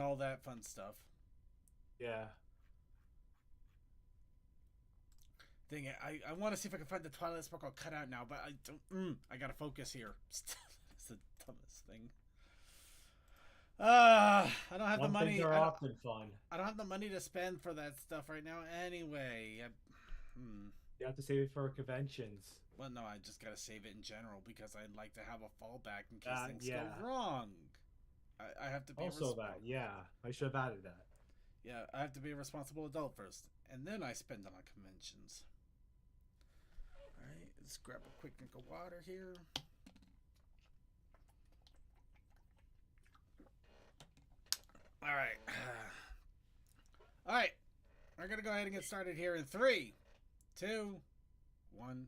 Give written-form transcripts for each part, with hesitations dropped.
all that fun stuff. Yeah. Dang it, I want to see if I can find the Twilight Sparkle cutout now, but I don't. I gotta focus here. It's the dumbest thing. I don't have the Some things money. are often fun. I don't have the money to spend for that stuff right now. Anyway, You have to save it for conventions. well, no, I just gotta save it in general because I'd like to have a fallback in case things Yeah. go wrong. I have to be Also that, yeah. I should have added that. Yeah, I have to be a responsible adult first, and then I spend it on conventions. All right, let's grab a quick drink of water here. All right. All right. We're going to go ahead and get started here in 3, 2, 1.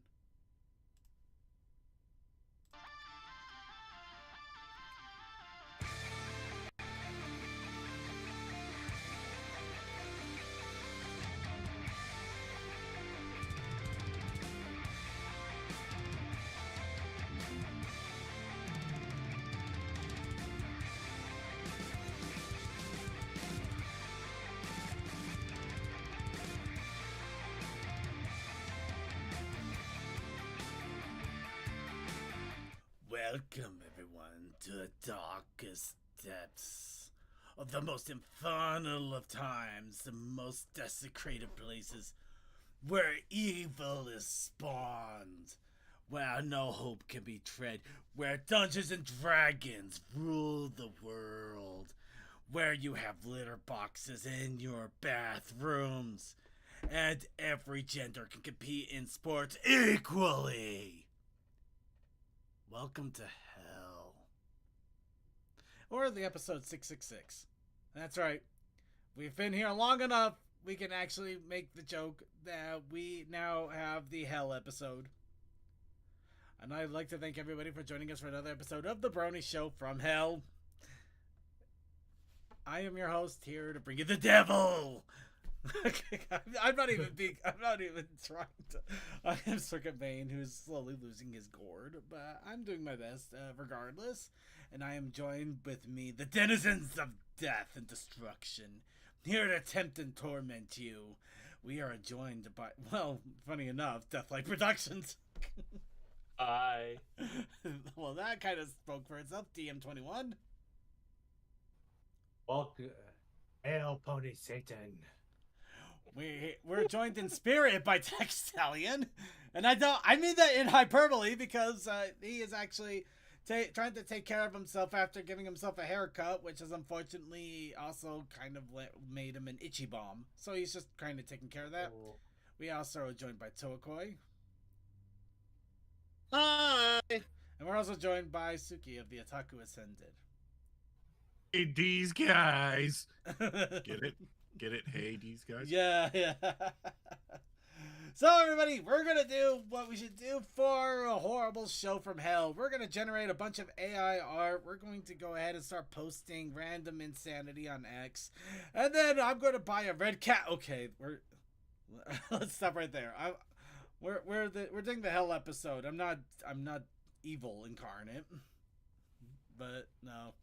Welcome, everyone, to the darkest depths of the most infernal of times, the most desecrated places where evil is spawned, where no hope can be tread, where Dungeons and Dragons rule the world, where you have litter boxes in your bathrooms, and every gender can compete in sports equally. Welcome to hell. Or the episode 666. That's right. We've been here long enough, we can actually make the joke that we now have the hell episode. And I'd like to thank everybody for joining us for another episode of The Brony Show from Hell. I am your host here to bring you the devil. I'm not even trying to. I am Circuit Bane, who's slowly losing his gourd, but I'm doing my best regardless. And I am joined with me, the denizens of death and destruction, here to tempt and torment you. We are joined by, well, funny enough, Deathlight Productions. Hi. Well, that kind of spoke for itself. DM21. Welcome. Hail, Pony Satan. We're joined in spirit by Textalion, and I mean that in hyperbole because he is actually trying to take care of himself after giving himself a haircut, which has unfortunately also kind of made him an itchy bomb. So he's just kind of taking care of that. Oh. We also are joined by Toakoi. Hi. And we're also joined by Suki of the Otaku Ascended. Hey, these guys. Get it? Get it? Hey, these guys. Yeah. So everybody, we're gonna do what we should do for a horrible show from hell. We're gonna generate a bunch of AI art. We're going to go ahead and start posting random insanity on X, and then I'm gonna buy a red cat. Okay, let's stop right there. We're doing the hell episode. I'm not evil incarnate, but no.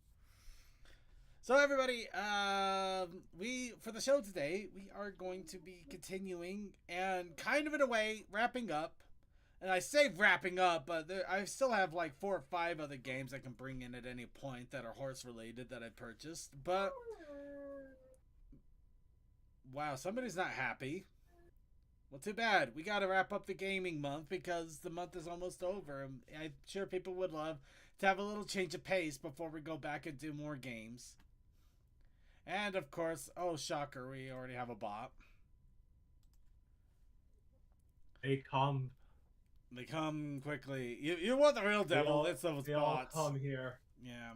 So everybody, for the show today, we are going to be continuing and kind of in a way wrapping up. And I say wrapping up, but I still have like 4 or 5 other games I can bring in at any point that are horse related that I purchased. But wow, somebody's not happy. Well, too bad. We got to wrap up the gaming month because the month is almost over. I'm sure people would love to have a little change of pace before we go back and do more games. And of course, oh shocker, we already have a bot. They come quickly. You want the real devil? It's those bots. All come here. Yeah.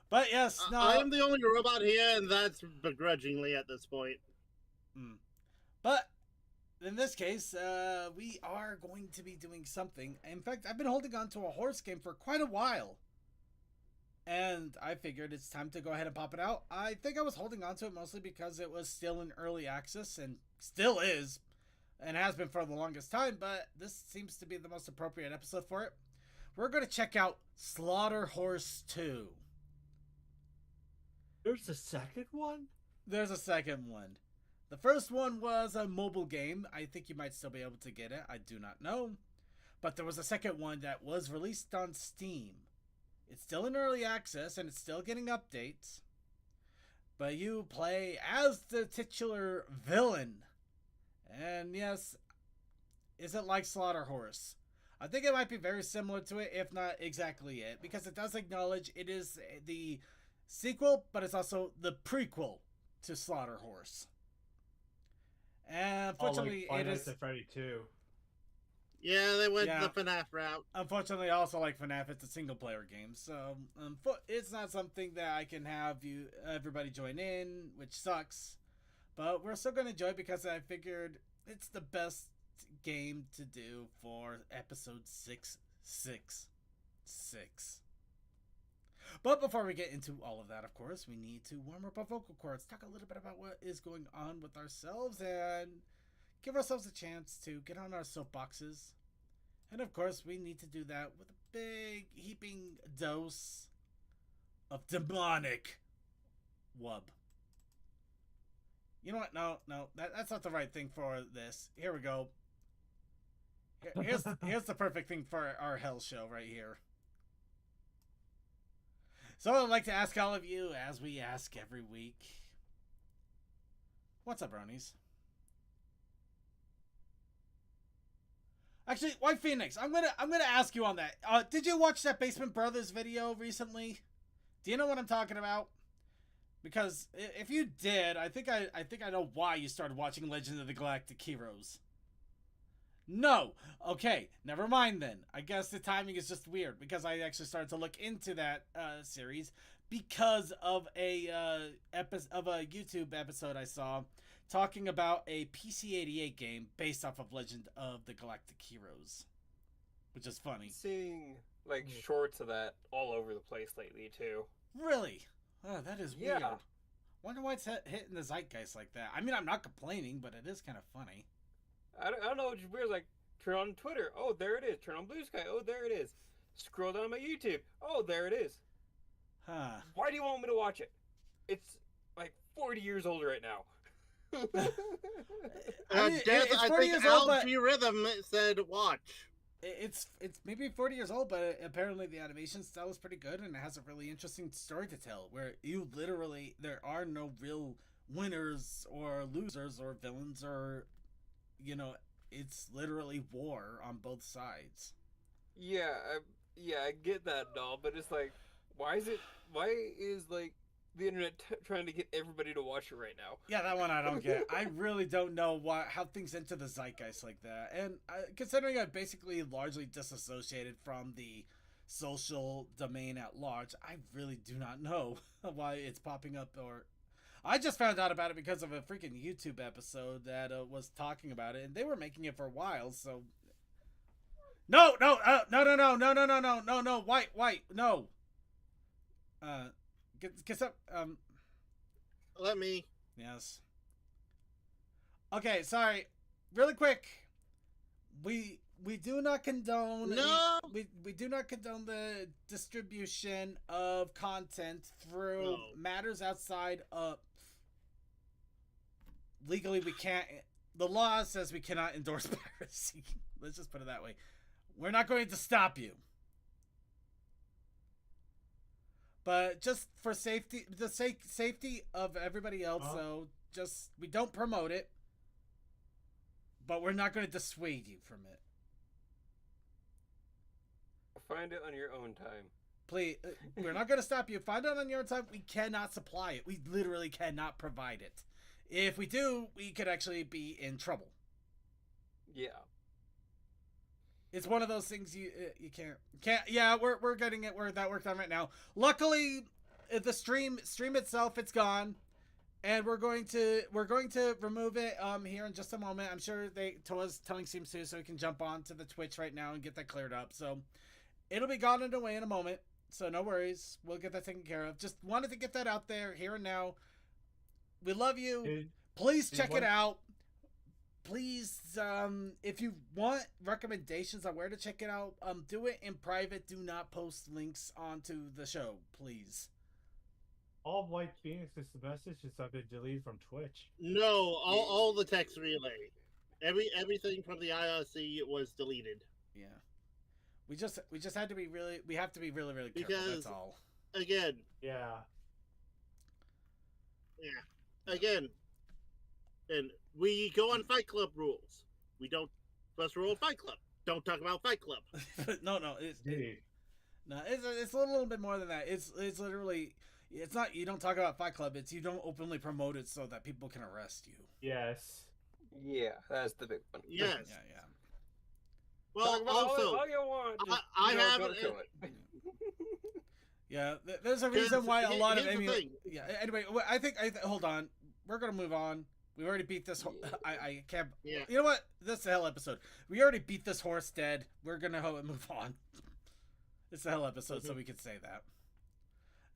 But yes, no. I am the only robot here, and that's begrudgingly at this point. But in this case, we are going to be doing something. In fact, I've been holding on to a horse game for quite a while. And I figured it's time to go ahead and pop it out. I think I was holding on to it mostly because it was still in early access and still is and has been for the longest time, but this seems to be the most appropriate episode for it. We're going to check out Slaughter Horse 2. There's a second one? There's a second one. The first one was a mobile game. I think you might still be able to get it. I do not know. But there was a second one that was released on Steam. It's still in early access and it's still getting updates. But you play as the titular villain. And yes, is it like Slaughter Horse? I think it might be very similar to it, if not exactly it. Because it does acknowledge it is the sequel, but it's also the prequel to Slaughter Horse. And unfortunately, Five it Nights is. at Freddy 2. Yeah, they went Yeah. the FNAF route. Unfortunately, also like FNAF, it's a single player game, so it's not something that I can have everybody join in, which sucks. But we're still gonna enjoy it because I figured it's the best game to do for episode 666. But before we get into all of that, of course, we need to warm up our vocal cords, talk a little bit about what is going on with ourselves, and give ourselves a chance to get on our soapboxes. And of course, we need to do that with a big, heaping dose of demonic wub. You know what? No, that's not the right thing for this. Here we go. Here's the perfect thing for our hell show right here. So I'd like to ask all of you, as we ask every week, what's up, Bronies? Actually, White Phoenix, I'm gonna ask you on that. Did you watch that Basement Brothers video recently? Do you know what I'm talking about? Because if you did, I think I know why you started watching Legend of the Galactic Heroes. No. Okay, never mind then. I guess the timing is just weird because I actually started to look into that series because of a YouTube episode I saw talking about a PC-88 game based off of Legend of the Galactic Heroes, which is funny. Seeing like shorts of that all over the place lately too. Really? Oh, that is weird. Yeah. Wonder why it's hitting the zeitgeist like that. I mean, I'm not complaining, but it is kind of funny. I don't know, it's just weird. Like, turn on Twitter. Oh, there it is. Turn on Blue Sky. Oh, there it is. Scroll down my YouTube. Oh, there it is. Huh. Why do you want me to watch it? It's like 40 years old right now. I mean, it's I 40 think years old, but Algae Rhythm said watch. it's maybe 40 years old, but apparently the animation style is pretty good and it has a really interesting story to tell where you literally, there are no real winners or losers or villains or, you know, it's literally war on both sides. Yeah, I get that and all, but it's like, why is like the internet trying to get everybody to watch it right now? Yeah, that one I don't get. I really don't know how things enter the zeitgeist like that. And considering I basically largely disassociated from the social domain at large, I really do not know why it's popping up. Or I just found out about it because of a freaking YouTube episode that was talking about it, and they were making it for a while. So no, white, no. Get up. Let me. Yes. Okay, sorry. Really quick. We do not condone. No. We do not condone the distribution of content through matters outside of. Legally, we can't. The law says we cannot endorse piracy. Let's just put it that way. We're not going to stop you. But just for safety, the safety of everybody else, so just, we don't promote it, but we're not going to dissuade you from it. Find it on your own time. Please, we're not going to stop you. Find it on your own time. We cannot supply it. We literally cannot provide it. If we do, we could actually be in trouble. Yeah. It's one of those things you can't. Yeah, we're getting it where that worked on right now. Luckily, the stream itself, it's gone, and we're going to remove it here in just a moment. I'm sure Toa's telling Seems to, so we can jump on to the Twitch right now and get that cleared up. So it'll be gone and away in a moment. So no worries, we'll get that taken care of. Just wanted to get that out there here and now. We love you. Please check it out. Please, if you want recommendations on where to check it out, do it in private. Do not post links onto the show, please. All of White Phoenix's messages have been deleted from Twitch. No, all the text relay, everything from the IRC was deleted. Yeah. We just had to be really. We have to be really careful. Because- That's all. Again, Yeah. again, and we go on Fight Club rules. We don't. First rule of Fight Club: don't talk about Fight Club. No, Dude. it's a little bit more than that. It's literally. It's not you don't talk about Fight Club. It's you don't openly promote it so that people can arrest you. Yes. Yeah, that's the big one. Yes. Yeah. Well, Talk about also, all you want. Just, I you know, have don't an- kill it. Yeah, there's a reason why a lot of here's the thing. Yeah. Anyway, I think hold on. We're gonna move on. We already beat this. I can't. Yeah. You know what? This is a hell episode. We already beat this horse dead. We're gonna move on. It's a hell episode, so we can say that.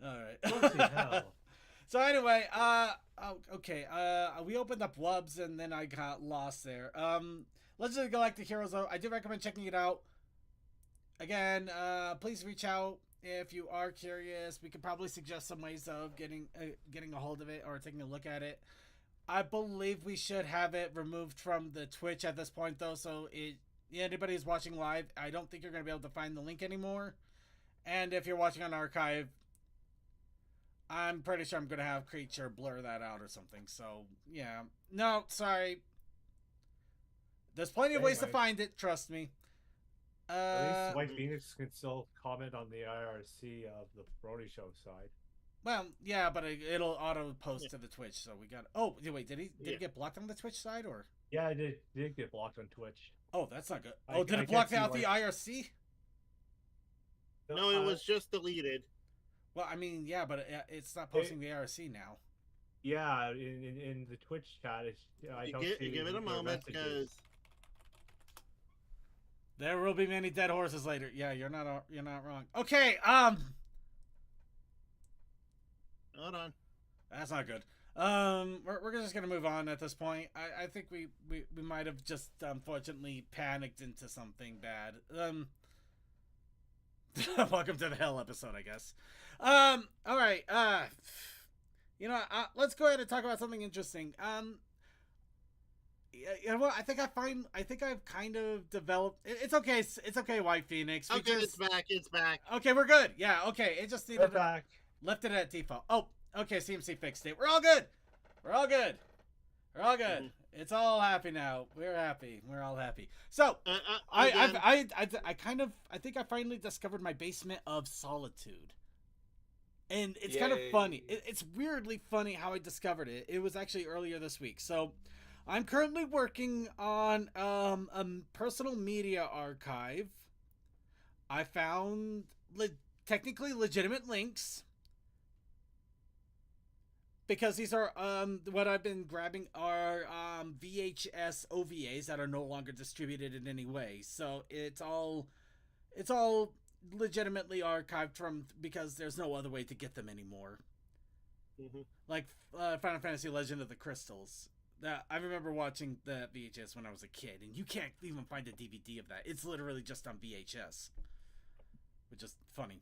All Bloody right. hell. So anyway, okay. We opened up Wubs and then I got lost there. Legend of Galactic Heroes, though, I do recommend checking it out. Again, please reach out if you are curious. We could probably suggest some ways of getting a hold of it or taking a look at it. I believe we should have it removed from the Twitch at this point, though. So anybody who's watching live, I don't think you're going to be able to find the link anymore. And if you're watching on archive, I'm pretty sure I'm going to have Creature blur that out or something. So, yeah. No, sorry. There's plenty of ways to Anyway. find it, trust me. At least White Phoenix can still comment on the IRC of the Brony show side. Well, yeah, but it'll auto post to the Twitch, so we got. Oh, wait, did he get blocked on the Twitch side or? Yeah, I did get blocked on Twitch. Oh, that's not good. I- Oh, did I it block can't out see the why- IRC? No, it was just deleted. Well, I mean, yeah, but it's not posting the IRC now. Yeah, in the Twitch chat, I You don't see give it a their moment messages. because There will be many dead horses later. Yeah, you're not wrong. Okay, hold on. that's not good. We're just gonna move on at this point. I think we might have just unfortunately panicked into something bad. Welcome to the hell episode, I guess. All right. Let's go ahead and talk about something interesting. You know what? I think I've kind of developed. It's okay. It's okay, White Phoenix. Okay, it's back. It's back. Okay, we're good. Yeah. Okay. It just We're needed back. left it at default. Oh, okay. CMC fixed it. We're all good. We're all good. We're all good. Mhm. It's all happy now. We're happy. We're all happy. So Again, I think I finally discovered my basement of solitude. And it's kind of funny. Yay. It's weirdly funny how I discovered it. It was actually earlier this week. So I'm currently working on a personal media archive. I found technically legitimate links. Because these are what I've been grabbing are VHS OVAs that are no longer distributed in any way. So it's all legitimately archived from because there's no other way to get them anymore. Mhm. Like Final Fantasy Legend of the Crystals. I remember watching the VHS when I was a kid, and you can't even find a DVD of that. It's literally just on VHS, which is funny.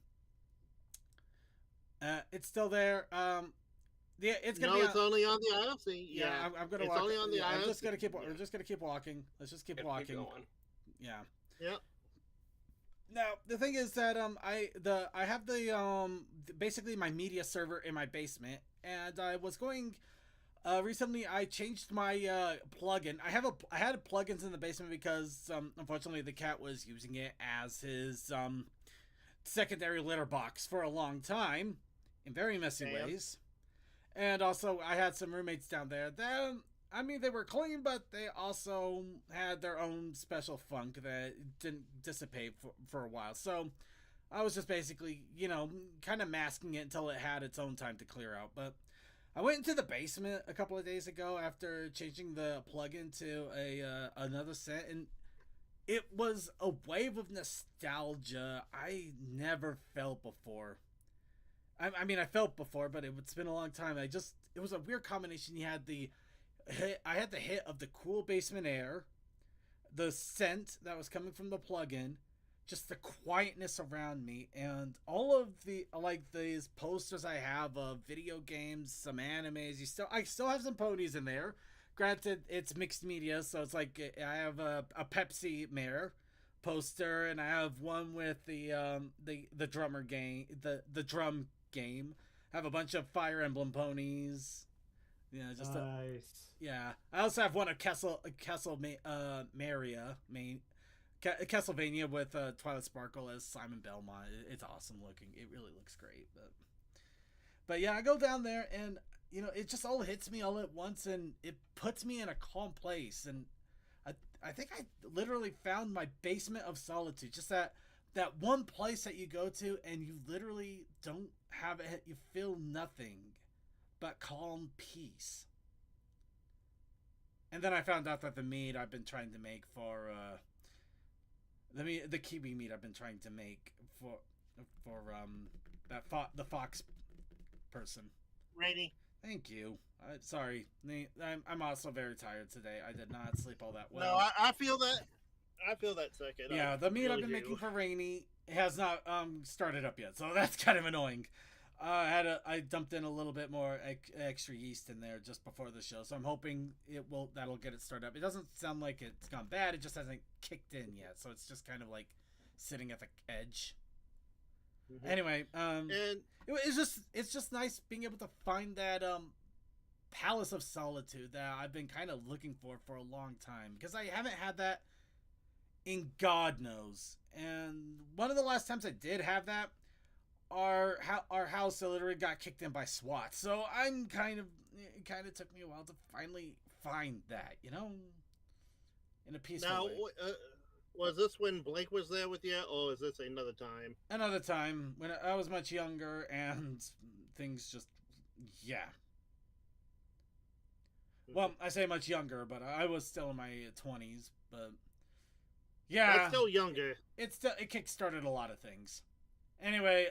It's still there. Yeah, it's gonna it's only on the IRC. yeah, I'm gonna it's walk. only on the I'm IRC. just gonna keep. Yeah. We're just gonna keep walking. Let's just keep Keep walking. going. Yeah. Yep. Now the thing is that I have the basically my media server in my basement, and I was going. Recently, I changed my plugin. I had plugins in the basement because unfortunately the cat was using it as his secondary litter box for a long time in very messy Damn. ways. And also, I had some roommates down there. They were clean, but they also had their own special funk that didn't dissipate for a while. So I was just basically, kind of masking it until it had its own time to clear out. But I went into the basement a couple of days ago after changing the plugin to another set, and it was a wave of nostalgia I never felt before. I mean, I felt before, but it's been a long time. It was a weird combination. I had the hit of the cool basement air, the scent that was coming from the plugin, just the quietness around me, and all of the like these posters I have of video games, some animes. I still have some ponies in there. Granted, it's mixed media, so it's like I have a Pepsi mare poster, and I have one with the drummer game, the drum game. I have a bunch of Fire Emblem ponies. Yeah, just nice. yeah. I also have one of Castlevania with Twilight Sparkle as Simon Belmont. It's awesome looking. It really looks great. But yeah, I go down there and it just all hits me all at once, and it puts me in a calm place. And I think I literally found my basement of solitude. Just that one place that you go to and you literally don't have it. You feel nothing but calm peace. And then I found out that the meat I've been trying to make for the kiwi meat I've been trying to make for the fox person. Ready. Thank you. Sorry, I'm also very tired today. I did not sleep all that well. No, I feel that. I feel that second. Yeah, the meat I've been making for Rainy has not started up yet, so that's kind of annoying. I dumped in a little bit more extra yeast in there just before the show, so I'm hoping that'll get it started up. It doesn't sound like it's gone bad. It just hasn't kicked in yet, so it's just kind of like sitting at the edge. Mm-hmm. Anyway, and it's just nice being able to find that palace of solitude that I've been kind of looking for a long time, because I haven't had that in God knows. And one of the last times I did have that, our house literally got kicked in by SWAT. So it kind of took me a while to finally find that, in a peaceful way. Was this when Blake was there with you, or is this another time? Another time when I was much younger, and things just, yeah. Well, I say much younger, but I was still in my 20s, but yeah. That's still younger. It kickstarted a lot of things. Anyway,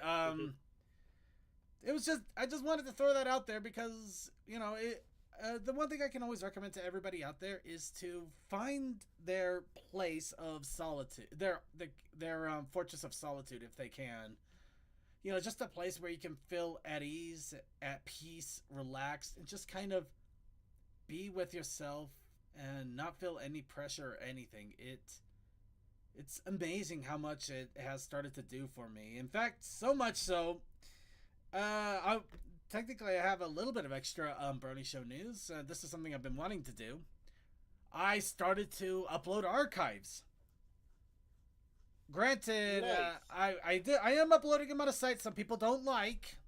it was I just wanted to throw that out there because, the one thing I can always recommend to everybody out there is to find their place of solitude, their fortress of solitude if they can. Just a place where you can feel at ease, at peace, relaxed, and just kind of be with yourself and not feel any pressure or anything. It's amazing how much it has started to do for me. In fact, so much so, I have a little bit of extra Brony Show news. This is something I've been wanting to do. I started to upload archives. Granted, nice. I am uploading them on a site some people don't like.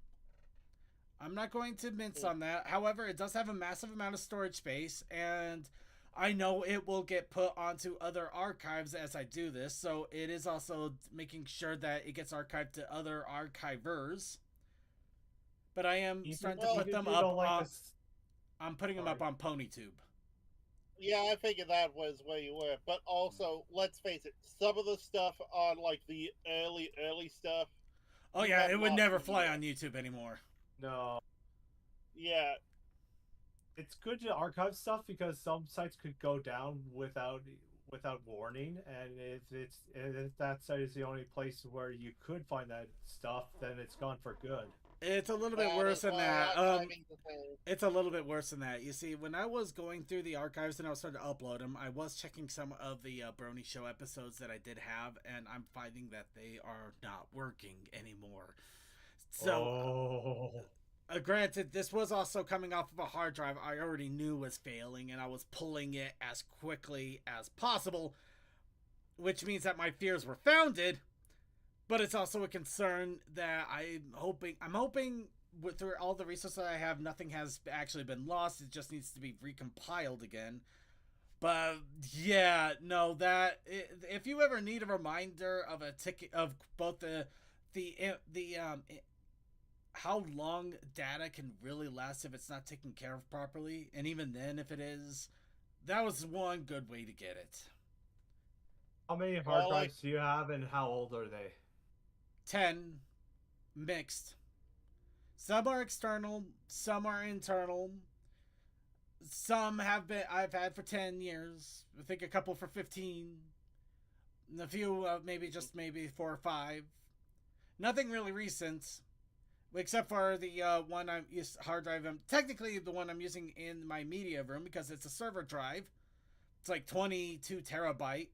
I'm not going to mince on that. However, it does have a massive amount of storage space, and I know it will get put onto other archives as I do this, so it is also making sure that it gets archived to other archivers. But I am starting to put them up. I'm putting them up on PonyTube. Yeah, I figured that was where you were. But also, let's face it, some of the stuff on like the early stuff. Oh yeah, it would never fly on YouTube anymore. No. Yeah. It's good to archive stuff because some sites could go down without warning, and if that site is the only place where you could find that stuff, then it's gone for good. It's a little bit worse than that. It's a little bit worse than that. You see, when I was going through the archives and I was starting to upload them, I was checking some of the Brony Show episodes that I did have, and I'm finding that they are not working anymore. So, granted, this was also coming off of a hard drive I already knew was failing, and I was pulling it as quickly as possible, which means that my fears were founded. But it's also a concern that I'm hoping through all the resources I have, nothing has actually been lost. It just needs to be recompiled again. But yeah, no, if you ever need a reminder of a ticket of both the how long data can really last if it's not taken care of properly, and even then, if it is, that was one good way to get it. How many hard drives do you have, and how old are they? 10 mixed. Some are external, some are internal. Some I've had for 10 years. I think a couple for 15. A few, maybe 4 or 5. Nothing really recent, except for the one I'm hard drive. Technically the one I'm using in my media room because it's a server drive. It's like 22 terabyte.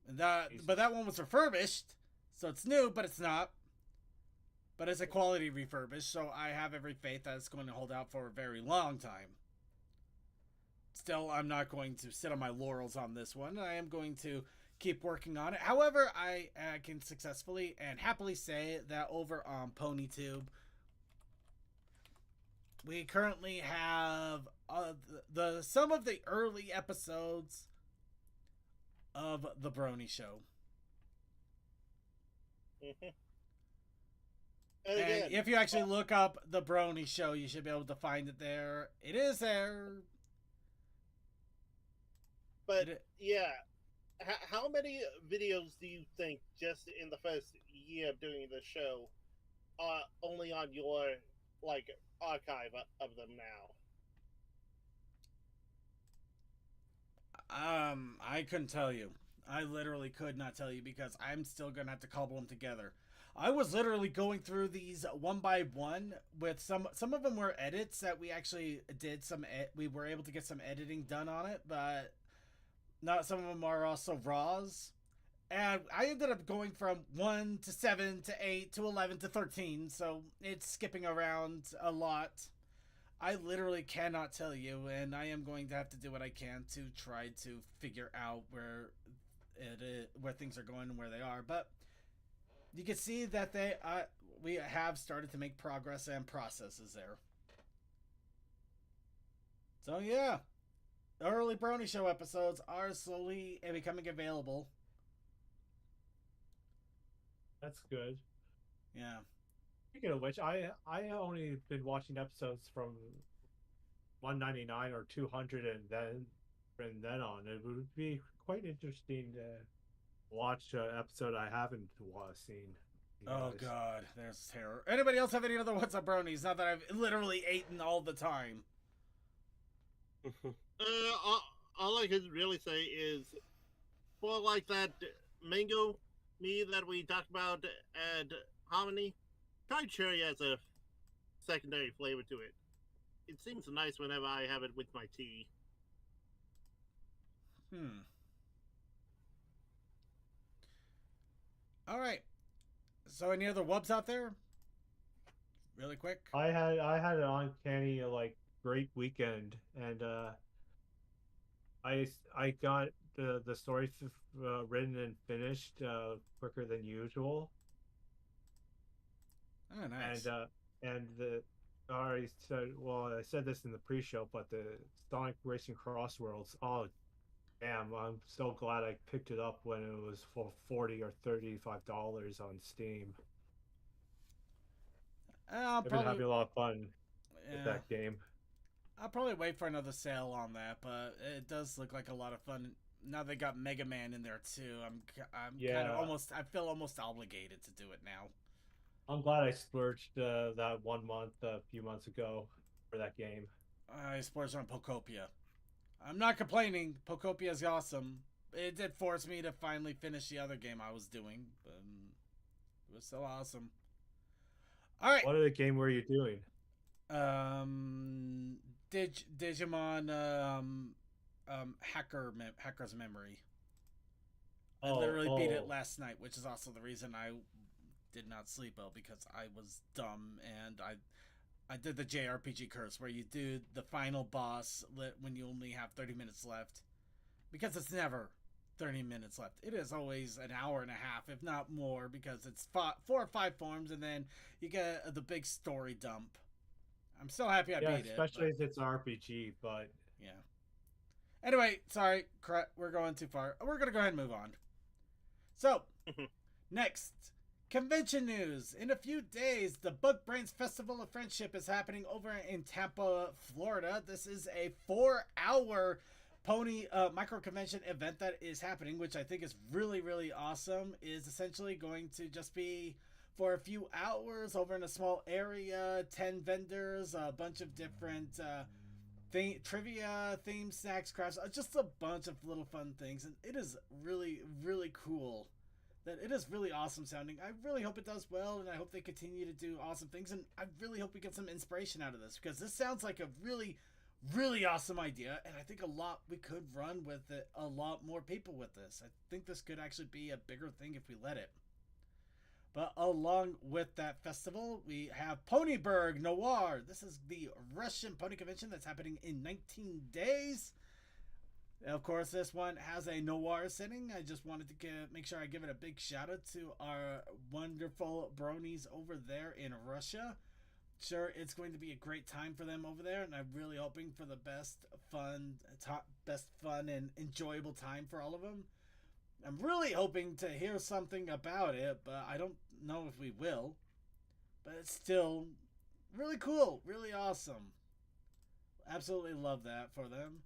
But that one was refurbished, so it's new, but it's not. But it's a quality refurbished, so I have every faith that it's going to hold out for a very long time. Still, I'm not going to sit on my laurels on this one. I am going to keep working on it. However, I can successfully and happily say that over on PonyTube, we currently have some of the early episodes of the Brony Show. And And again, if you actually look up the Brony Show, you should be able to find it there. It is there. but It- yeah, how many videos do you think just in the first year of doing the show are only on your like archive of them now? I couldn't tell you. I literally could not tell you because I'm still gonna have to cobble them together. I was literally going through these one by one with some of them were edits that we actually did we were able to get some editing done on it, but not some of them are also raws. And I ended up going from 1 to 7 to 8 to 11 to 13, so it's skipping around a lot. I literally cannot tell you, and I am going to have to do what I can to try to figure out where things are going and where they are. But you can see that we have started to make progress and processes there. So yeah, the early Brony Show episodes are slowly becoming available. That's good. Yeah. Speaking of which, I only been watching episodes from 199 or 200 and then on. It would be quite interesting to watch an episode I haven't seen. Oh god, there's terror. Anybody else have any other What's Up Bronies? Not that I've literally eaten all the time. All I can really say is, for like that mango meat that we talked about at Hominy, try cherry as a secondary flavor to it. It seems nice whenever I have it with my tea. All right. So any other wubs out there? Really quick. I had an uncanny great weekend, and I got the story written and finished quicker than usual. Oh, nice. And the I already said, well, I said this in the pre-show, but the Sonic Racing Crossworlds, oh damn, I'm so glad I picked it up when it was for $40 or $35 on Steam. I've been having a lot of fun with that game. I'll probably wait for another sale on that, but it does look like a lot of fun. Now they got Mega Man in there too. I'm kind of almost, I feel almost obligated to do it now. I'm glad I splurged that 1 month a few months ago for that game. I splurged on Pokopia. I'm not complaining. Pokopia is awesome. It did force me to finally finish the other game I was doing, but it was still awesome. All right. What other game were you doing? Digimon Hacker's Memory. I Oh, literally beat it last night, which is also the reason I did not sleep well, because I was dumb and I did the JRPG curse where you do the final boss when you only have 30 minutes left, because it's never 30 minutes left. It is always an hour and a half, if not more, because it's 4 or 5 forms, and then you get the big story dump. I'm so happy I beat it. Especially if it's RPG, but yeah. Anyway, sorry, we're going too far. We're gonna go ahead and move on. So, next, convention news. In a few days, the Bug Brains Festival of Friendship is happening over in Tampa, Florida. This is a 4-hour pony micro convention event that is happening, which I think is really, really awesome. Is essentially going to just be for a few hours over in a small area, 10 vendors, a bunch of different trivia, themed snacks, crafts, just a bunch of little fun things, and it is really, really cool. That it is really awesome sounding. I really hope it does well, and I hope they continue to do awesome things, and I really hope we get some inspiration out of this, because this sounds like a really, really awesome idea, and I think we could run with it a lot more people with this. I think this could actually be a bigger thing if we let it. But along with that festival, we have Ponyburg Noir. This is the Russian pony convention that's happening in 19 days. Of course, this one has a noir setting. I just wanted to make sure I give it a big shout out to our wonderful bronies over there in Russia. Sure, it's going to be a great time for them over there, and I'm really hoping for the best fun and enjoyable time for all of them. I'm really hoping to hear something about it, but I don't know if we will. But it's still really cool, really awesome. Absolutely love that for them.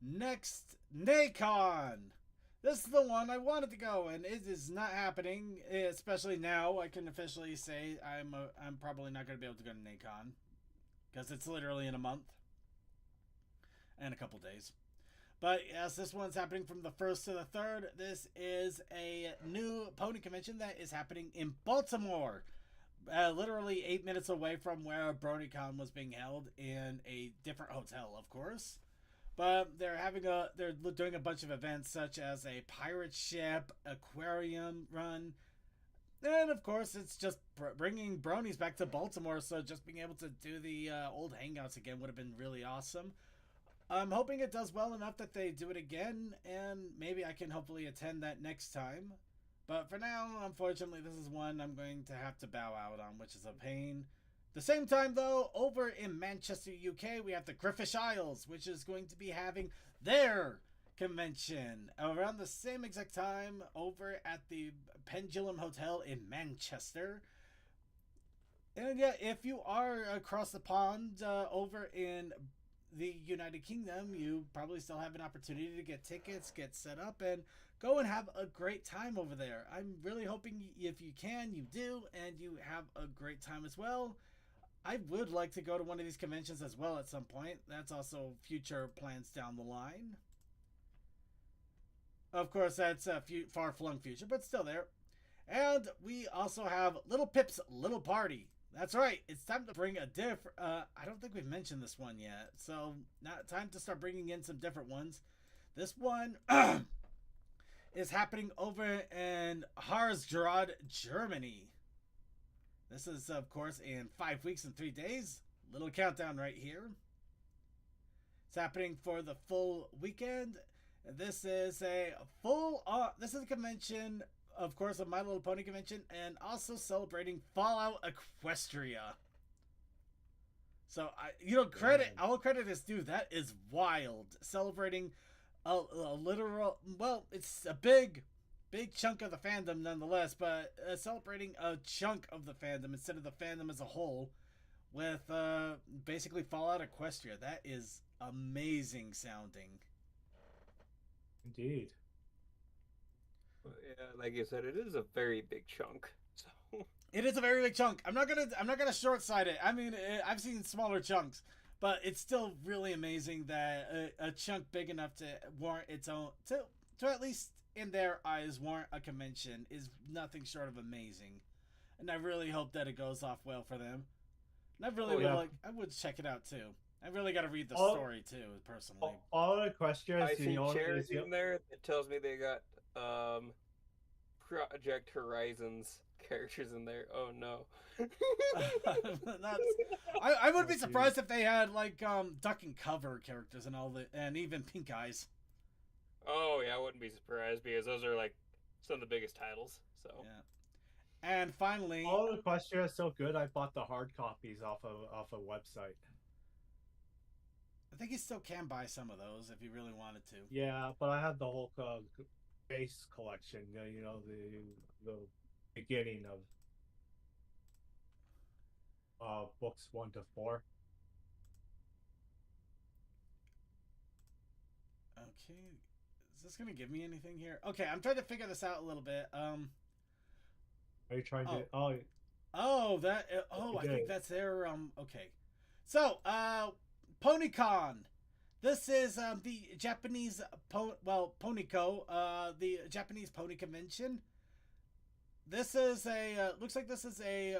Next, NACON. This is the one I wanted to go, and it is not happening. Especially now, I can officially say I'm probably not going to be able to go to NACON because it's literally in a month and a couple days. But yes, this one's happening from the 1st to the 3rd. This is a new pony convention that is happening in Baltimore, literally 8 minutes away from where BronyCon was being held, in a different hotel, of course. But they're doing a bunch of events such as a pirate ship, aquarium run, and of course it's just bringing bronies back to Baltimore. So just being able to do the old hangouts again would have been really awesome. I'm hoping it does well enough that they do it again, and maybe I can hopefully attend that next time. But for now, unfortunately, this is one I'm going to have to bow out on, which is a pain. The same time, though, over in Manchester, UK, we have the Griffish Isles, which is going to be having their convention around the same exact time over at the Pendulum Hotel in Manchester. And yeah, if you are across the pond over in the United Kingdom, you probably still have an opportunity to get tickets, get set up, and go and have a great time over there. I'm really hoping if you can, you do, and you have a great time as well. I would like to go to one of these conventions as well at some point. That's also future plans down the line. Of course, that's a far-flung future, but still there. And we also have Little Pip's Little Party. That's right. It's time to bring a different... I don't think we've mentioned this one yet. So, now time to start bringing in some different ones. This one is happening over in Harzgrad, Germany. This is, of course, in 5 weeks and 3 days. Little countdown right here. It's happening for the full weekend. This is a this is a convention, of course, a My Little Pony convention, and also celebrating Fallout Equestria. So, all credit is due. That is wild. Celebrating a literal, well, it's a big chunk of the fandom nonetheless, but celebrating a chunk of the fandom instead of the fandom as a whole with basically Fallout Equestria. That is amazing sounding. Indeed. Yeah, like you said, it is a very big chunk. So it is a very big chunk. I'm not gonna short side it. I mean, I've seen smaller chunks, but it's still really amazing that a chunk big enough to warrant its own to at least in their eyes warrant a convention is nothing short of amazing, and I really hope that it goes off well for them. And I really I would check it out too. I really got to read the story too, personally. All the questions. I see Cherries in there. It tells me they got Project Horizons characters in there. Oh no. I would be surprised if they had like Duck and Cover characters and even Pink Eyes. Oh yeah, I wouldn't be surprised because those are like some of the biggest titles. So yeah. And finally, all the questions are so good. I bought the hard copies off a website. I think you still can buy some of those if you really wanted to. Yeah, but I have the whole base collection. You know, the beginning of books 1 to 4. Okay, is this gonna give me anything here? Okay, I'm trying to figure this out a little bit. Are you trying to? I think that's their okay. So, PonyCon This is the Japanese Ponyco, the Japanese Pony Convention. This is a looks like this is a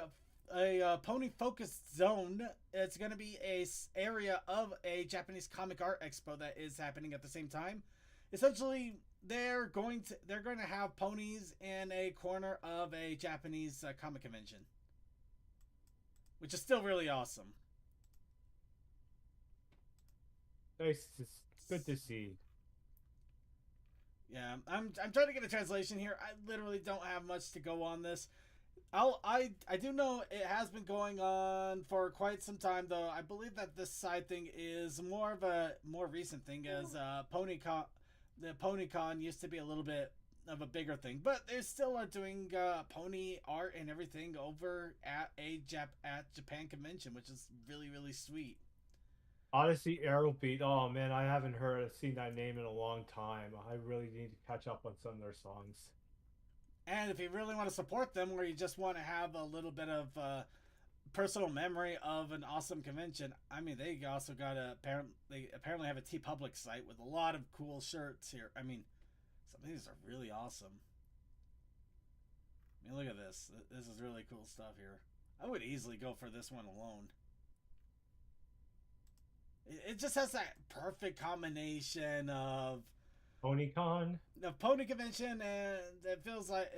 pony focused zone. It's going to be a area of a Japanese comic art expo that is happening at the same time. Essentially, they're going to have ponies in a corner of a Japanese comic convention, which is still really awesome. Nice. It's good to see. Yeah, I'm trying to get a translation here. I literally don't have much to go on this. I do know it has been going on for quite some time, though. I believe that this side thing is more of a more recent thing, as PonyCon. The PonyCon used to be a little bit of a bigger thing, but they still are doing pony art and everything over at Japan Convention, which is really, really sweet. Odyssey Aerobeat. Oh man, I haven't seen that name in a long time. I really need to catch up on some of their songs. And if you really want to support them, or you just want to have a little bit of personal memory of an awesome convention, I mean, they also got they apparently have a TeePublic site with a lot of cool shirts here. I mean, some of these are really awesome. I mean, look at this. This is really cool stuff here. I would easily go for this one alone. It just has that perfect combination of PonyCon. the pony convention, and it feels like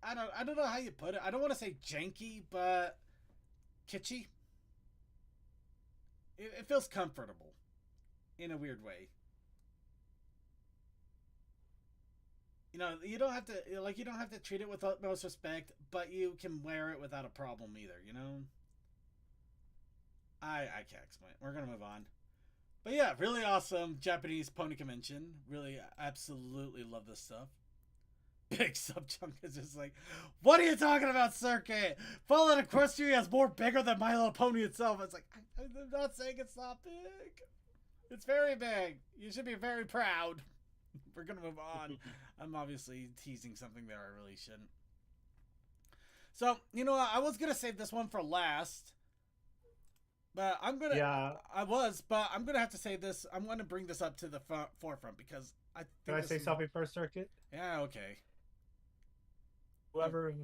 I don't know how you put it. I don't want to say janky, but kitschy. It feels comfortable in a weird way. You know, you don't have to treat it with utmost respect, but you can wear it without a problem either. You know. I can't explain. We're gonna move on. But yeah, really awesome Japanese pony convention. Really, absolutely love this stuff. Big Subchunk is just like, what are you talking about, Circuit? Fallen Equestria is more bigger than My Little Pony itself. It's like, I'm not saying it's not big. It's very big. You should be very proud. We're gonna move on. I'm obviously teasing something there I really shouldn't. So, you know what? I was gonna save this one for last. But I'm gonna. Yeah. But I'm gonna have to say this. I'm gonna bring this up to the forefront because I think. Can I say something first, Circuit? Yeah. Okay. Whoever,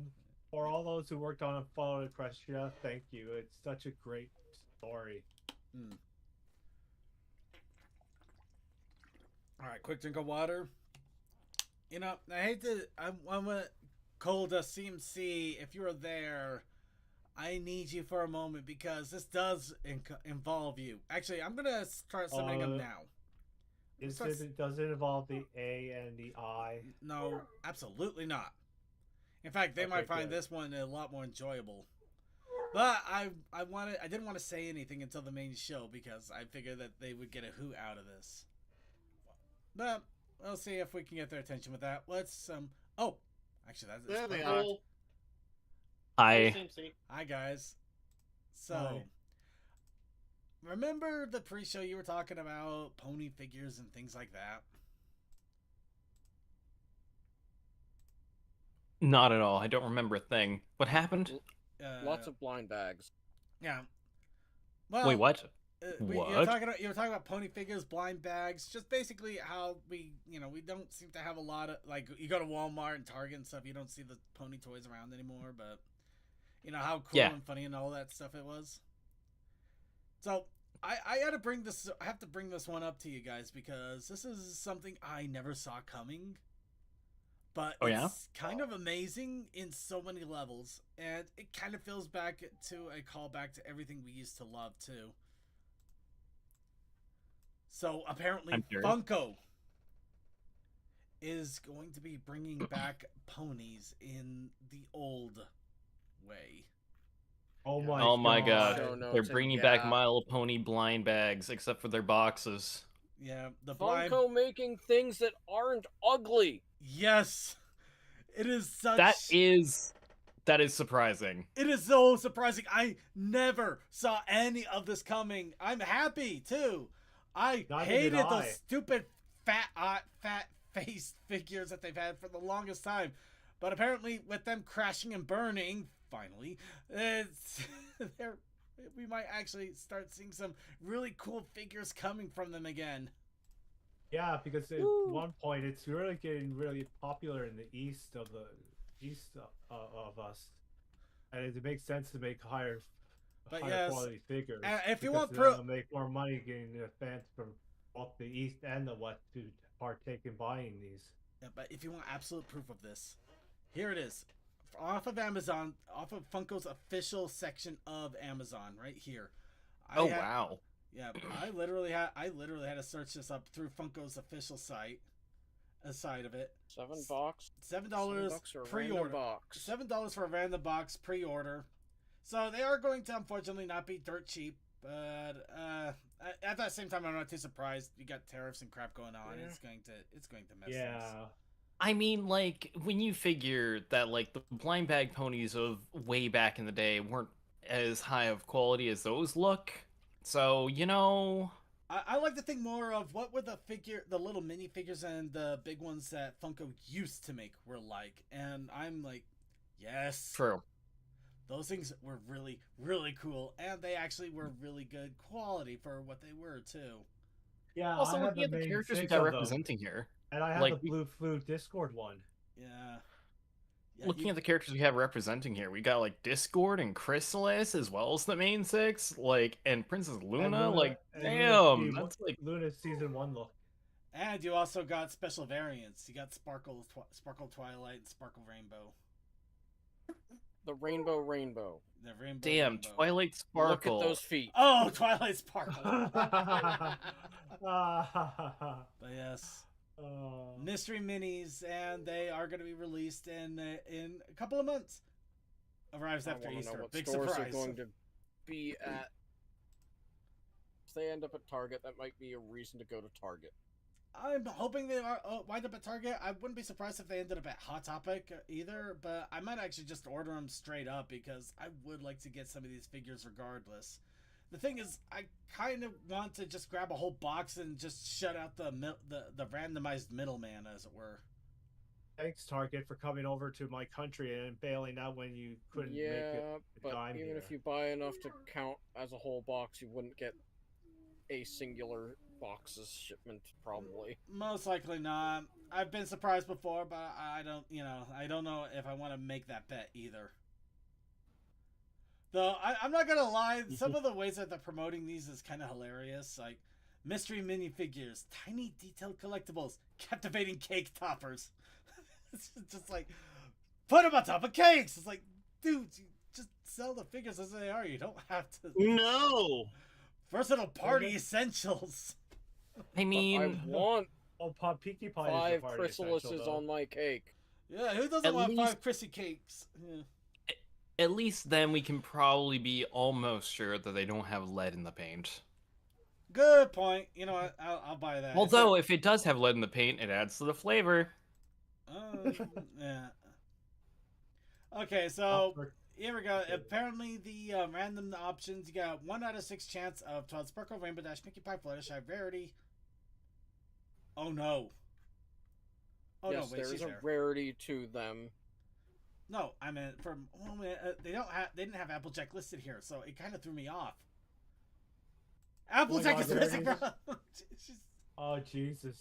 for all those who worked on Fallen Equestria, thank you. It's such a great story. All right. Quick drink of water. You know, I hate to. I want Cold CMC. If you were there, I need you for a moment because this does involve you. Actually, I'm gonna start summoning them now. Does it involve the A and the I? No, absolutely not. In fact, they might find this one a lot more enjoyable. But I didn't want to say anything until the main show because I figured that they would get a hoot out of this. But we'll see if we can get their attention with that. Let's oh, actually that's There they are. Hi. Hi guys. So, Hi. remember the pre-show you were talking about pony figures and things like that? Not at all. I don't remember a thing. What happened? Lots of blind bags. Yeah. Well, Wait, what? You were What? talking about pony figures, blind bags, just basically how we don't seem to have a lot of, like, you go to Walmart and Target and stuff, you don't see the pony toys around anymore, but you know how cool and funny and all that stuff it was. So I have to bring this one up to you guys because this is something I never saw coming. But it's kind of amazing in so many levels, and it kind of feels back to a callback to everything we used to love too. So apparently Funko is going to be bringing back ponies in the old way. Oh my god. Show They're notes, bringing and back My Little Pony blind bags, except for their boxes. Yeah, the blind... Funko making things that aren't ugly. Yes, it is such. That is surprising. It is so surprising. I never saw any of this coming. I'm happy too. I hated those stupid fat faced figures that they've had for the longest time, but apparently with them crashing and burning, finally, they're We might actually start seeing some really cool figures coming from them again. Yeah, because at one point it's really getting really popular in the east of us, and it makes sense to make higher yes, quality figures. if you because want then proof, they'll make more money getting the fans from both the east and the west to partake in buying these. yeah, but if you want absolute proof of this, here it is, off of Amazon, off of Funko's official section of Amazon, right here. Wow. Yeah, I literally had to search this up through Funko's official site. A side of it. $7. $7 pre-order. Box. $7 for a random box pre-order. So they are going to unfortunately not be dirt cheap, but at that same time I'm not too surprised. You got tariffs and crap going on. Yeah. It's going to mess Yeah. things. I mean, like, when you figure that, like, the blind bag ponies of way back in the day weren't as high of quality as those look, so, you know... I like to think more of what were the little mini figures and the big ones that Funko used to make were like, and I'm like, yes, True. those things were really, really cool, and they actually were really good quality for what they were too. Yeah, Also, I have looking at the main characters we 6 got of them, representing here, and I have like, the Blue Flute Discord one. Yeah. looking at the characters we have representing here, we got, like, Discord and Chrysalis, as well as the main 6, like, and Princess Luna, like, damn, that's, like... Luna's Season 1 look. And you also got special variants. You got Sparkle Twilight and Sparkle Rainbow. The Rainbow. The Rainbow. Damn, Rainbow. Twilight Sparkle. Look at those feet. Oh, Twilight Sparkle. But yes. Mystery minis, and they are going to be released in a couple of months. Arrives after I wanna Easter. know what Big stores surprise. are going to be at. If they end up at Target, that might be a reason to go to Target. I'm hoping they wind up at Target. I wouldn't be surprised if they ended up at Hot Topic either, but I might actually just order them straight up because I would like to get some of these figures regardless. The thing is, I kind of want to just grab a whole box and just shut out the randomized middleman, as it were. Thanks, Target, for coming over to my country and bailing out when you couldn't make it. But even if you buy enough to count as a whole box, you wouldn't get a singular box's shipment, probably. Most likely not. I've been surprised before, but I don't know if I want to make that bet either. Though I'm not gonna lie, some of the ways that they're promoting these is kind of hilarious. Like mystery minifigures, tiny detailed collectibles, captivating cake toppers. It's just like put them on top of cakes. It's like, dude, you just sell the figures as they are. You don't have to. No. Versatile party essentials. I mean, But I want Pinkie Pie 5 is a party chrysalises essential, though. on my cake. Yeah, who doesn't At want least- 5 Chrissy cakes? Yeah. at least then we can probably be almost sure that they don't have lead in the paint. Good point. You know what? I'll buy that. Although, if it does have lead in the paint, it adds to the flavor. Yeah. Okay, so here we go. Apparently, the random options, you got 1 out of 6 chance of Twilight Sparkle, Rainbow Dash, Pinkie Pie, Fluttershy, Rarity. Oh no. Oh yes, no, wait, there she's is a there. rarity to them. No, I mean for a moment, they didn't have Applejack listed here, so it kind of threw me off. Applejack is missing, bro. Oh Jesus!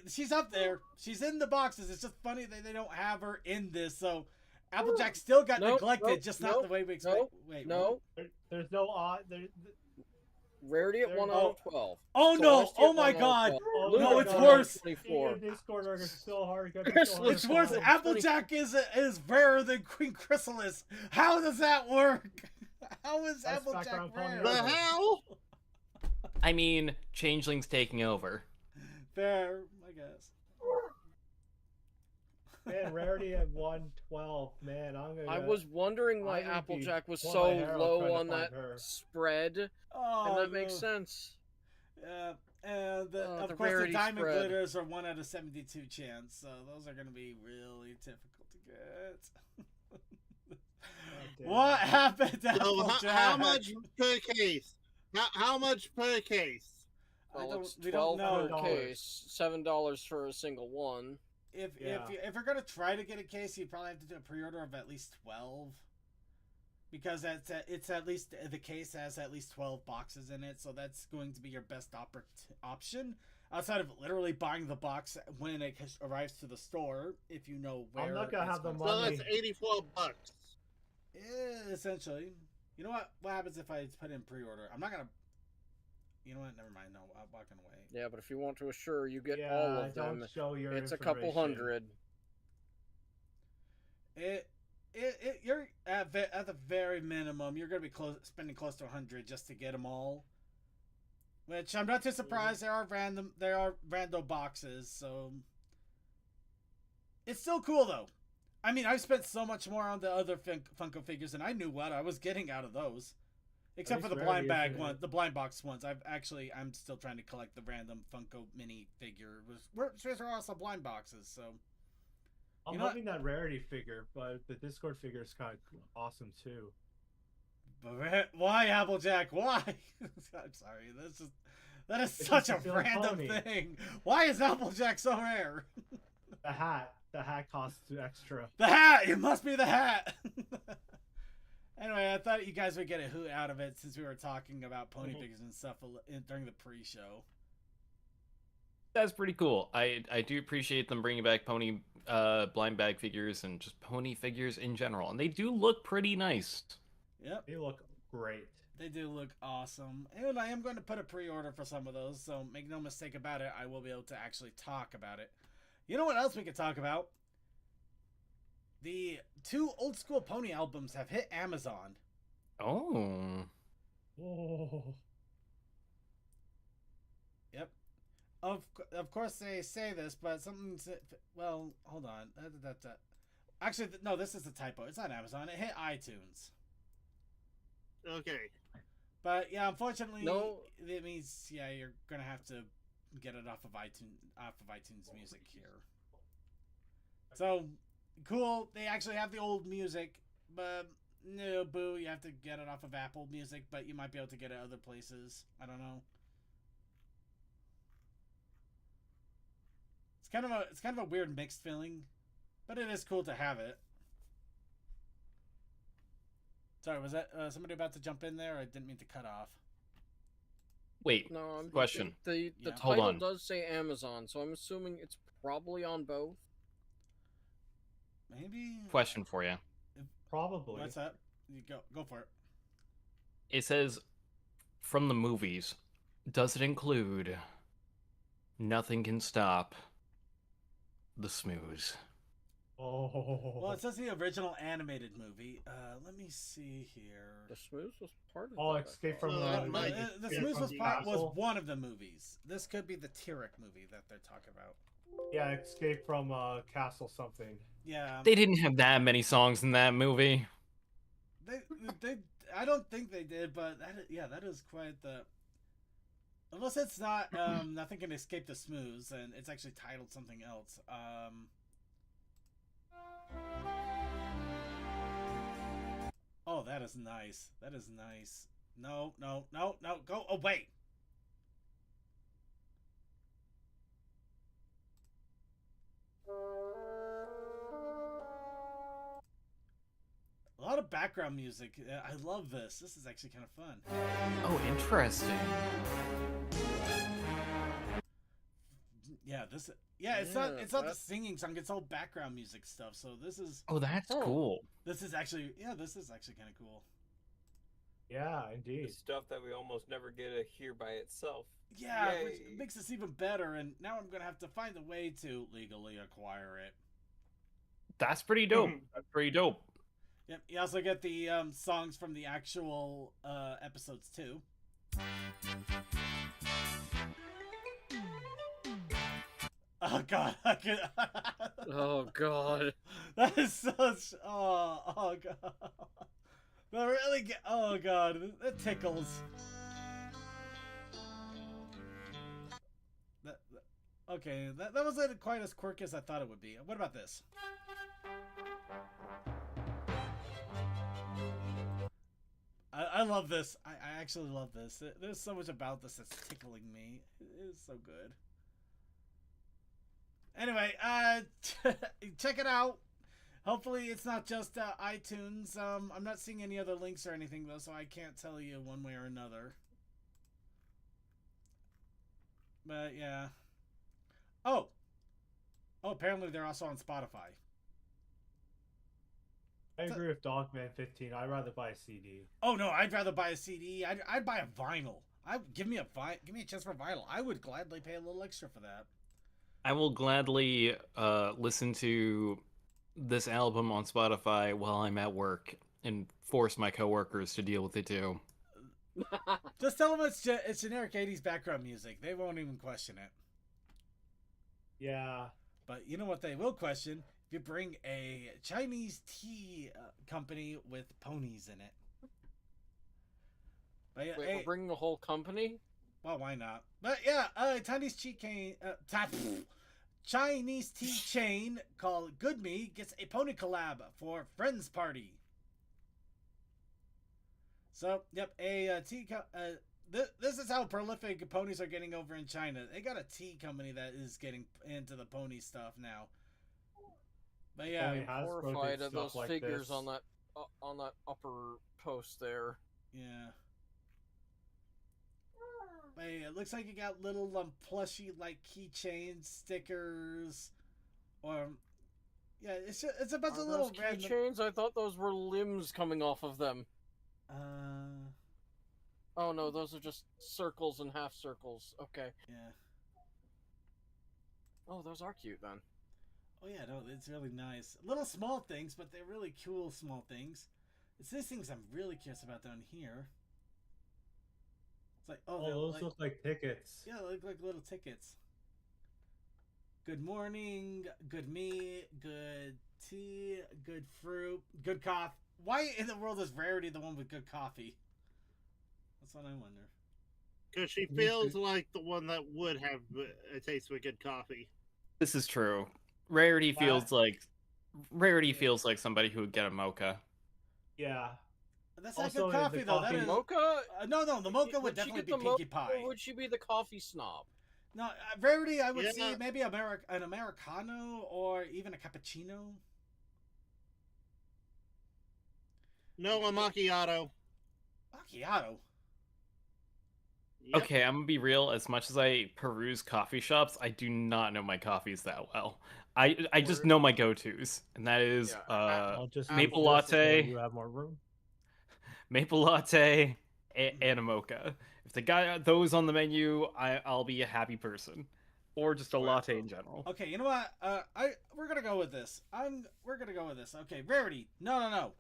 She's up there. She's in the boxes. It's just funny that they don't have her in this. So Applejack still got neglected, just not the way we expect. Wait, no. There's no Rarity at 1 out of 12. Oh no! Celestia Oh at my 1 out of God! 12. Oh No, my it's God. worse. 24. Discord are so hard. It's worse. Applejack is rarer than Queen Chrysalis. How does that work? How is That's Applejack background rare? The hell? I mean, Changeling's taking over. Fair, I guess. Man, rarity at 112. Man, I was wondering why I'm gonna be Applejack was pulling so my hair out trying low to on find that her. spread, Oh, and that makes no. sense. Yeah, and The of course the rarity diamond spread. glitters are 1 out of 72 chance, so those are going to be really difficult to get. What happened to So Applejack? how much per case? How much per case? Well, it's we don't 12 know. per case, $7 for a single one. If you're gonna try to get a case, you'd probably have to do a pre-order of at least 12. because it's at least the case has at least 12 boxes in it, so that's going to be your best option outside of literally buying the box when it arrives to the store. If you know where I'm not gonna have the So money. that's $84. Yeah, essentially. You know what happens if I put in pre-order? I'm not gonna. You know what? Never mind. No, I'm walking away. Yeah, but if you want to assure you get Yeah, all of them, don't show your it's a couple information. hundred. You're at the very minimum. You're gonna be spending close to 100 just to get them all. Which I'm not too surprised. There are random boxes, so it's still cool though. I mean, I've spent so much more on the other Funko figures, and I knew what I was getting out of those. Except for the blind bag one, the blind box ones. I'm still trying to collect the random Funko mini figure. Which are also blind boxes, so. I'm loving that rarity figure, but the Discord figure is kind of awesome too. But why, Applejack? Why? I'm sorry. That is such a random thing. Why is Applejack so rare? The hat. The hat costs extra. The hat. It must be the hat. Anyway, I thought you guys would get a hoot out of it since we were talking about pony figures and stuff during the pre-show. That's pretty cool. I do appreciate them bringing back pony blind bag figures and just pony figures in general, and they do look pretty nice. Yep, They look great. they do look awesome, and I am going to put a pre-order for some of those. So make no mistake about it, I will be able to actually talk about it. You know what else we could talk about? The 2 old school pony albums have hit Amazon. Oh. Oh. Yep. Of course they say this, but something's... Well, hold on. Actually, no, this is a typo. It's not Amazon. It hit iTunes. Okay. But yeah, unfortunately, No. it means you're gonna have to get it off of iTunes Music here. So cool. They actually have the old music, but no, boo. You have to get it off of Apple Music, but you might be able to get it other places. I don't know. It's kind of a weird mixed feeling, but it is cool to have it. Sorry, was that somebody about to jump in there? I didn't mean to cut off. Wait. No, Question. The Yeah. Hold title on. does say Amazon, so I'm assuming it's probably on both. Maybe. Question for you. Probably. What's up? You go for it. It says from the movies. Does it include Nothing Can Stop the Smooze? Oh. Well, it says the original animated movie. Let me see here. The Smooth was part of Oh, that, I Escape thought. from Well, that might- The Escape Smooth from was the was Castle. one of the movies. This could be the Tyrek movie that they're talking about. Yeah, Escape from Castle something. Yeah. They didn't have that many songs in that movie. They I don't think they did, but that is quite the. Unless it's not Nothing Can Escape the Smooths, and it's actually titled something else. Oh, that is nice. That is nice. No. Go away. A lot of background music. I love this. This is actually kind of fun. Oh, interesting. Yeah, it's not the that's- singing song, it's all background music stuff. So this is Oh, that's Oh. cool. actually kind of cool. Yeah, The indeed. stuff that we almost never get to hear by itself. Yeah, which Yay. makes this even better, and now I'm gonna have to find a way to legally acquire it. That's pretty dope. That's pretty dope. Yep, you also get the songs from the actual episodes too. Oh god, I can... Oh god. That is such oh god. That really oh god, that tickles. Okay, that wasn't quite as quirky as I thought it would be. What about this? I love this. I actually love this. There's so much about this that's tickling me. It is so good. Anyway, check it out. Hopefully it's not just iTunes. I'm not seeing any other links or anything though, so I can't tell you one way or another. But yeah. Oh, apparently they're also on Spotify. I agree with Dogman 15. I'd rather buy a CD. Oh no, I'd rather buy a CD. I'd buy a vinyl. Give me a chance for vinyl. I would gladly pay a little extra for that. I will gladly listen to this album on Spotify while I'm at work and force my coworkers to deal with it too. Just tell them it's generic 80s background music. They won't even question it. Yeah. But you know what they will question? If you bring a Chinese tea company with ponies in it. But yeah, Wait, we're bringing a whole company? Well, why not? But yeah, Chinese tea chain called Good Me gets a pony collab for Friends Party. So, yep, this is how prolific ponies are getting over in China. They got a tea company that is getting into the pony stuff now. But yeah, I'm horrified at those like figures this. on that upper post there. yeah. But yeah, it looks like you got little plushy like keychains, stickers, or yeah, it's a bunch Are of little those random. keychains? I thought those were limbs coming off of them. Oh no, those are just circles and half circles. Okay. Yeah. Oh, those are cute then. Oh yeah, no, it's really nice. Little small things, but they're really cool small things. It's these things I'm really curious about down here. It's like, Oh, they're those like, look like tickets. yeah, they look like little tickets. Good morning, good meat, good tea, good fruit, good coffee. Why in the world is Rarity the one with good coffee? That's what I wonder. Because she feels like the one that would have a taste of a good coffee. This is true. Rarity feels like somebody who would get a mocha. Yeah. That's not Also, good coffee the though. That coffee- is Mocha? no. The mocha would Would she definitely get be the Pinkie Pie. Or would she be the coffee snob? No, Rarity, I would Yeah. see maybe an Americano or even a cappuccino. No, a macchiato. Macchiato. Yep. Okay, I'm gonna be real. As much as I peruse coffee shops, I do not know my coffees that well. I just know my go-tos, and that is Yeah, I'll just maple move this so latte. You have more room. maple latte, and a mocha. If they got those on the menu, I'll be a happy person, or just a latte in general. Okay, you know what? We're gonna go with this. We're gonna go with this. Okay, Rarity. No.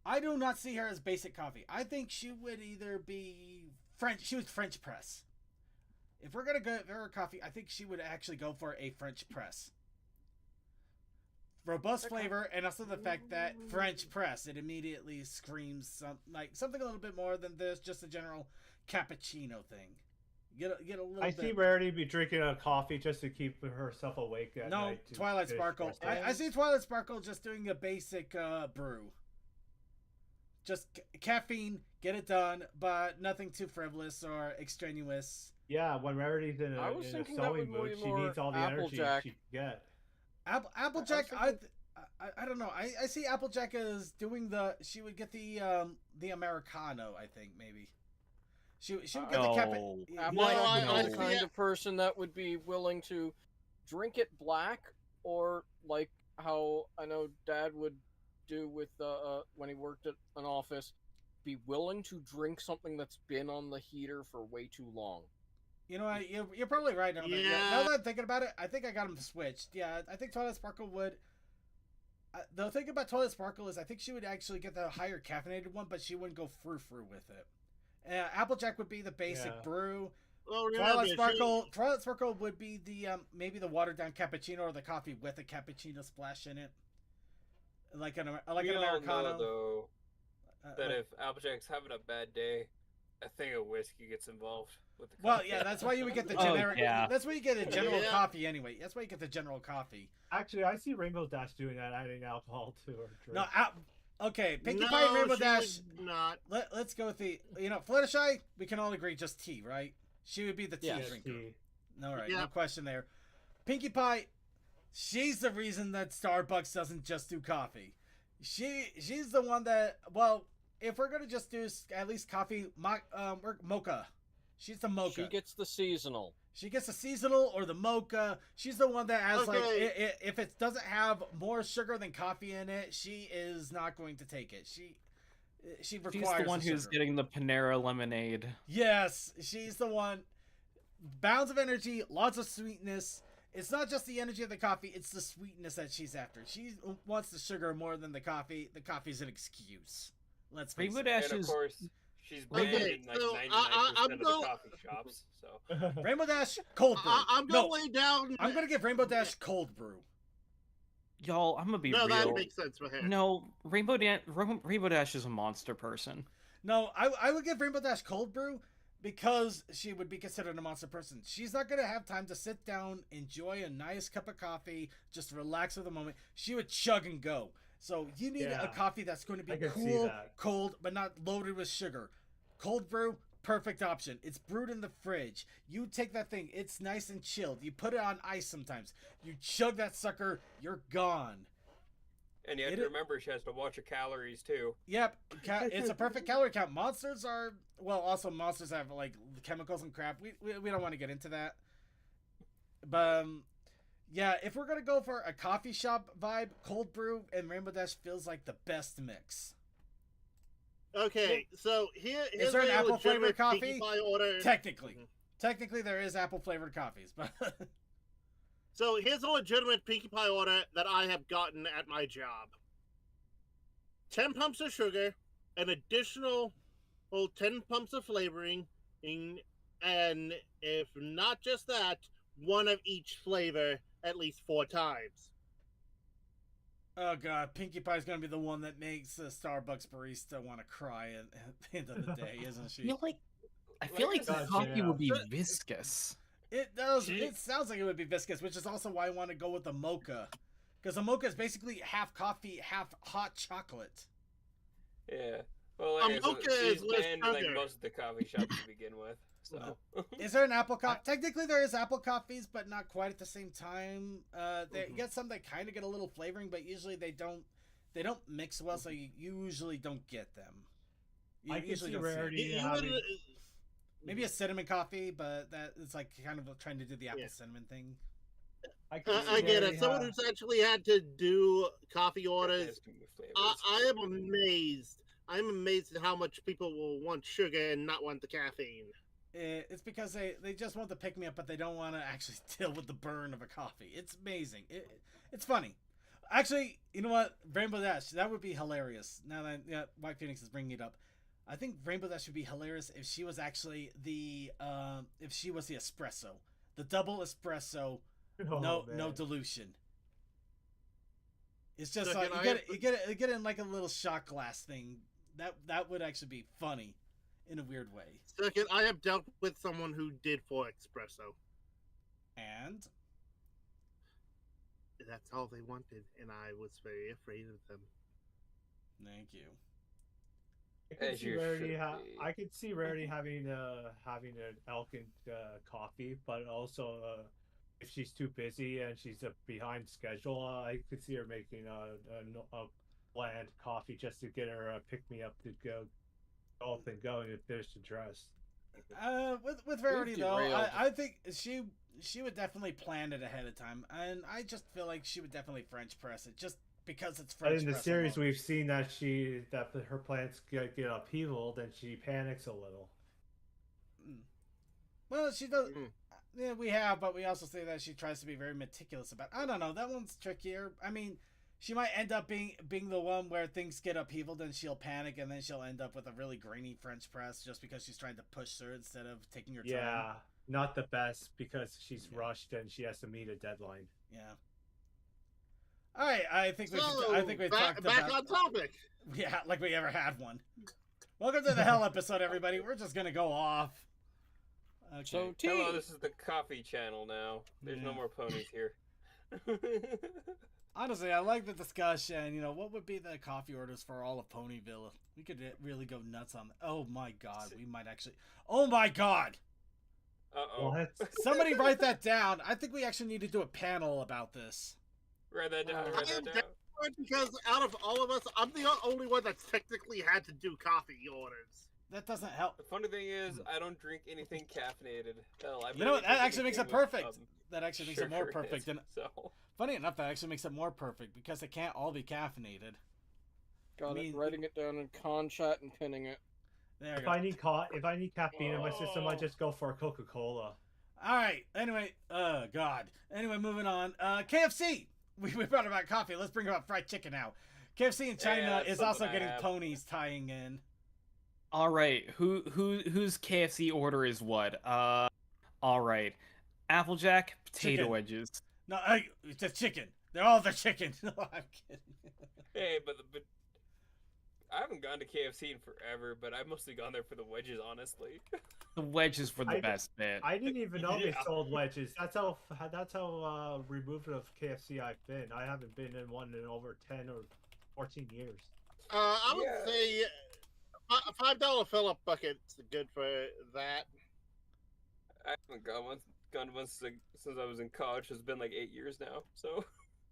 I do not see her as basic coffee. I think she would either be French. She was French press. If we're gonna go for her coffee, I think she would actually go for a French press. Robust flavor, and also the fact that French press, it immediately screams something a little bit more than this, just a general cappuccino thing. Get a little. I bit. see Rarity be drinking a coffee just to keep herself awake at No, night. to Twilight finish Sparkle. rest I see Twilight Sparkle just doing a basic brew. Just caffeine, get it done, but nothing too frivolous or extraneous. Yeah, when Rarity's in I a, was in a thinking that sewing would mood, be she more needs all the energy Applejack. she can get. Applejack, I was I don't know. I see Applejack as doing she would get the Americano. I think maybe she would get the No. cappuccino. Applejack I would be the see kind it. of person that would be willing to drink it black, or like how I know Dad would do with when he worked at an office, be willing to drink something that's been on the heater for way too long. You know what? You're probably right on that. Yeah. Now that I'm thinking about it, I think I got them switched. Yeah, I think Twilight Sparkle would. The thing about Twilight Sparkle is I think she would actually get the higher caffeinated one, but she wouldn't go frou with it. Applejack would be the basic Yeah. brew. Well, Twilight remember, Sparkle would be the maybe the watered down cappuccino or the coffee with a cappuccino splash in it, like an We all Americano. know, though, that like- if Applejack's having a bad day, a thing of whiskey gets involved with the well, coffee. yeah, that's why you would get the Oh, generic. yeah. That's why you get a general Yeah. coffee anyway. That's why you get the general coffee. Actually, I see Rainbow Dash doing that, adding alcohol to her drink. No, okay, Pinkie no, Pie and Rainbow she Dash. would not. Let's go with the Fluttershy. We can all agree just tea, right? She would be the tea Yeah. drinker. Tea. All right, Yeah. no question there. Pinkie Pie, she's the reason that Starbucks doesn't just do coffee. She's the one that, well, if we're gonna just do at least coffee, mocha. She's the mocha. She gets the seasonal. She gets the seasonal or the mocha. She's the one that has Okay. if it doesn't have more sugar than coffee in it, she is not going to take it. She requires. She's the one who's sugar. getting the Panera lemonade. Yes, she's the one. Bounds of energy, lots of sweetness. It's not just the energy of the coffee; it's the sweetness that she's after. She wants the sugar more than the coffee. The coffee's an excuse. Let's face Rainbow it. Dash And of is course, she's banned Okay, in like so 99% I'm of the go- coffee shops. So Rainbow Dash cold brew. I'm No, going to lay down. I'm gonna give Rainbow Dash cold brew. y'all. I'm gonna be No, real. that makes sense for her. No, Rainbow Dash is a monster person. No, I would give Rainbow Dash cold brew because she would be considered a monster person. She's not going to have time to sit down, enjoy a nice cup of coffee, just relax for the moment. She would chug and go. So you need a Yeah, coffee that's going to be I can see cool, that. cold, but not loaded with sugar. Cold brew, perfect option. It's brewed in the fridge. You take that thing, it's nice and chilled. You put it on ice sometimes. You chug that sucker, you're gone. and you have It to i- remember she has to watch her calories too. Yep, it's a perfect calorie count. Monsters are, well, also monsters have like chemicals and crap. We don't want to get into that. But yeah, if we're gonna go for a coffee shop vibe, cold brew and Rainbow Dash feels like the best mix. Okay, so here's there an a apple legitimate flavored coffee? Pinkie Pie order. Technically there is apple flavored coffees, but So here's a legitimate Pinkie Pie order that I have gotten at my job. 10 pumps of sugar, an additional 10 pumps of flavoring, and if not just that, one of each flavor at least 4 times. oh god, Pinkie Pie's gonna be the one that makes the Starbucks barista want to cry at the end of the day, isn't she? I feel like the Gotcha, coffee yeah. would be viscous. It does. She- It sounds like it would be viscous, which is also why I want to go with the mocha, because the mocha is basically half coffee, half hot chocolate. Yeah. Well, like, I said, mocha she's is less banned in like sugar. most of the coffee shops to begin with. So Is there an apple coffee? Technically, there is apple coffees, but not quite at the same time. You get some that kind of get a little flavoring, but usually they don't. They don't mix well, so you usually don't get them. You I can usually see don't see it. Rarity You having. would- Maybe a cinnamon coffee, but that it's like kind of trying to do the apple Yeah. cinnamon thing. I, can see I get Rarity it. Someone have- who's actually had to do coffee orders. there's too many flavors. I am amazed. I'm amazed at how much people will want sugar and not want the caffeine. It's because they just want to pick me up, but they don't want to actually deal with the burn of a coffee. It's amazing. It's funny. Actually, you know what? Rainbow Dash, that would be hilarious. Now that White Phoenix is bringing it up, I think Rainbow Dash would be hilarious if she was actually the espresso, the double espresso, Oh, no man. dilution. It's just So like can you I get it in like a little shot glass thing. That would actually be funny, in a weird way. Second, I have dealt with someone who did for espresso. And That's all they wanted, and I was very afraid of them. thank you. I can As see you Rarity. should be. I could see Rarity having an Elkin coffee, but also if she's too busy and she's behind schedule, I could see her making a bland coffee just to get her pick me up to go off and going and finish the dress. With Rarity though, derailed. I think she would definitely plan it ahead of time, and I just feel like she would definitely French press it, just because it's But French. in the press series, alone. we've seen that her plans get upheavaled and she panics a little. Well, she does. Mm. Yeah, we have, but we also say that she tries to be very meticulous about. I don't know. That one's trickier. I mean, she might end up being the one where things get upheavaled and she'll panic, and then she'll end up with a really grainy French press just because she's trying to push her instead of taking her time. Yeah, not the best because she's Yeah. rushed and she has to meet a deadline. Yeah. All right, I think we back talked about. on topic. Yeah, like we ever had one. Welcome to the Hell episode, everybody. We're just gonna go off. Okay. So T, Hello, this is the coffee channel now. There's no Yeah. more ponies here. Honestly, I like the discussion. You know, what would be the coffee orders for all of Ponyville? We could really go nuts on that. Oh my god, we might actually. Oh my god! Uh-oh. What? Somebody write that down. I think we actually need to do a panel about this. Write that down. Uh, Write I am that down. different because out of all of us, I'm the only one that's technically had to do coffee orders. That doesn't help. The funny thing is, I don't drink anything caffeinated. Hell, I You know what? That barely drink actually makes it anything with, perfect. That actually makes it more sugar in perfect. it, And so funny enough, that actually makes it more perfect because it can't all be caffeinated. Got it. Writing it down in con chat and pinning it. There you If go. if I need caffeine in my system, I just go for a Coca-Cola. All right. Anyway, God. Anyway, moving on. KFC. We brought about coffee. Let's bring about fried chicken now. KFC in China Yeah, is something also I getting have. ponies tying in. All right, whose KFC order is what? All right, Applejack potato Chicken. wedges. No, it's just chicken. They're all the chicken. No, I'm kidding. hey, but I haven't gone to KFC in forever, but I've mostly gone there for the wedges, honestly. The wedges were the I- best bit. I didn't even know they Yeah. sold wedges. That's how removed of KFC I've been. I haven't been in one in over 10 or 14 years. I would Yeah. say a $5 fill-up bucket's good for that. I haven't gone once since I was in college. It's been like 8 years now, so.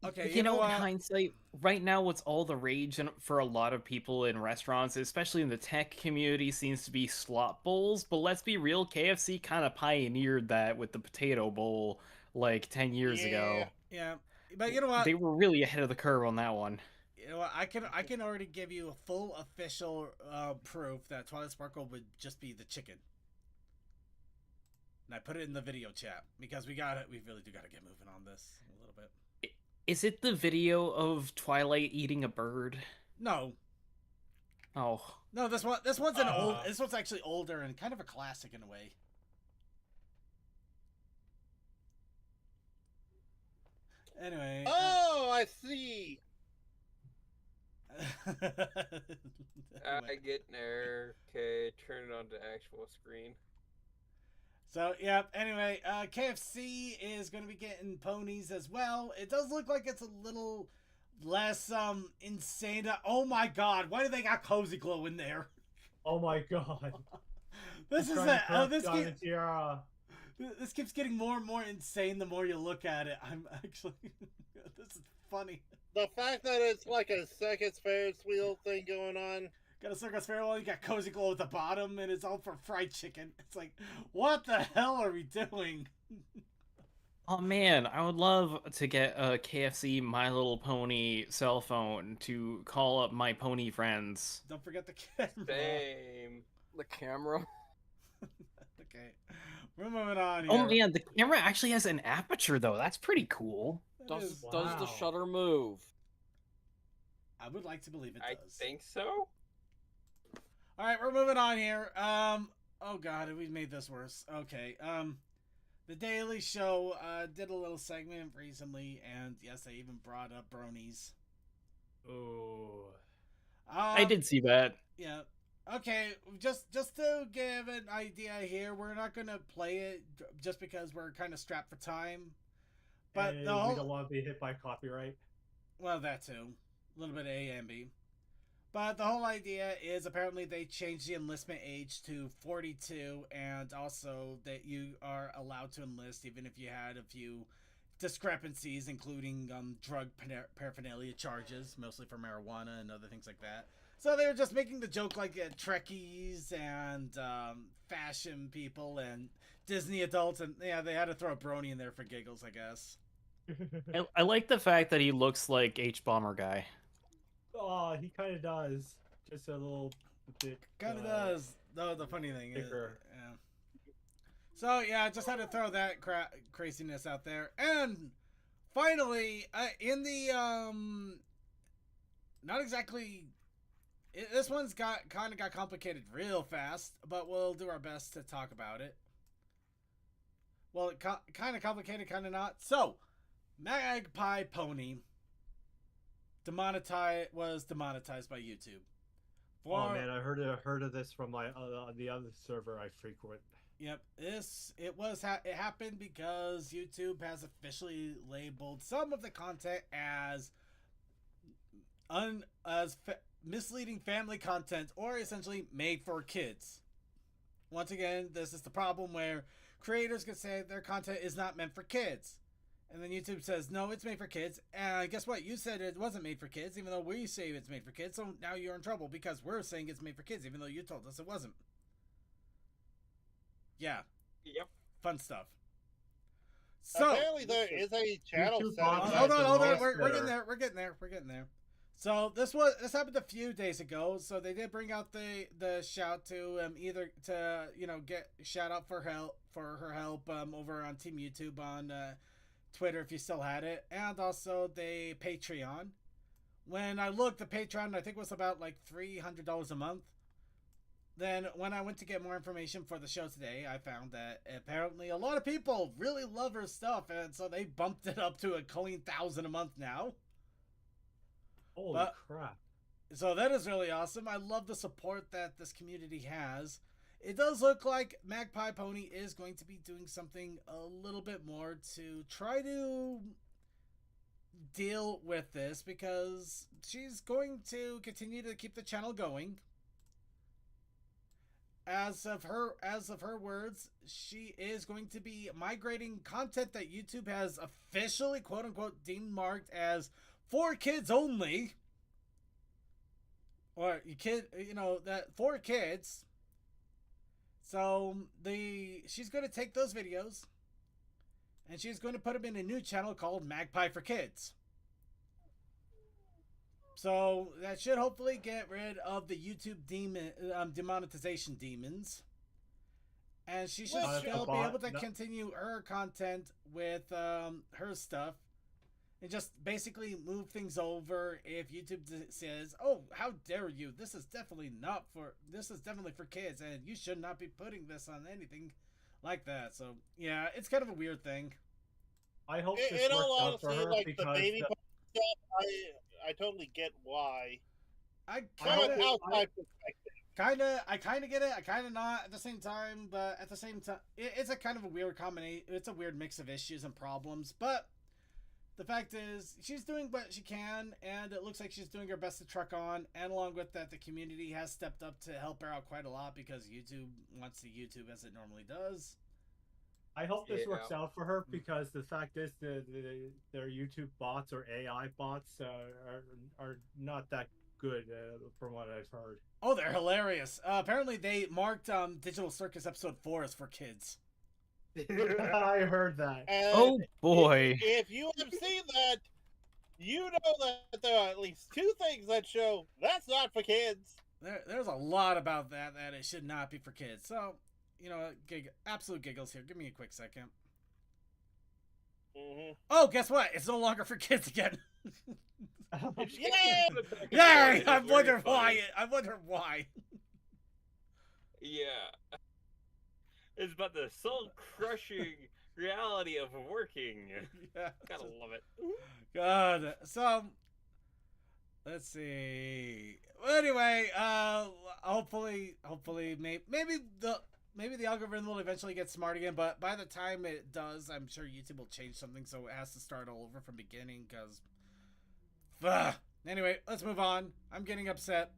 Okay, You know, in what? hindsight, right now, what's all the rage for a lot of people in restaurants, especially in the tech community, seems to be slot bowls. But let's be real, KFC kind of pioneered that with the potato bowl like 10 years ago. Yeah, but you know what? They were really ahead of the curve on that one. You know what? I can already give you a full official proof that Twilight Sparkle would just be the chicken. And I put it in the video chat because we really do gotta get moving on this a little bit. Is it the video of Twilight eating a bird? No, Oh, no, this one's this one's actually older and kind of a classic in a way. Anyway. Oh, I see. I get an error. Okay, turn it on to actual screen. So, yeah, anyway, KFC is going to be getting ponies as well. It does look like it's a little less insane. Oh my god, why do they got Cozy Glow in there? Oh my god. This is Trying to a, corrupt this Donna keeps, Tiara. this keeps getting more and more insane the more you look at it. I'm actually this is funny. The fact that it's like a circus Ferris wheel thing going on. Got a circus fair wall, you got Cozy Glow at the bottom, and it's all for fried chicken. It's like, what the hell are we doing? oh man, I would love to get a KFC My Little Pony cell phone to call up my pony friends. Don't forget the camera. Same. The camera. Okay, we're moving on here. Oh man, the camera actually has an aperture though. That's pretty cool. It Does is- does the Wow. shutter move? I would like to believe it I does. think so. All right, we're moving on here. Oh god, we made this worse. Okay. The Daily Show did a little segment recently, and yes, they even brought up bronies. Ooh. I did see that. Yeah. Okay, just to give an idea here, we're not gonna play it just because we're kind of strapped for time. But And the we whole don't want to be hit by copyright. well, that too, a little bit of A and B. But the whole idea is apparently they changed the enlistment age to 42, and also that you are allowed to enlist even if you had a few discrepancies, including drug paraphernalia charges, mostly for marijuana and other things like that. So they were just making the joke like Trekkies and fashion people and Disney adults, and yeah, they had to throw a brony in there for giggles, I guess. I like the fact that he looks like H-Bomber guy. Oh, he kind of does. Just a little bit. Kind of does. Though the funny thing is, thicker. yeah. So yeah, I just had to throw that craziness out there, and finally, in the not exactly. This one's got complicated real fast, but we'll do our best to talk about it. Well, kind of complicated, kind of not. So, Magpie Pony was demonetized by YouTube. Oh man, I heard of this from my the other server I frequent. Yep, it happened because YouTube has officially labeled some of the content as misleading family content, or essentially made for kids. Once again, this is the problem where creators can say their content is not meant for kids. And then YouTube says, no, it's made for kids. And guess what? You said it wasn't made for kids, even though we say it's made for kids. So now you're in trouble because we're saying it's made for kids, even though you told us it wasn't. Yeah. Yep. Fun stuff. So, apparently there is a channel YouTube set. bots hold the on. most We're that getting are- there. We're getting there. So this happened a few days ago. So they did bring out the shout to either to get shout out for her help over on Team YouTube on Twitter if you still had it, and also the Patreon. When I looked, the Patreon I think was about like $300 a month. Then when I went to get more information for the show today, I found that apparently a lot of people really love her stuff, and so they bumped it up to a clean $1,000 a month now. Holy crap. So that is really awesome. I love the support that this community has. It does look like Magpie Pony is going to be doing something a little bit more to try to deal with this, because she's going to continue to keep the channel going. As of her words, she is going to be migrating content that YouTube has officially quote unquote demarked as for kids only. Or that for kids. So she's going to take those videos and she's going to put them in a new channel called Magpie for Kids. So that should hopefully get rid of the YouTube demonetization demons. And she should still be able to continue her content with her stuff. And just basically move things over if YouTube says, "Oh, how dare you? This is definitely for kids, and you should not be putting this on anything like that." So yeah, it's kind of a weird thing. I hope In this all works out for honesty, her like the because baby stuff, I totally get why. I From an outside perspective. I kind of get it. I kind of not at the same time, but at the same time, it's a kind of a weird combination. It's a weird mix of issues and problems, but the fact is, she's doing what she can, and it looks like she's doing her best to truck on. And along with that, the community has stepped up to help her out quite a lot because YouTube wants to YouTube as it normally does. I hope this works out for her because the fact is, their YouTube bots or AI bots are not that good from what I've heard. Oh, they're hilarious. Apparently, they marked Digital Circus episode 4 as for kids. I heard that. And Oh boy. If you have seen that, you know that there are at least 2 things that show that's not for kids. There's a lot about that it should not be for kids. So, absolute giggles here. Give me a quick second. Mm-hmm. Oh, guess what? It's no longer for kids again. Yeah! Yeah, I wonder why. Yeah. It's about the soul-crushing reality of working. Yeah. Gotta love it. God. So, let's see. Well, anyway, hopefully, maybe the algorithm will eventually get smart again. But by the time it does, I'm sure YouTube will change something, so it has to start all over from beginning. Because, anyway, let's move on. I'm getting upset.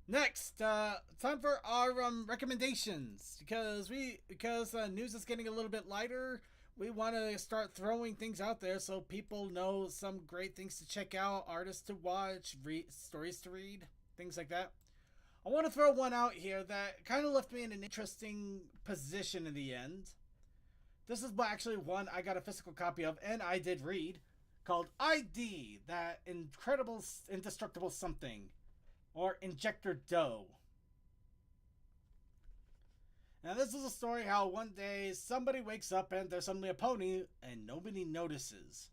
Next, time for our recommendations, because news is getting a little bit lighter. We want to start throwing things out there so people know some great things to check out, artists to watch, stories to read, things like that. I want to throw one out here that kind of left me in an interesting position in the end. This is actually one I got a physical copy of, and I did read, called ID, That Incredible Indestructible Something. Or Injector Dough. Now this is a story how one day somebody wakes up and there's suddenly a pony and nobody notices.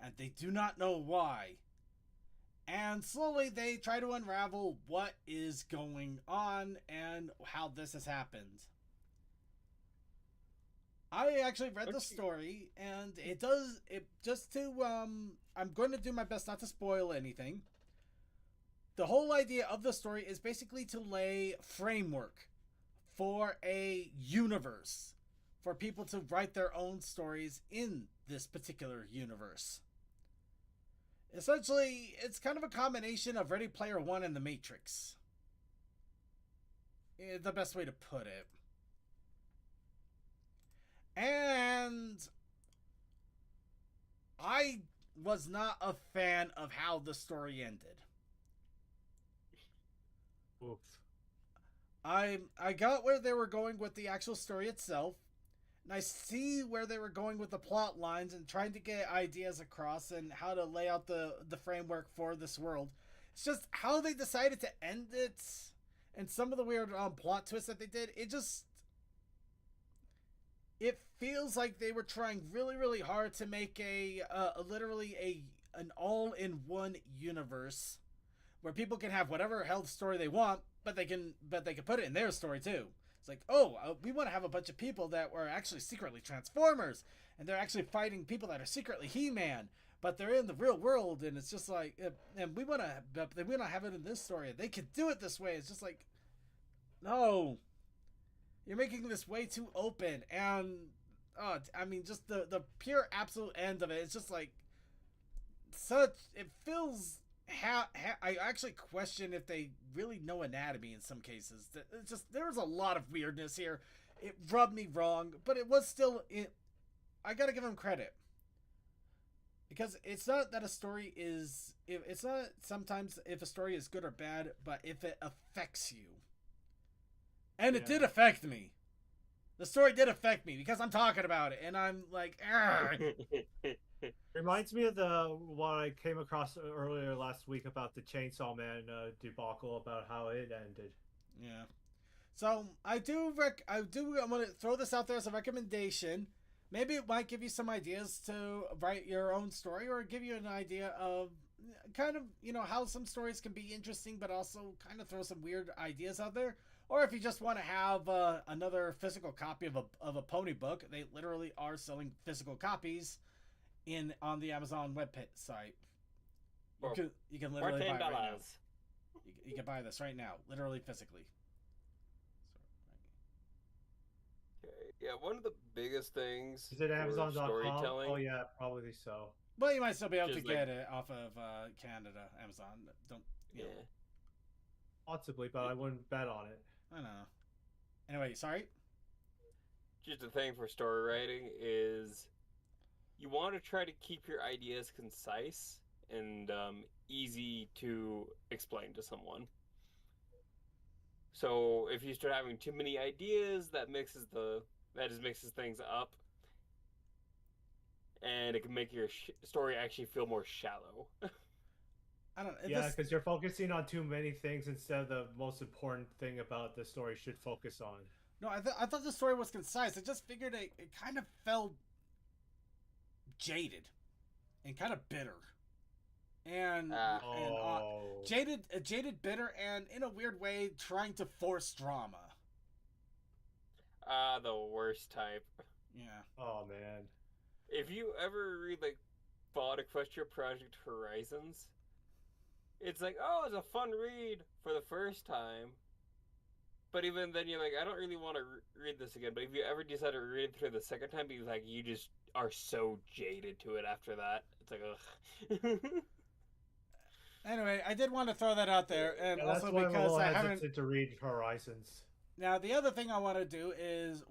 And they do not know why. And slowly they try to unravel what is going on and how this has happened. I actually read the story and I'm going to do my best not to spoil anything. The whole idea of the story is basically to lay framework for a universe, for people to write their own stories in this particular universe. Essentially, it's kind of a combination of Ready Player One and The Matrix. The best way to put it. And was not a fan of how the story ended. Oof. I got where they were going with the actual story itself, and I see where they were going with the plot lines and trying to get ideas across and how to lay out the framework for this world. It's just how they decided to end it, and some of the weird plot twists that they did. It feels like they were trying really, really hard to make an all-in-one universe where people can have whatever hell story they want, but they can put it in their story too. It's like, we want to have a bunch of people that were actually secretly Transformers, and they're actually fighting people that are secretly He-Man, but they're in the real world, and it's just like, and we want to have it in this story. They could do it this way. It's just like, no, you're making this way too open, and I mean, just the pure absolute end of it. It's just like it feels. I actually question if they really know anatomy in some cases. It's just, there's a lot of weirdness here. It rubbed me wrong, but it was still I gotta give them credit, because it's not that a story is. It's not sometimes if a story is good or bad, but if it affects you. And it did affect me. The story did affect me because I'm talking about it, and I'm like, Reminds me of the one I came across earlier last week about the Chainsaw Man debacle, about how it ended. Yeah. So I'm going to throw this out there as a recommendation. Maybe it might give you some ideas to write your own story, or give you an idea of kind of, how some stories can be interesting, but also kind of throw some weird ideas out there. Or if you just want to have another physical copy of a pony book, they literally are selling physical copies on the Amazon web site. You can literally buy it right now. You can buy this right now, literally physically. Okay. Yeah, one of the biggest things Is it for Amazon.com? storytelling. Oh yeah, probably so. Well, you might still be able to Just get it off of Canada, Amazon. Know. Possibly, but I wouldn't bet on it. I don't know. Anyway, sorry? Just the thing for story writing is you want to try to keep your ideas concise and easy to explain to someone. So if you start having too many ideas, that just mixes things up, and it can make your story actually feel more shallow. I don't know. Yeah, because you're focusing on too many things instead of the most important thing about the story should focus on. No, I thought the story was concise. I just figured it kind of felt jaded and kind of bitter. And jaded, bitter, and in a weird way trying to force drama. The worst type. Yeah. Oh man. If you ever read Fallout Equestria Project Horizons, it's like, oh, it's a fun read for the first time. But even then, you're like, I don't really want to read this again. But if you ever decide to read it through the second time, because you just are so jaded to it after that. It's like, ugh. Anyway, I did want to throw that out there, and also because I haven't to read Horizons. Now, the other thing I want to do is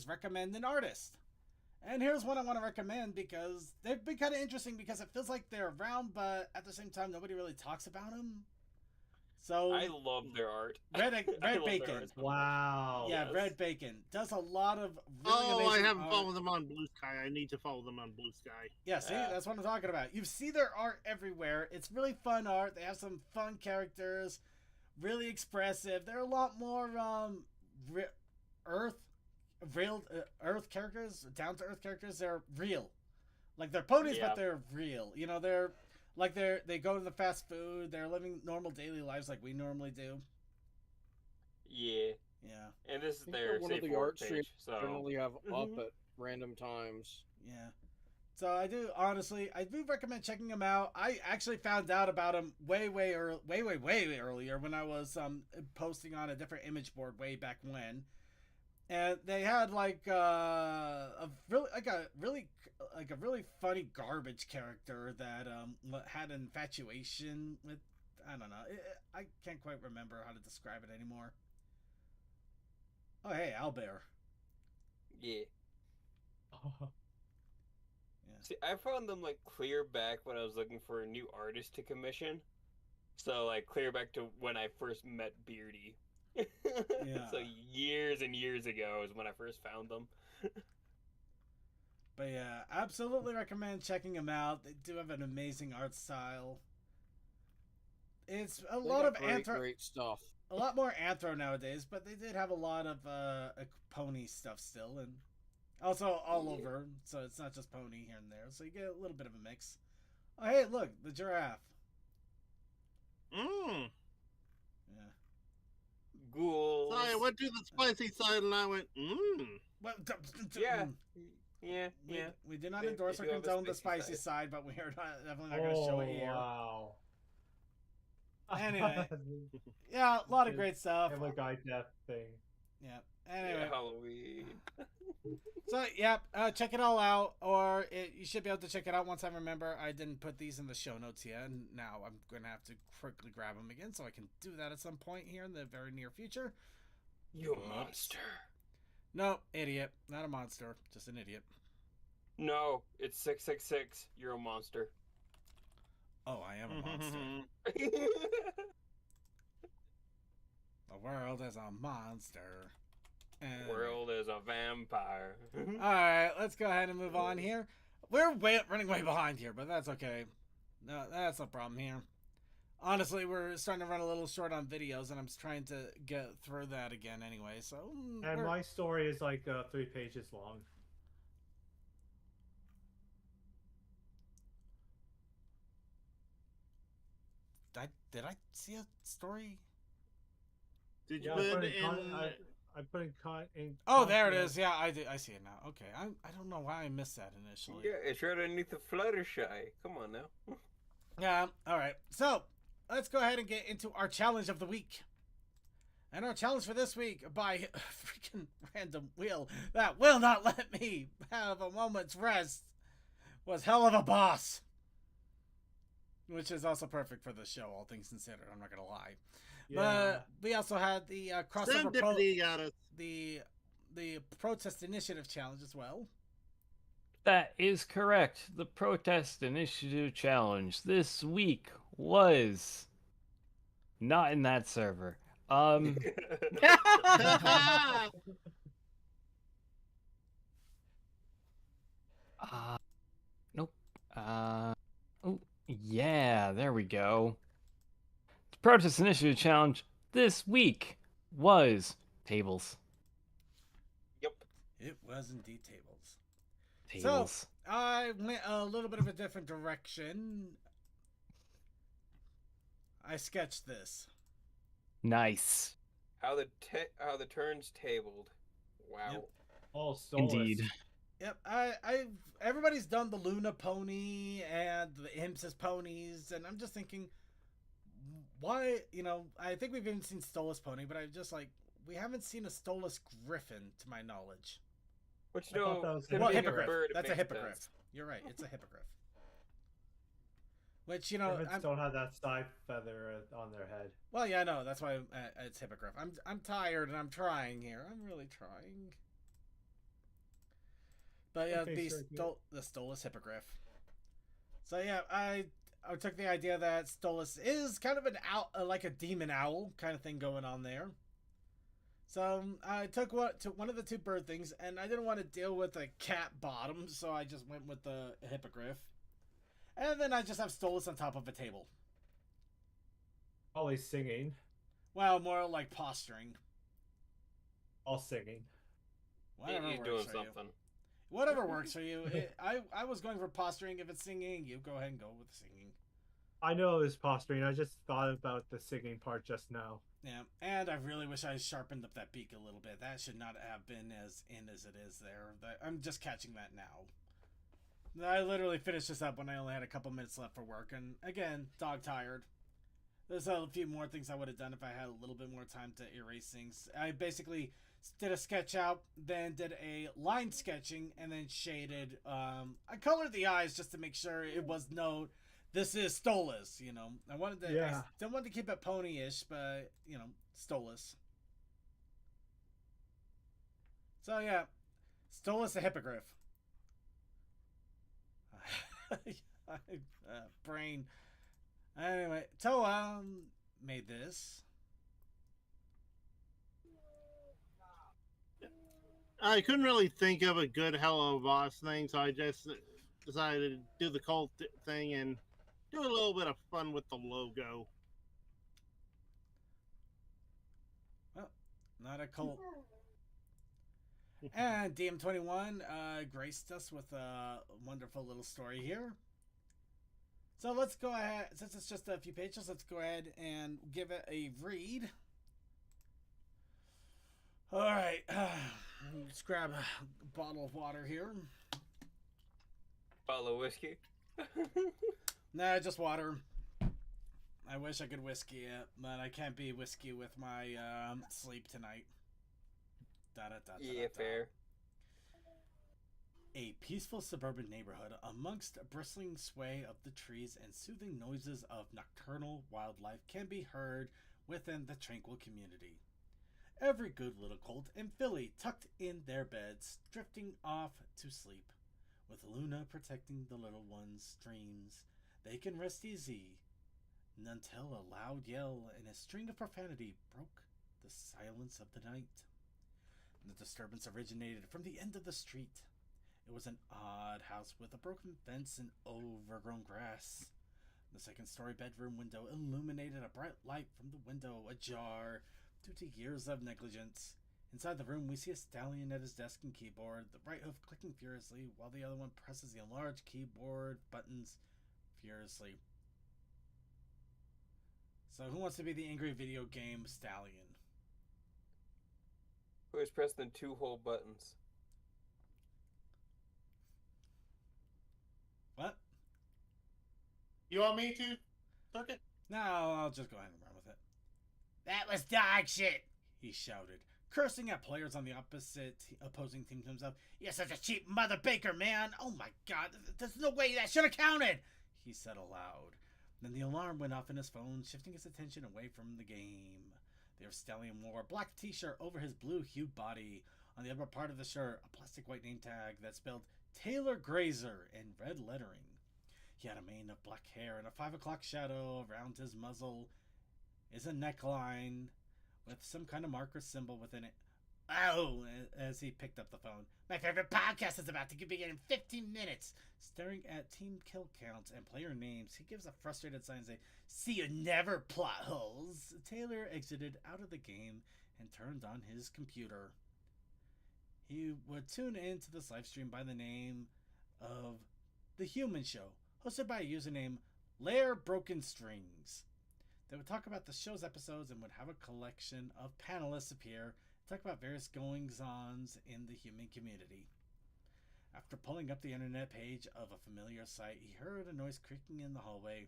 recommend an artist. And here's one I want to recommend because they've been kind of interesting because it feels like they're around, but at the same time, nobody really talks about them. So I love their art. Red Bacon. Wow. Yeah, Yes. Red Bacon does a lot of really I amazing haven't art. followed them on Blue Sky. I need to follow them on Blue Sky. Yeah, see, that's what I'm talking about. You see their art everywhere. It's really fun art. They have some fun characters, really expressive. They're a lot more Earth characters, down to earth characters. They're real, like they're ponies, but they're real. They go to the fast food. They're living normal daily lives like we normally do. Yeah. Yeah. And this is I think their they're one of safe the work art streams page. So generally have up at random times. Yeah. So I do recommend checking them out. I actually found out about them way earlier when I was posting on a different image board way back when. And they had a really funny garbage character that had an infatuation with, I don't know. I can't quite remember how to describe it anymore. Oh hey, Owlbear. yeah. Yeah. See, I found them like clear back when I was looking for a new artist to commission. So like clear back to when I first met Beardy. Yeah. So years and years ago is when I first found them. But yeah, absolutely recommend checking them out. They do have an amazing art style. It's a They lot got of great stuff. a lot more anthro nowadays, but they did have a lot of pony stuff still, and also all over. So it's not just pony here and there. So you get a little bit of a mix. Oh hey, look, the giraffe. Mmm. Yeah. Ghouls. So I went to the spicy side and I went, mmm. Well, Yeah. Yeah, yeah. We do not They- endorse they or do have a condone the spicy spicy side. side, but we are definitely not going to show it here. Wow. Anyway. Yeah, a lot of great stuff. Family Guy death thing. Yeah. Anyway. Yeah, Halloween. So, yeah, check it all out, or you should be able to check it out once I remember. I didn't put these in the show notes yet, and now I'm going to have to quickly grab them again, so I can do that at some point here in the very near future. You a monster. No, idiot. Not a monster, just an idiot. No, it's 666. You're a monster. Oh, I am a monster. The world is a monster. And... World is a vampire. Alright, let's go ahead and move on here. We're running way behind here, but that's okay. No, that's no problem here. Honestly, we're starting to run a little short on videos, and I'm trying to get through that again anyway, so... And my story is like 3 pages long. Did I see a story? Did you Yeah, put it in? I put in. Oh, there it is. Yeah, I see it now. Okay, I don't know why I missed that initially. Yeah, it's right underneath the Fluttershy. Come on now. Yeah, alright. So, let's go ahead and get into our challenge of the week. And our challenge for this week, by a freaking random wheel that will not let me have a moment's rest, was Hell of a Boss. Which is also perfect for the show, all things considered, I'm not going to lie. Yeah. But we also had the crossover Serendipity got us. the protest initiative challenge as well. That is correct. The Protest Initiative Challenge this week was not in that server. Nope. Oh, yeah, there we go. The Protest Initiative Challenge this week was tables. Yep. It was indeed tables. Tables. So, I went a little bit of a different direction. I sketched this. Nice. How the turns tabled. Wow. Yep. Oh, Solus. Indeed. Yep, everybody's done the Luna pony and the Imps as ponies, and I'm just thinking, why, I think we've even seen Stolas pony, but we haven't seen a Stolas griffin, to my knowledge. Which I thought that was him Well, being a hippogriff. bird, it That's a makes hippogriff. sense. You're right, it's a hippogriff. Which, Griffins don't have that side feather on their head. well, yeah, I know, that's why it's hippogriff. I'm tired and I'm trying here. I'm really trying. But yeah, Okay, sure, the Stolas hippogriff. So yeah, I took the idea that Stolas is kind of an owl, like a demon owl kind of thing going on there. So I took one of the two bird things, and I didn't want to deal with a cat bottom, so I just went with the hippogriff. And then I just have Stolas on top of a table. Always singing. Well, more like posturing. All singing. Whatever He's works doing for something. you. Whatever works for you. I was going for posturing. If it's singing, you go ahead and go with singing. I know it was posturing. I just thought about the singing part just now. Yeah, and I really wish I sharpened up that beak a little bit. That should not have been as in as it is there. I'm just catching that now. I literally finished this up when I only had a couple minutes left for work, and again, dog tired. There's a few more things I would have done if I had a little bit more time to erase things. I basically did a sketch out, then did a line sketching, and then shaded. I colored the eyes just to make sure it was this is Stolas, I wanted to, Yeah. I don't want to keep it pony-ish, but, Stolas. So, yeah. Stolas the hippogriff. Brain. Anyway, Toa made this. I couldn't really think of a good Hello Boss thing, so I just decided to do the cult thing and do a little bit of fun with the logo. Well, not a cult. And DM21 graced us with a wonderful little story here. So let's go ahead, since it's just a few pages, let's go ahead and give it a read. Alright, let's grab a bottle of water here. Bottle of whiskey. Nah, just water. I wish I could whiskey it, but I can't be whiskey with my sleep tonight. Yeah, fair. A peaceful suburban neighborhood amongst a bristling sway of the trees and soothing noises of nocturnal wildlife can be heard within the tranquil community. Every good little colt in Philly tucked in their beds, drifting off to sleep. With Luna protecting the little ones' dreams, they can rest easy until a loud yell and a string of profanity broke the silence of the night. The disturbance originated from the end of the street. It was an odd house with a broken fence and overgrown grass. The second-story bedroom window illuminated a bright light from the window ajar due to years of negligence. Inside the room, we see a stallion at his desk and keyboard, the right hoof clicking furiously while the other one presses the enlarged keyboard buttons furiously. So who wants to be the angry video game stallion? Who has pressed the 2 whole buttons? What? You want me to, Circuit? No, I'll just go ahead and run with it. That was dog shit, he shouted, cursing at players on the opposing team to himself. You're such a cheap mother baker, man. Oh my god, there's no way that should have counted, he said aloud. Then the alarm went off in his phone, shifting his attention away from the game. The stallion wore a black t-shirt over his blue-hued body. On the upper part of the shirt, a plastic white name tag that spelled Taylor Grazer in red lettering. He had a mane of black hair and a 5 o'clock shadow around his muzzle is a neckline with some kind of marker symbol within it. Oh, as he picked up the phone. My favorite podcast is about to begin in 15 minutes. Staring at team kill counts and player names, he gives a frustrated sign saying, see you never, plot holes. Taylor exited out of the game and turned on his computer. He would tune into this live stream by the name of The Human Show, hosted by a username Lair Broken Strings. They would talk about the show's episodes and would have a collection of panelists appear and talk about various goings-ons in the human community. After pulling up the internet page of a familiar site, he heard a noise creaking in the hallway.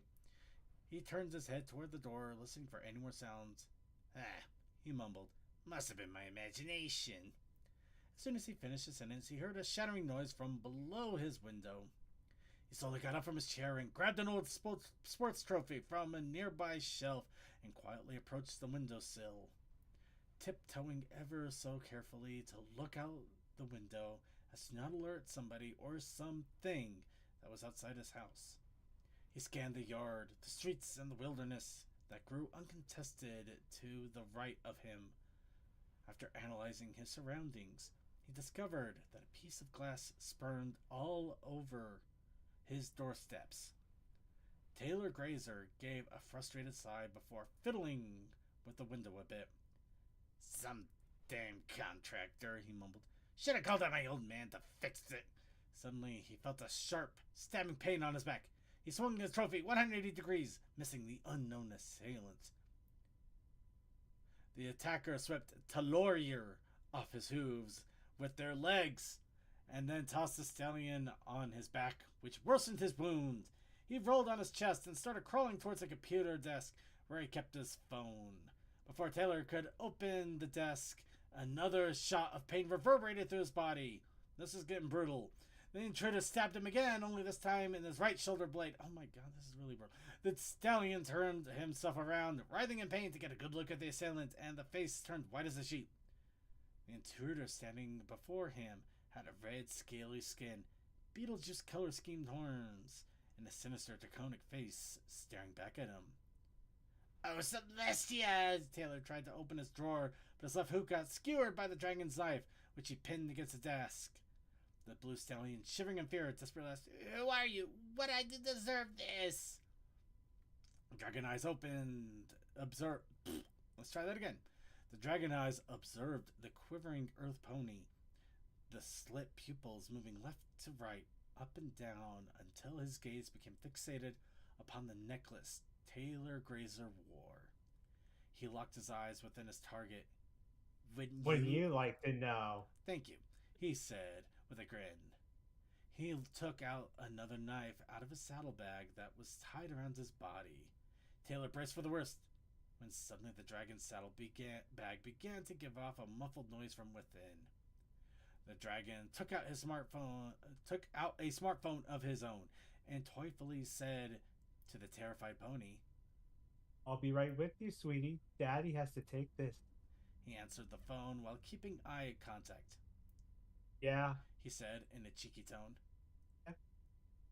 He turned his head toward the door, listening for any more sounds. He mumbled. Must have been my imagination. As soon as he finished his sentence, he heard a shattering noise from below his window. He slowly got up from his chair and grabbed an old sports trophy from a nearby shelf and quietly approached the windowsill, tiptoeing ever so carefully to look out the window as to not alert somebody or something that was outside his house. He scanned the yard, the streets, and the wilderness that grew uncontested to the right of him. After analyzing his surroundings, he discovered that a piece of glass spurned all over his doorsteps. Taylor Grazer gave a frustrated sigh before fiddling with the window a bit. Some damn contractor, he mumbled. Should have called out my old man to fix it. Suddenly, he felt a sharp, stabbing pain on his back. He swung his trophy 180 degrees, missing the unknown assailant. The attacker swept Talorier off his hooves with their legs, and then tossed the stallion on his back, which worsened his wound. He rolled on his chest and started crawling towards a computer desk where he kept his phone. Before Taylor could open the desk, another shot of pain reverberated through his body. This is getting brutal. The intruder stabbed him again, only this time in his right shoulder blade. Oh my god, this is really brutal. The stallion turned himself around, writhing in pain to get a good look at the assailant, and the face turned white as a sheet. The intruder standing before him had a red, scaly skin, Beetlejuice color schemed horns, and a sinister draconic face staring back at him. Oh, Celestia! Taylor tried to open his drawer, but his left hook got skewered by the dragon's knife, which he pinned against the desk. The blue stallion, shivering in fear, desperately asked, Who are you? What I did deserve this? Dragon eyes opened. Let's try that again. The dragon eyes observed the quivering earth pony, the slit pupils moving left to right, up and down, until his gaze became fixated upon the necklace Taylor Grazer wore. He locked his eyes within his target. Wouldn't you like to know? Thank you, he said with a grin. He took out another knife out of his saddlebag that was tied around his body. Taylor braced for the worst, when suddenly the dragon's bag began to give off a muffled noise from within. The dragon took out a smartphone of his own, and toyfully said to the terrified pony, I'll be right with you, sweetie. Daddy has to take this. He answered the phone while keeping eye contact. Yeah. He said in a cheeky tone.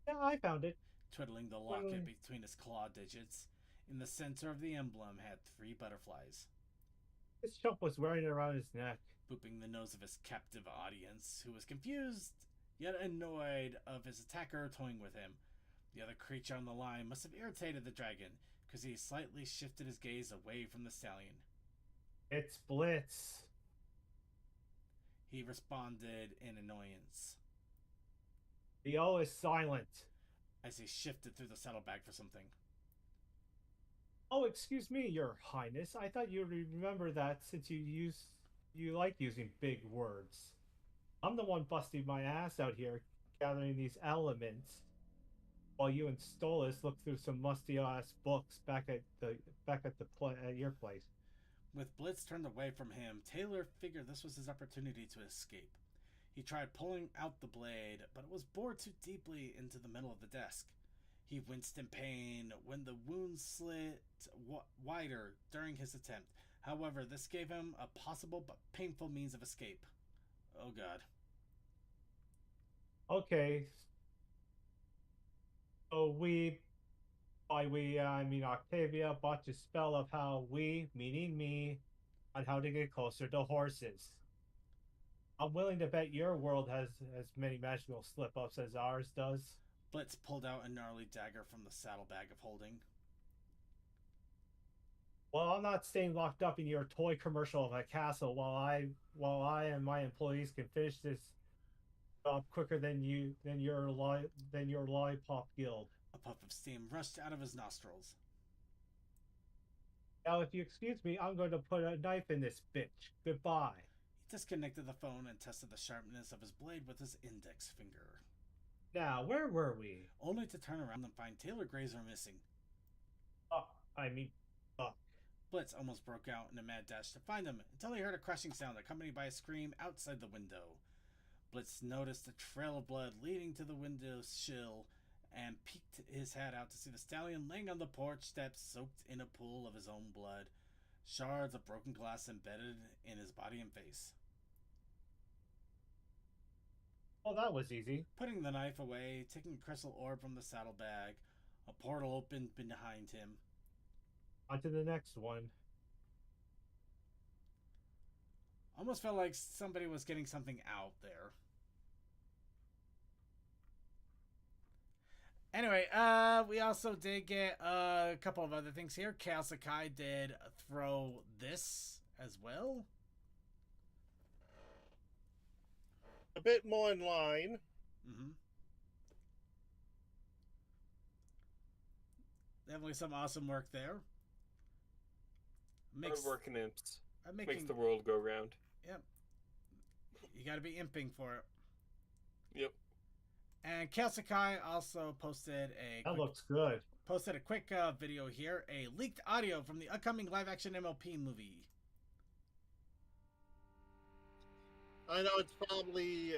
Yeah, I found it. Twiddling the locket between his claw digits. In the center of the emblem had 3 butterflies. This chump was wearing it around his neck. Booping the nose of his captive audience, who was confused, yet annoyed of his attacker toying with him. The other creature on the line must have irritated the dragon, because he slightly shifted his gaze away from the stallion. It's Blitz. He responded in annoyance. The O is silent. As he shifted through the saddlebag for something. Oh, excuse me, Your Highness. I thought you'd remember that since you like using big words. I'm the one busting my ass out here gathering these elements, while you and Stolas look through some musty ass books back at your place. With Blitz turned away from him, Taylor figured this was his opportunity to escape. He tried pulling out the blade, but it was bored too deeply into the middle of the desk. He winced in pain when the wound slit wider during his attempt. However, this gave him a possible but painful means of escape. Oh god. Okay. So I mean Octavia, bought a spell of how we, meaning me, on how to get closer to horses. I'm willing to bet your world has as many magical slip-ups as ours does. Blitz pulled out a gnarly dagger from the saddlebag of holding. Well, I'm not staying locked up in your toy commercial of a castle while I and my employees can finish this job quicker than your lollipop guild. A puff of steam rushed out of his nostrils. Now, if you excuse me, I'm going to put a knife in this bitch. Goodbye. He disconnected the phone and tested the sharpness of his blade with his index finger. Now, where were we? Only to turn around and find Taylor Grazer missing. Fuck. Blitz almost broke out in a mad dash to find him until he heard a crashing sound accompanied by a scream outside the window. Blitz noticed a trail of blood leading to the window sill and peeked his head out to see the stallion laying on the porch steps soaked in a pool of his own blood, shards of broken glass embedded in his body and face. Oh, that was easy. Putting the knife away, taking a crystal orb from the saddlebag, a portal opened behind him. On to the next one. Almost felt like somebody was getting something out there. Anyway, we also did get a couple of other things here. Chaos Akai did throw this as well. A bit more in line. Mm-hmm. Definitely some awesome work there. Hard working imps. Making, makes the world go round. Yep. You gotta be imping for it. Yep. And Kelsakai also posted looks good. Posted a quick video here, a leaked audio from the upcoming live-action MLP movie. I know it's probably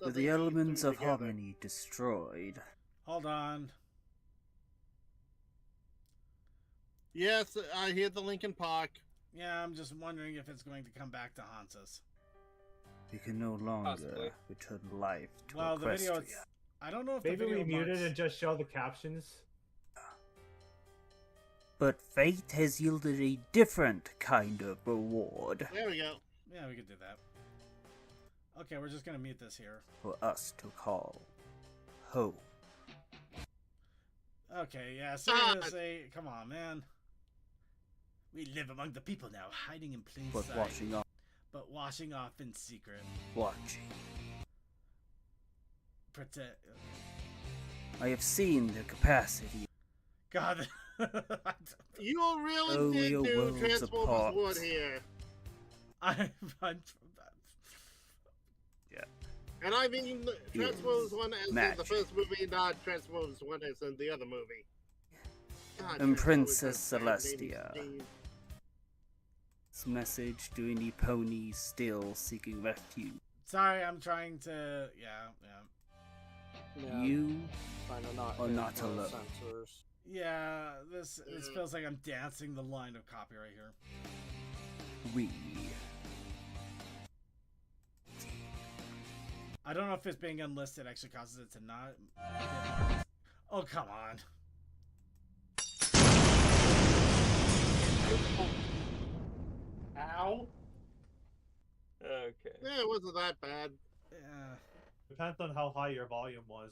With the elements of harmony destroyed. Hold on. Yes, I hear the Linkin Park. Yeah, I'm just wondering if it's going to come back to haunt us. We can no longer Possibly. return life to Well, the video. Equestria. It's, I don't know if Maybe the video we mute it marks- and just show the captions. But fate has yielded a different kind of reward There we go. Yeah, we could do that. Okay, we're just gonna mute this here. for us to call home. Okay, yeah, seriously, come on, man. We live among the people now, hiding in plain But sight. washing off in secret. watching. Protect. I have seen the capacity. God. You really Only did a do world's Transformers apart. 1 here. I'm And I mean Transformers 1 as in the magic. first movie, not Transformers 1 as in the other movie. God, And Transformers Princess has bad names, Celestia. Steve. This message to any ponies still seeking refuge. sorry, I'm trying to. Yeah. Yeah, You trying to not are hit not the alone. Sensors. Yeah, this feels like I'm dancing the line of copyright here. we. I don't know if it's being unlisted actually causes it to not get marked. Oh, come on. Ow! Okay. Yeah, it wasn't that bad. Yeah. Depends on how high your volume was.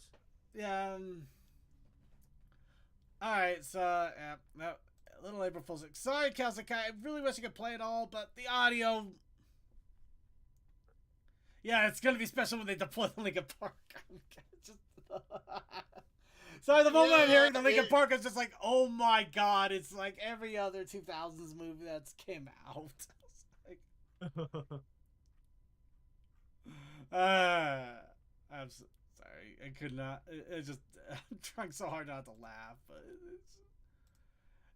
Yeah. Alright, so, yeah, no, little April Fool's. Sorry, Kalsikai, I really wish I could play it all, but the audio. Yeah, it's gonna be special when they deploy the Linkin Park. Just... Sorry, the moment I'm hearing the Linkin Park, it's just like, oh my god, it's like every other 2000s movie that's came out. It's like, I'm sorry, I could not. It just I'm trying so hard not to laugh, but it's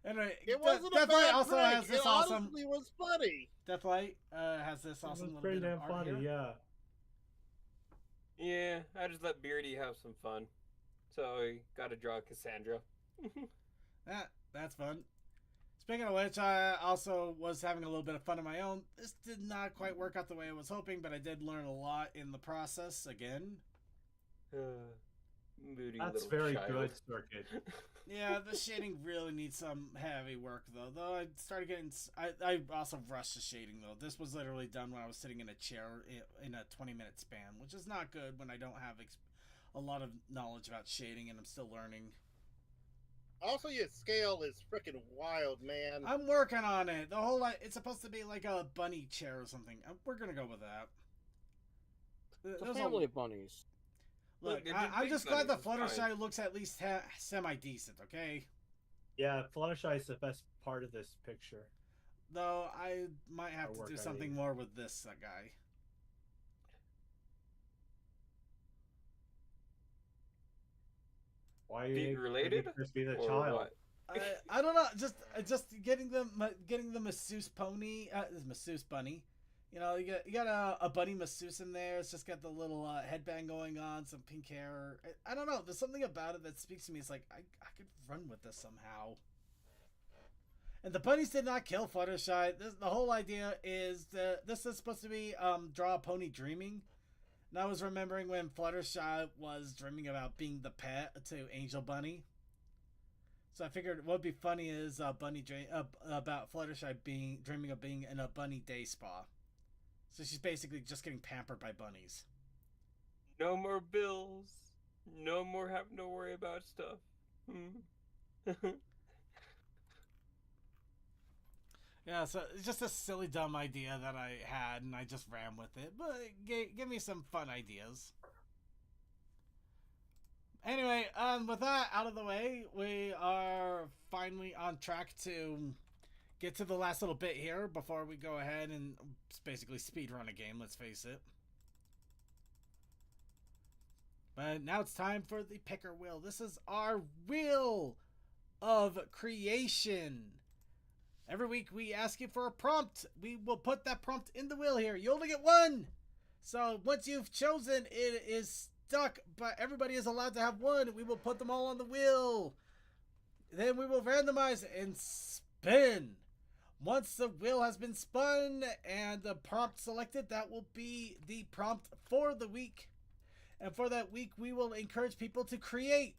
anyway. It wasn't a Deathlight bad also prank. has this It awesome. honestly was funny. Deathlight has this It awesome was little pretty bit damn of art funny, here. yeah. Yeah, I just let Beardy have some fun. So I gotta draw Cassandra. That's fun. Speaking of which, I also was having a little bit of fun of my own. This did not quite work out the way I was hoping, but I did learn a lot in the process again. Moody That's little very child. good, Circuit. Yeah, the shading really needs some heavy work, though. Though I started getting... I also rushed the shading, though. This was literally done when I was sitting in a chair in a 20-minute span, which is not good when I don't have a lot of knowledge about shading and I'm still learning. Also, your scale is freaking wild, man. I'm working on it. The whole... It's supposed to be like a bunny chair or something. We're gonna go with that. It's a There's family of bunnies. Look, Look, I'm big just glad the bunnies is fine. Fluttershy looks at least semi-decent, okay? Yeah, Fluttershy is the best part of this picture. Though I might have Or to work do on something it. more with this guy. Why Be you related? Chris be the Or child? what? I don't know, just getting the masseuse pony, this masseuse bunny. You know, you got a bunny masseuse in there. It's just got the little headband going on, some pink hair. I don't know. There's something about it that speaks to me. It's like I could run with this somehow. And the bunnies did not kill Fluttershy. The whole idea is that this is supposed to be draw a pony dreaming. And I was remembering when Fluttershy was dreaming about being the pet to Angel Bunny. So I figured what would be funny is about Fluttershy dreaming of being in a bunny day spa. So she's basically just getting pampered by bunnies. No more bills. No more having to worry about stuff. Yeah, so it's just a silly, dumb idea that I had, and I just ran with it. But give me some fun ideas. Anyway, with that out of the way, we are finally on track to get to the last little bit here before we go ahead and basically speedrun a game, let's face it. But now it's time for the picker wheel. This is our wheel of creation. Every week we ask you for a prompt. We will put that prompt in the wheel here. You only get one. So once you've chosen, it is stuck, but everybody is allowed to have one. We will put them all on the wheel. Then we will randomize and spin. Once the wheel has been spun and the prompt selected, that will be the prompt for the week. And for that week, we will encourage people to create.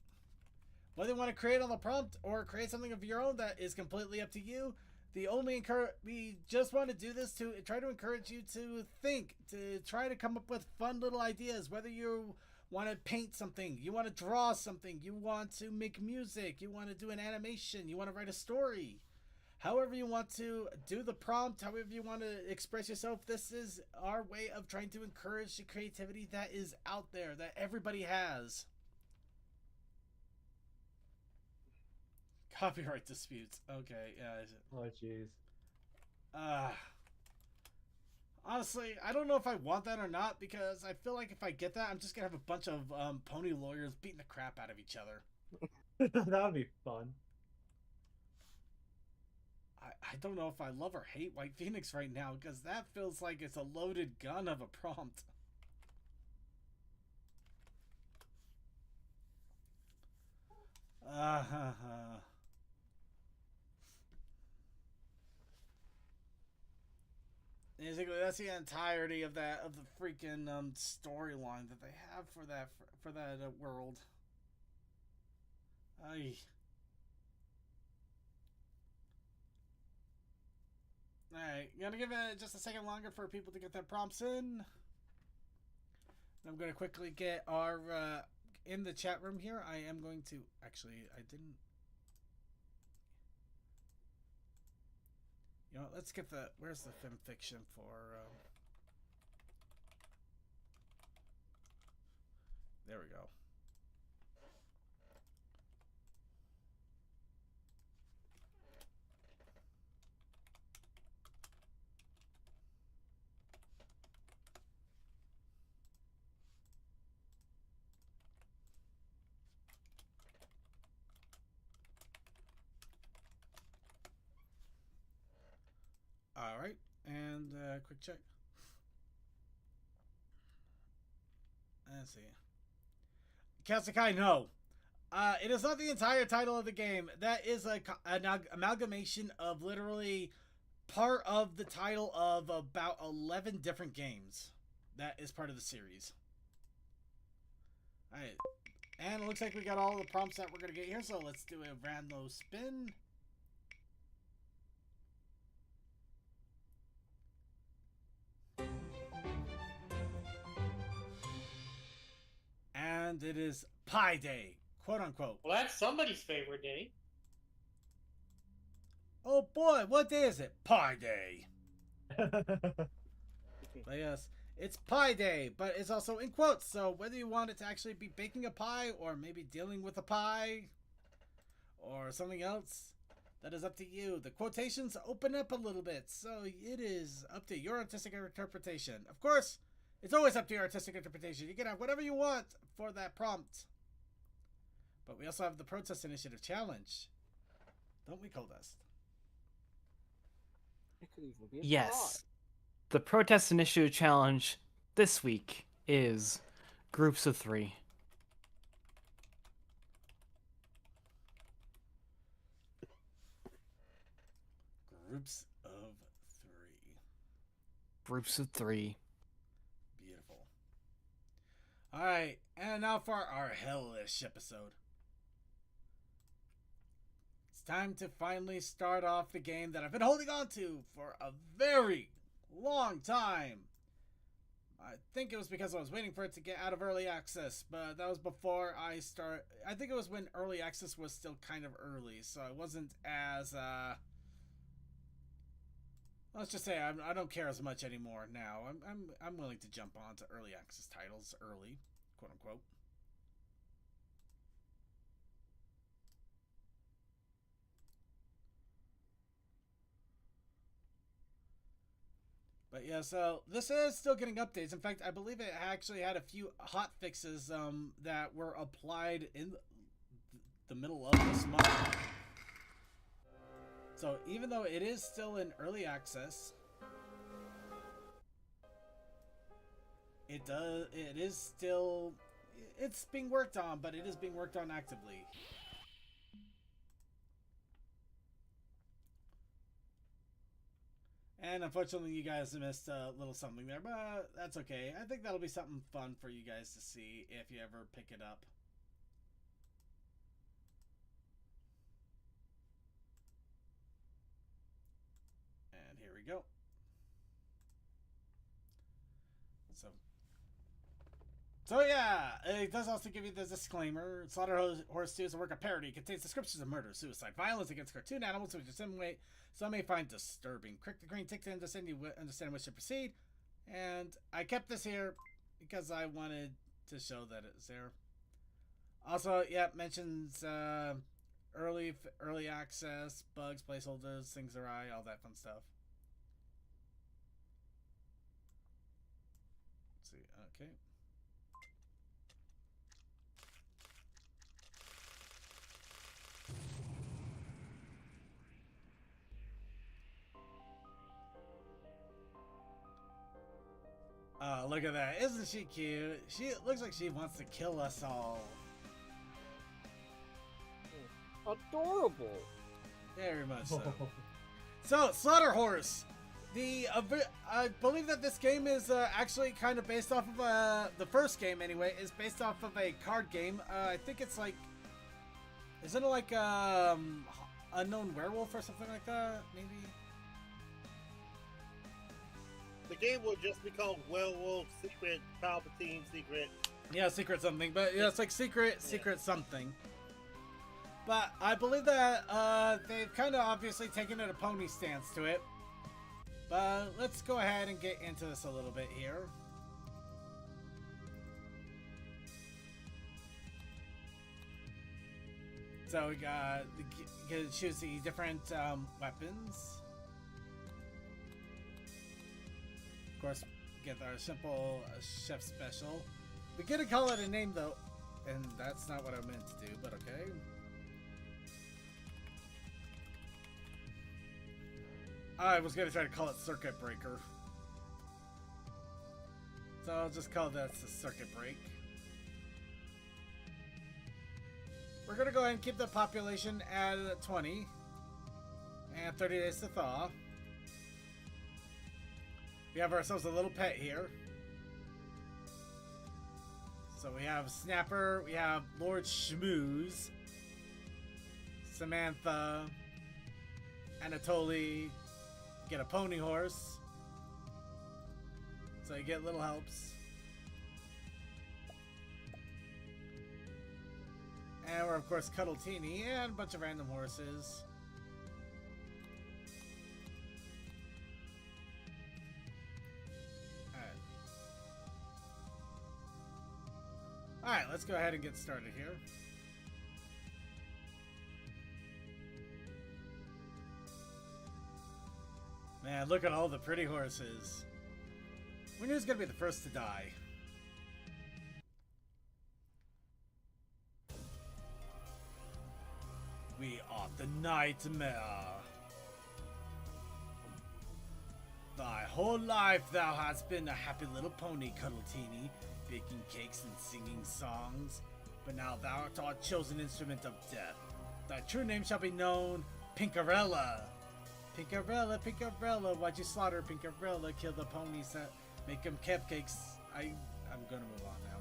Whether you want to create on the prompt or create something of your own, that is completely up to you. We just want to do this to try to encourage you to think, to try to come up with fun little ideas. Whether you want to paint something, you want to draw something, you want to make music, you want to do an animation, you want to write a story. However you want to do the prompt, however you want to express yourself, this is our way of trying to encourage the creativity that is out there, that everybody has. Copyright disputes. Okay, yeah. Oh, jeez. Honestly, I don't know if I want that or not, because I feel like if I get that, I'm just going to have a bunch of pony lawyers beating the crap out of each other. That would be fun. I don't know if I love or hate White Phoenix right now, because that feels like it's a loaded gun of a prompt. Basically, that's the entirety of the freaking storyline that they have for that world. Aye. Alright, gonna give it just a second longer for people to get their prompts in. I'm gonna quickly get our in the chat room here. I am going to actually I didn't. You know, let's get the where's the film fiction for there we go. All right, and quick check. Let's see. Kasakai, no. It is not the entire title of the game. That is an amalgamation of literally part of the title of about 11 different games. That is part of the series. All right, and it looks like we got all the prompts that we're gonna get here. So let's do a random spin. And it is Pie Day, quote unquote. Well, that's somebody's favorite day. Oh boy, what day is it? Pie Day. But yes, it's Pie Day, but it's also in quotes. So whether you want it to actually be baking a pie or maybe dealing with a pie or something else, that is up to you. The quotations open up a little bit, so it is up to your artistic interpretation. Of course, it's always up to your artistic interpretation. You can have whatever you want for that prompt. But we also have the Protest Initiative Challenge. Don't we, Coldust? It could even be a Yes. The Protest Initiative Challenge this week is groups of 3. Groups of 3. Groups of 3. Beautiful. Alright, and now for our Hellish episode. It's time to finally start off the game that I've been holding on to for a very long time. I think it was because I was waiting for it to get out of early access, but that was before I think it was when early access was still kind of early, so it wasn't as, let's just say I don't care as much anymore now. I'm willing to jump on to early access titles early, quote unquote. But yeah, so this is still getting updates. In fact, I believe it actually had a few hot fixes that were applied in the middle of this month. So even though it is still in early access, it's being worked on, but it is being worked on actively. And unfortunately, you guys missed a little something there, but that's okay. I think that'll be something fun for you guys to see if you ever pick it up. And here we go. So yeah, it does also give you the disclaimer. Slaughterhouse 2 is a work of parody. It contains descriptions of murder, suicide, violence against cartoon animals, which some may find disturbing. Click the green tick to understand which to proceed. And I kept this here because I wanted to show that it's there. Also, yeah, mentions early access, bugs, placeholders, things awry, all that fun stuff. Let's see, okay. Oh, look at that. Isn't she cute? She looks like she wants to kill us all. Adorable. Very much so. So, Slaughterhouse. I believe that this game is actually kind of based off of the first game anyway. Is based off of a card game. I think it's like, isn't it like Unknown Werewolf or something like that? Maybe. The game will just be called Werewolf Secret Palpatine Secret. Yeah, Secret something, but yeah, it's like Secret something. But I believe that they've kind of obviously taken a pony stance to it. But let's go ahead and get into this a little bit here. So we got you can choose the different weapons. Of course, get our simple chef special. We gotta call it a name though, and that's not what I meant to do, but okay. I was gonna try to call it Circuit Breaker. So I'll just call that the Circuit Break. We're gonna go ahead and keep the population at 20. And 30 days to thaw. We have ourselves a little pet here. So we have Snapper, we have Lord Schmooze, Samantha, Anatoly, get a pony horse. So you get little helps. And we're of course Cuddletini and a bunch of random horses. Alright, let's go ahead and get started here. Man, look at all the pretty horses. We knew who's gonna be the first to die. We are the Nightmare. Thy whole life thou hast been a happy little pony, Cuddletini, baking cakes and singing songs. But now thou art our chosen instrument of death. Thy true name shall be known, Pinkarella. Pinkarella, Pinkarella, why'd you slaughter Pinkarella? Kill the ponies, make them cupcakes. I'm gonna move on now.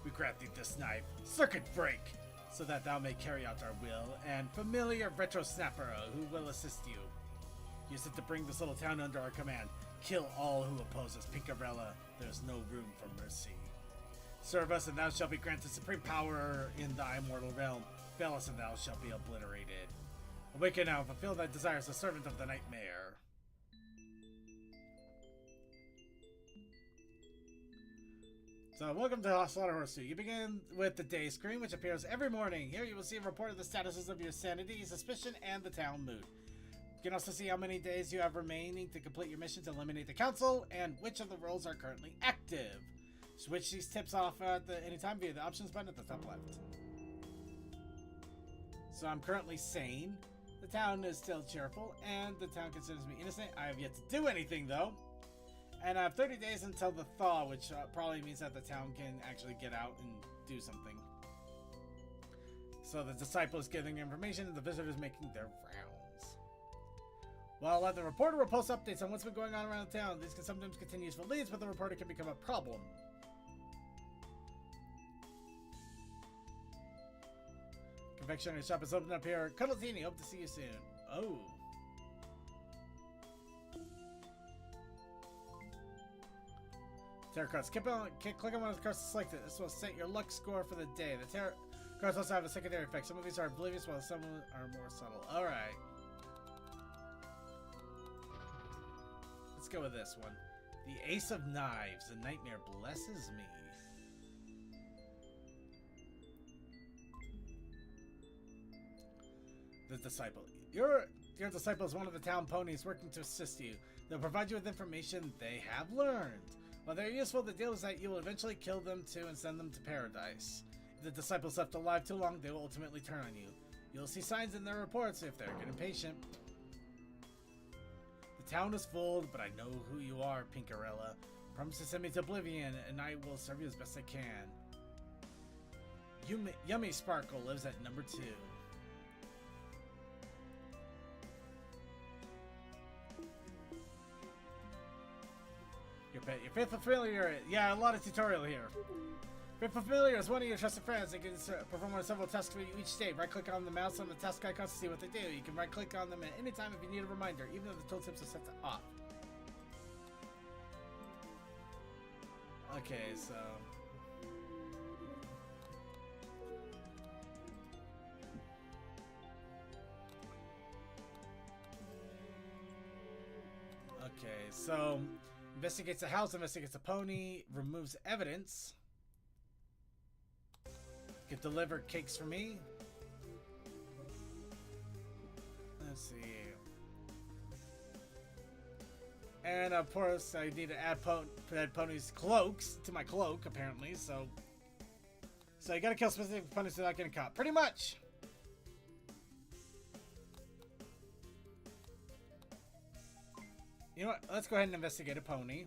We grant thee this knife, Circuit Break, so that thou may carry out our will, and familiar Retro Snapper, who will assist you. Use it to bring this little town under our command. Kill all who oppose us, Pinkarella. There's no room for mercy. Serve us, and thou shalt be granted supreme power in thy immortal realm. Fail us, and thou shalt be obliterated. Awaken now, fulfill thy desires, the servant of the Nightmare. So, welcome to Slaughterhouse 2. You begin with the day screen, which appears every morning. Here you will see a report of the statuses of your sanity, suspicion, and the town mood. You can also see how many days you have remaining to complete your mission to eliminate the council, and which of the roles are currently active. Switch these tips off at any time via the options button at the top left. So I'm currently sane. The town is still cheerful, and the town considers me innocent. I have yet to do anything, though. And I have 30 days until the thaw, which probably means that the town can actually get out and do something. So the disciple is giving information, and the visitors making their rounds. While the reporter will post updates on what's been going on around town, these can sometimes contain useful leads, but the reporter can become a problem. Confectionery shop is open up here. Cuddletini, hope to see you soon. Oh. Tarot cards. Click on one of the cards to select it. This will set your luck score for the day. The tarot cards also have a secondary effect. Some of these are oblivious, while some are more subtle. Alright. Let's go with this one. The Ace of Knives. The nightmare blesses me. The Disciple. Your disciple is one of the town ponies working to assist you. They'll provide you with information they have learned. While they're useful, the deal is that you will eventually kill them too and send them to paradise. If the disciples left alive too long, they will ultimately turn on you. You'll see signs in their reports if they're getting patient. The town is full, but I know who you are, Pinkarella. Promise to send me to oblivion, and I will serve you as best I can. Yummy Sparkle lives at number 2. Your faithful familiar, yeah, a lot of tutorial here. Faithful familiar is one of your trusted friends. They can perform on several tasks for you each day. Right click on the mouse on the task icons to see what they do. You can right click on them at any time if you need a reminder, even if the tooltips are set to off. Okay, so... Okay, so... Investigates a house, investigates a pony, removes evidence. Can deliver cakes for me. Let's see. And of course, I need to add ponies' cloaks to my cloak, apparently. So you gotta kill specific ponies without getting caught. Pretty much. You know what? Let's go ahead and investigate a pony.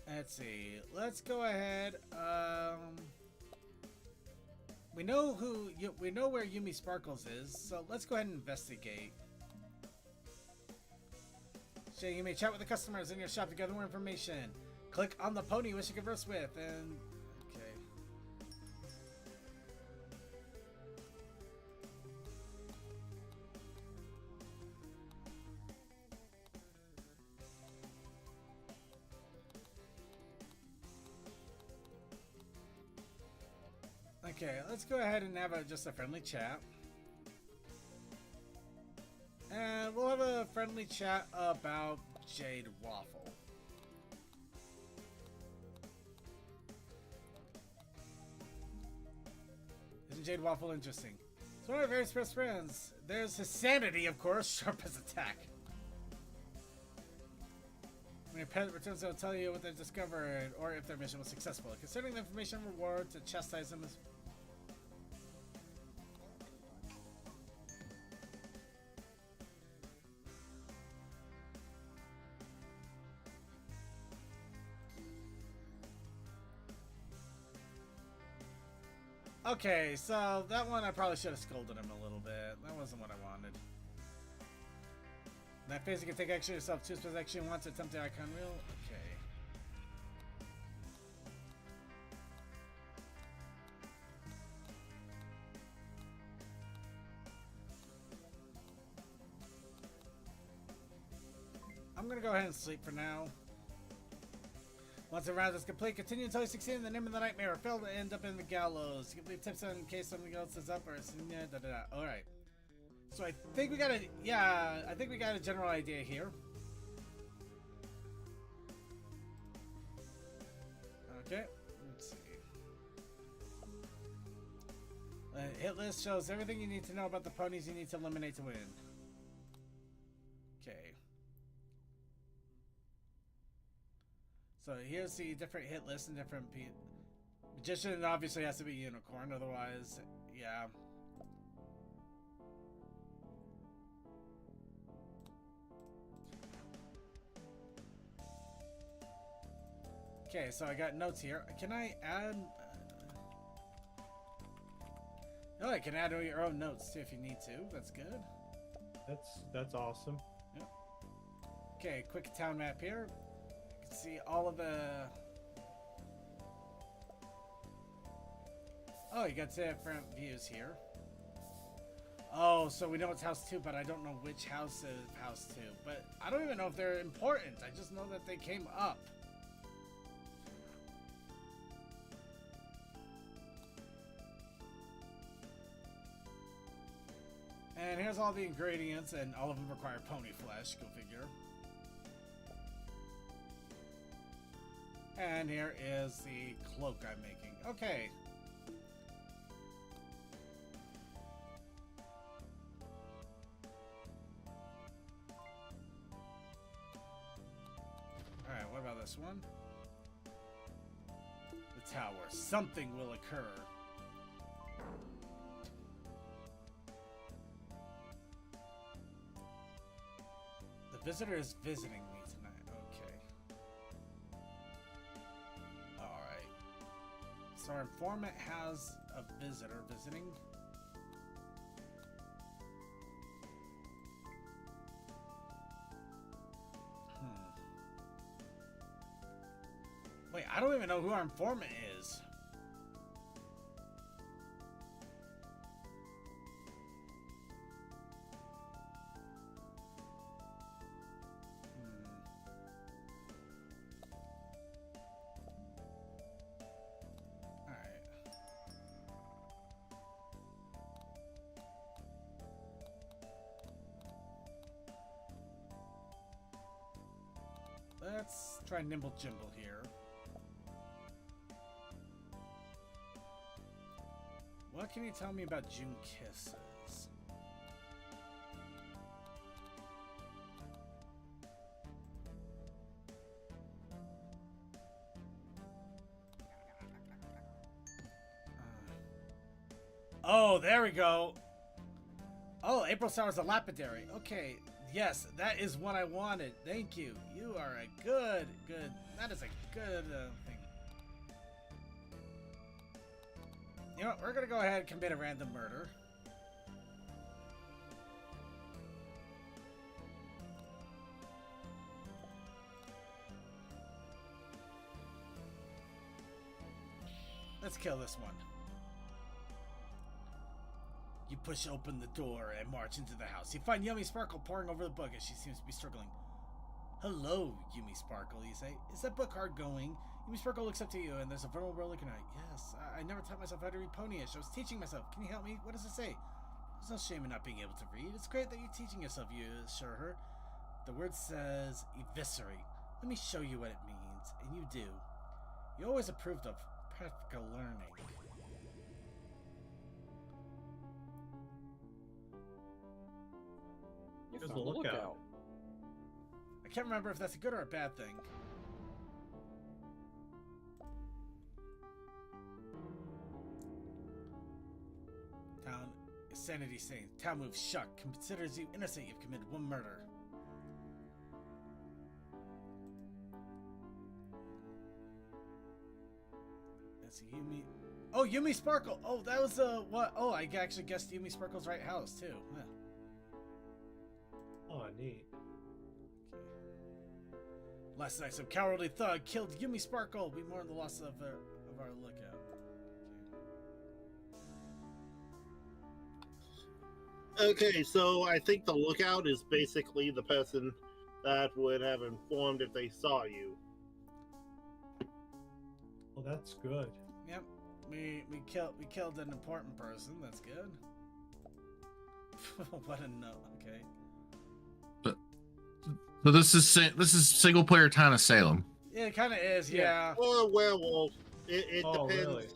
Let's see. Let's go ahead. We know where Yumi Sparkles is, so let's go ahead and investigate. So you may chat with the customers in your shop to gather more information. Click on the pony you wish to converse with, and okay, let's go ahead and have just a friendly chat. And we'll have a friendly chat about Jade Waffle. Isn't Jade Waffle interesting? It's one of our very best friends. There's his sanity, of course, sharp as a tack. When your pet returns, they'll tell you what they've discovered or if their mission was successful. Considering the information reward to chastise them is... Okay, so that one I probably should have scolded him a little bit. That wasn't what I wanted. That phase you can take action yourself. Choose specific action once to attempt the icon wheel. Okay. I'm gonna go ahead and sleep for now. Once the round is complete, continue until you succeed in the name of the nightmare. Fail to end up in the gallows. You can leave tips on in case something else is up or Alright. So I think we got a general idea here. Okay, let's see. Hit list shows everything you need to know about the ponies you need to eliminate to win. Okay. So here's the different hit lists and different Magician obviously has to be unicorn, otherwise, yeah. Okay, so I got notes here. Can I add... Oh, you can add your own notes too if you need to. That's good. That's awesome. Okay, quick town map here. You can see all of the... Oh, you got different views here. Oh, so we know it's house 2, but I don't know which house is house 2. But I don't even know if they're important. I just know that they came up. And here's all the ingredients, and all of them require pony flesh, go figure. And here is the cloak I'm making. Okay. Alright, what about this one? The tower. Something will occur. The visitor is visiting me tonight. Okay. Alright. So our informant has a visitor visiting. Wait, I don't even know who our informant is. Alright. Let's try Nimble Jimble here. What can you tell me about June Kisses? Oh, there we go. Oh, April Sour's a lapidary. Okay, yes, that is what I wanted. Thank you. You are a good. That is a good thing. You know what, we're gonna go ahead and commit a random murder. Let's kill this one. You push open the door and march into the house. You find Yummy Sparkle poring over the book as she seems to be struggling. Hello, Yumi Sparkle, you say. Is that book hard going? Yumi Sparkle looks up to you, and there's a vulnerable look in her eye. Yes, I never taught myself how to read Ponyish. I was teaching myself. Can you help me? What does it say? There's no shame in not being able to read. It's great that you're teaching yourself, you assure her. The word says eviscerate. Let me show you what it means, and you do. You always approved of practical learning. Here's the lookout. I can't remember if that's a good or a bad thing. Town is sanity saying. Town moves shocked. Considers you innocent. You've committed one murder. That's Yumi. Oh, Yumi Sparkle. Oh, that was what? Oh, I actually guessed Yumi Sparkle's right house too. Yeah. Oh, neat. Last night, some cowardly thug killed Yumi Sparkle. We mourn the loss of our lookout. Okay, so I think the lookout is basically the person that would have informed if they saw you. Well, that's good. Yep, we killed an important person. That's good. What a note. Okay. So this is single player Town of Salem. Yeah, it kind of is. Yeah. Or a werewolf. It Oh, depends. really?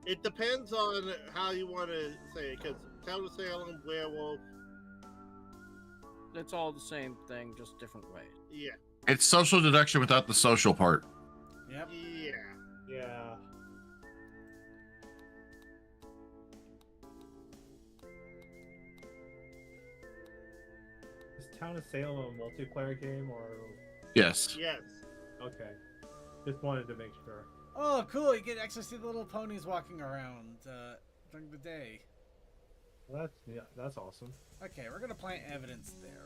It depends on how you want to say it, because Town of Salem, werewolf. It's all the same thing, just different ways. Yeah. It's social deduction without the social part. Yep. Yeah. Yeah. Is Town of Salem a multiplayer game or? Yes. Yes. Okay. Just wanted to make sure. Oh, cool! You get access to the little ponies walking around during the day. That's awesome. Okay, we're gonna plant evidence there.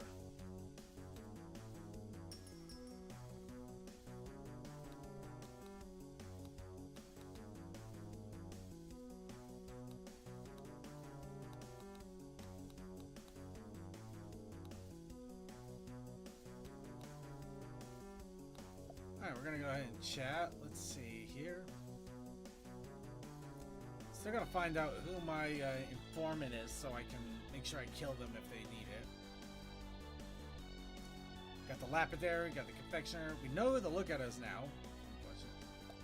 Alright, we're gonna go ahead and chat. Let's see here. Still gotta find out who my informant is so I can make sure I kill them if they need it. Got the lapidary, got the confectioner. We know who the lookout is now.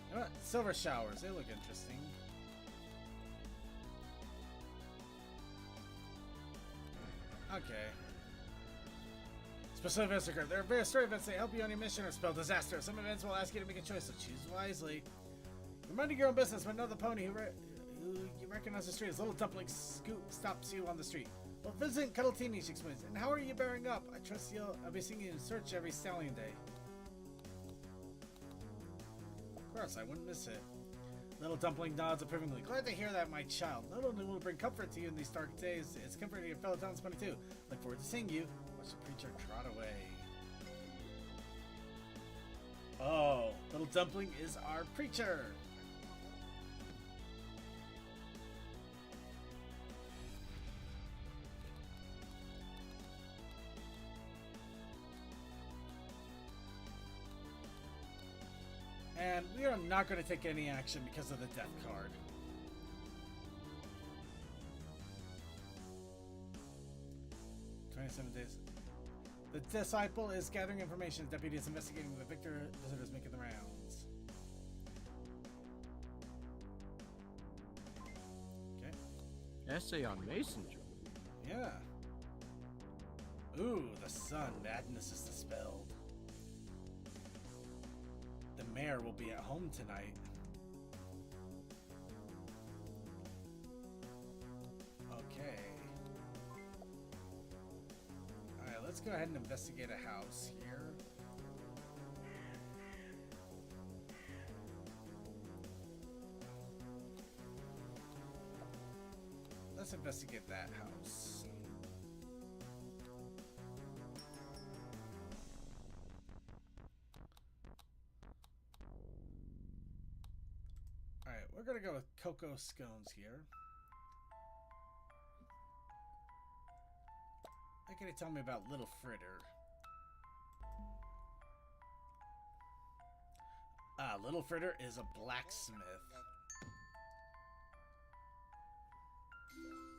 You know what? Silver showers, they look interesting. Okay. Special events occur. There are various story events that help you on your mission or spell disaster. Some events will ask you to make a choice, so choose wisely. You're minding your own business when another pony who you recognize the street as Little Dumpling stops you on the street. Well, visit Cuddletini, she explains. And how are you bearing up? I trust I'll be seeing you in search every stallion day. Of course, I wouldn't miss it. Little Dumpling nods approvingly. Glad to hear that, my child. Not only will it bring comfort to you in these dark days, it's comforting your fellow townsmen too. Look forward to seeing you. Watch the preacher trot away. Oh, Little Dumpling is our preacher. And we are not going to take any action because of the death card. Days. The disciple is gathering information. The deputy is investigating the victor. Visitors making the rounds. Okay. Essay on masonry. Yeah. Ooh, the sun. Madness is dispelled. The mayor will be at home tonight. Okay. Alright, let's go ahead and investigate a house here. Let's investigate that house. Alright, we're gonna go with cocoa scones here. What can you tell me about Little Fritter? Little Fritter is a blacksmith.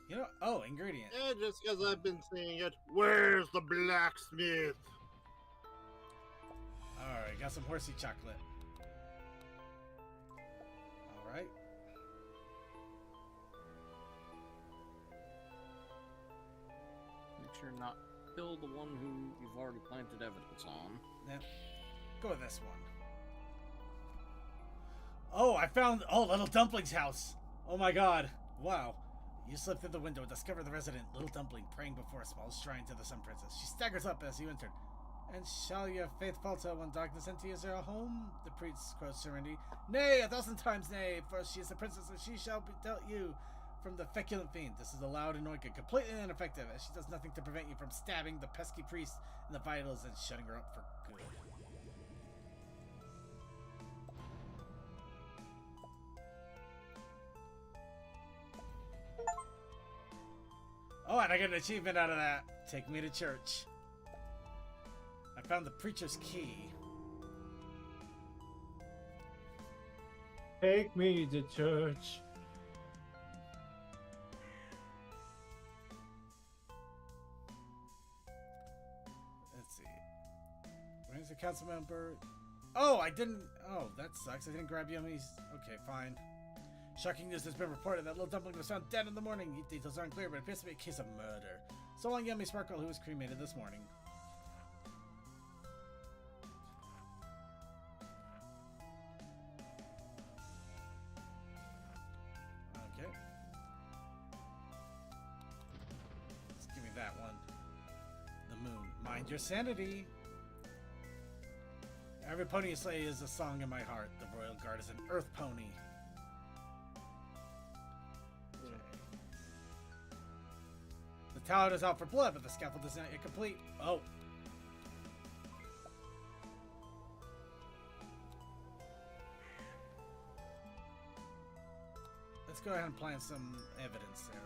You know, oh, ingredient. Yeah, just because I've been seeing it. Where's the blacksmith? Alright, got some horsey chocolate. Alright. Make sure not kill the one who you've already planted evidence on. Yeah. Go with this one. Oh, I found Little Dumpling's house. Oh my god. Wow. You slip through the window and discover the resident, Little Dumpling, praying before a small shrine to the Sun Princess. She staggers up as you enter. And shall your faith falter when darkness enters your home? The priest quotes serenity. Nay, 1,000 times nay, for she is the princess and she shall be dealt you from the feculent fiend. This is a loud anointing, completely ineffective, as she does nothing to prevent you from stabbing the pesky priest in the vitals and shutting her up for good. Oh, and I get an achievement out of that. Take me to church. I found the preacher's key. Take me to church. Let's see. Where's the council member? Oh, I didn't. Oh, that sucks. I didn't grab Yummy's. Okay, fine. Shocking news has been reported that Little Dumpling was found dead in the morning. Details aren't clear, but it appears to be a case of murder. So long, Yummy Sparkle, who was cremated this morning. Okay. Let's give me that one. The moon. Mind your sanity. Every pony you slay is a song in my heart. The Royal Guard is an earth pony. talent is out for blood, but the scaffold is not yet complete. Oh. Let's go ahead and plant some evidence there.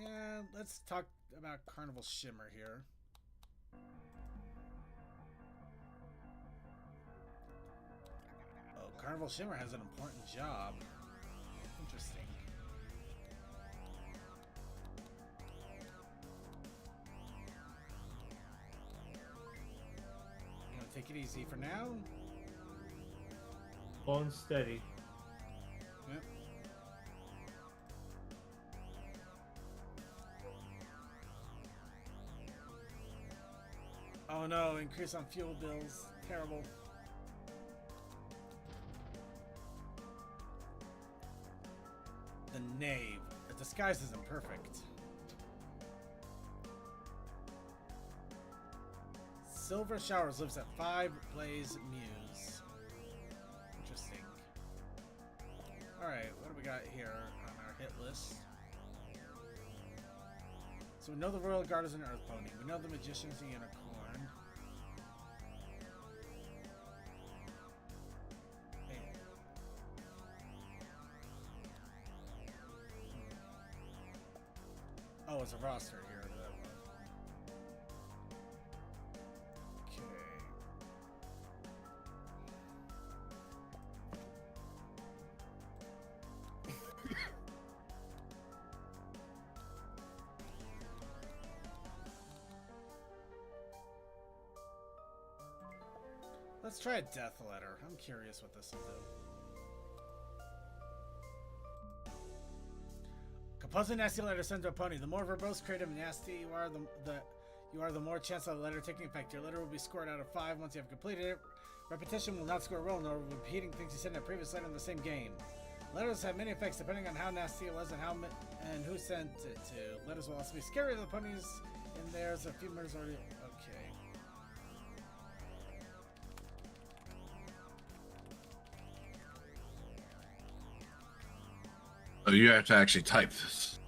And let's talk about Carnival Shimmer here. Oh, Carnival Shimmer has an important job. Interesting. You want to take it easy for now? Bone steady. Yep. Oh no, increase on fuel bills. Terrible. The knave. The disguise is imperfect. Silver Showers lives at 5 Blaze Muse. Interesting. Alright, what do we got here on our hit list? So we know the Royal Guard is an Earth Pony. We know the Magician's a Unicorn. Oh, it's a roster here. That one. Okay. Let's try a death letter. I'm curious what this will do. Compose a nasty letter sent to a pony. The more verbose, creative, and nasty you are, the more chance of the letter taking effect. Your letter will be scored out of 5 once you have completed it. Repetition will not score a roll, nor repeating things you said in a previous letter in the same game. Letters have many effects depending on how nasty it was and who sent it to. Letters will also be scary to the ponies, and there's a few murders already. Okay. Oh, you have to actually type this.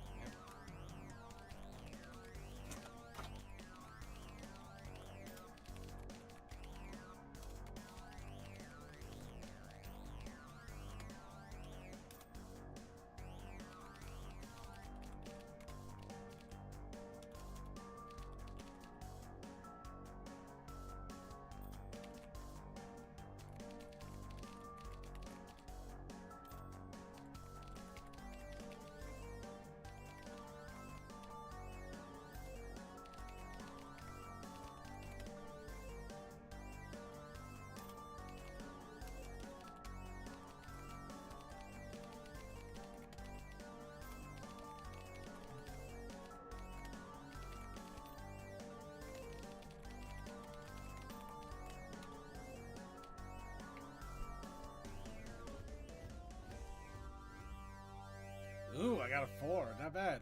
Ooh, I got a 4. Not bad.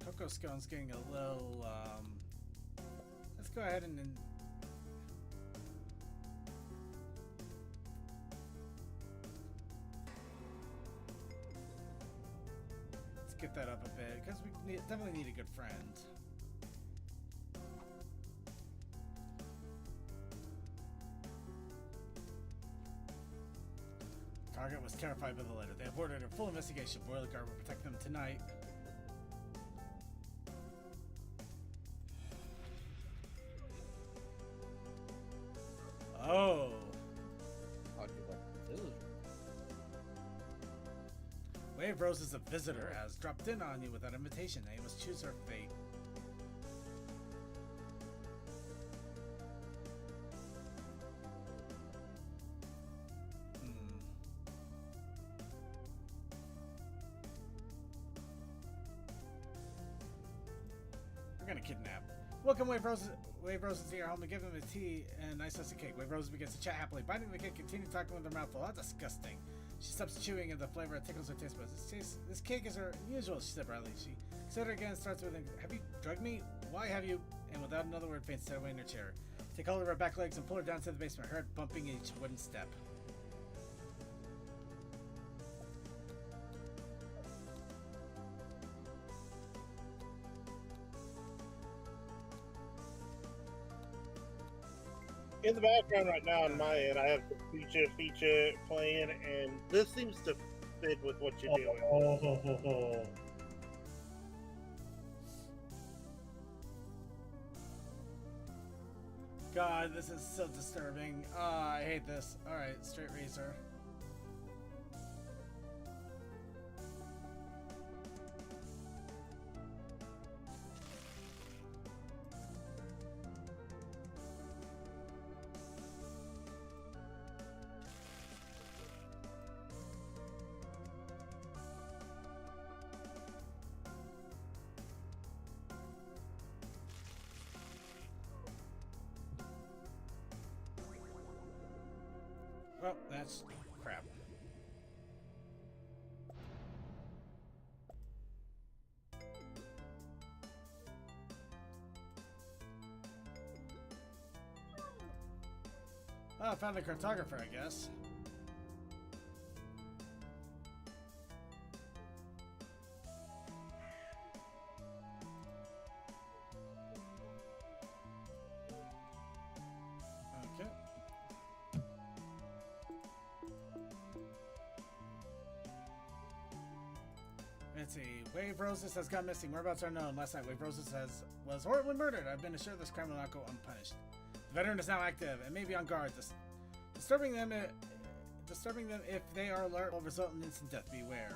Cocoa Scone's getting a little, let's go ahead and let's get that up a bit, because we definitely need a good friend. Target was terrified by the letter. They have ordered a full investigation. Royal Guard will protect them tonight. Oh. How'd you like the visitor? Wave Rose is a visitor, has dropped in on you without invitation. Now you must choose her fate. We're gonna kidnap. Welcome, Wave Rose. Wave Rose into your home and give him a tea and a nice slice of cake. Wave Rose begins to chat happily, biting the cake, continue talking with her mouth full. How disgusting. She stops chewing and the flavor tickles her taste buds. This cake is unusual, she said brightly. She considered again and starts with, have you drugged me? Why have you? And without another word, faints away in her chair. Take hold of her back legs and pull her down to the basement, her head bumping each wooden step. In the background right now on my end, I have the feature playing, and this seems to fit with what you're doing. God, this is so disturbing. I hate this. Alright, straight razor. Well, that's crap. Oh, I found the cartographer, I guess. Okay. Let's see. Wave Roses has gone missing. Whereabouts are known. Last night, Wave Roses was horribly murdered. I've been assured this crime will not go unpunished. The veteran is now active and may be on guard. Disturbing them if they are alert will result in instant death. Beware.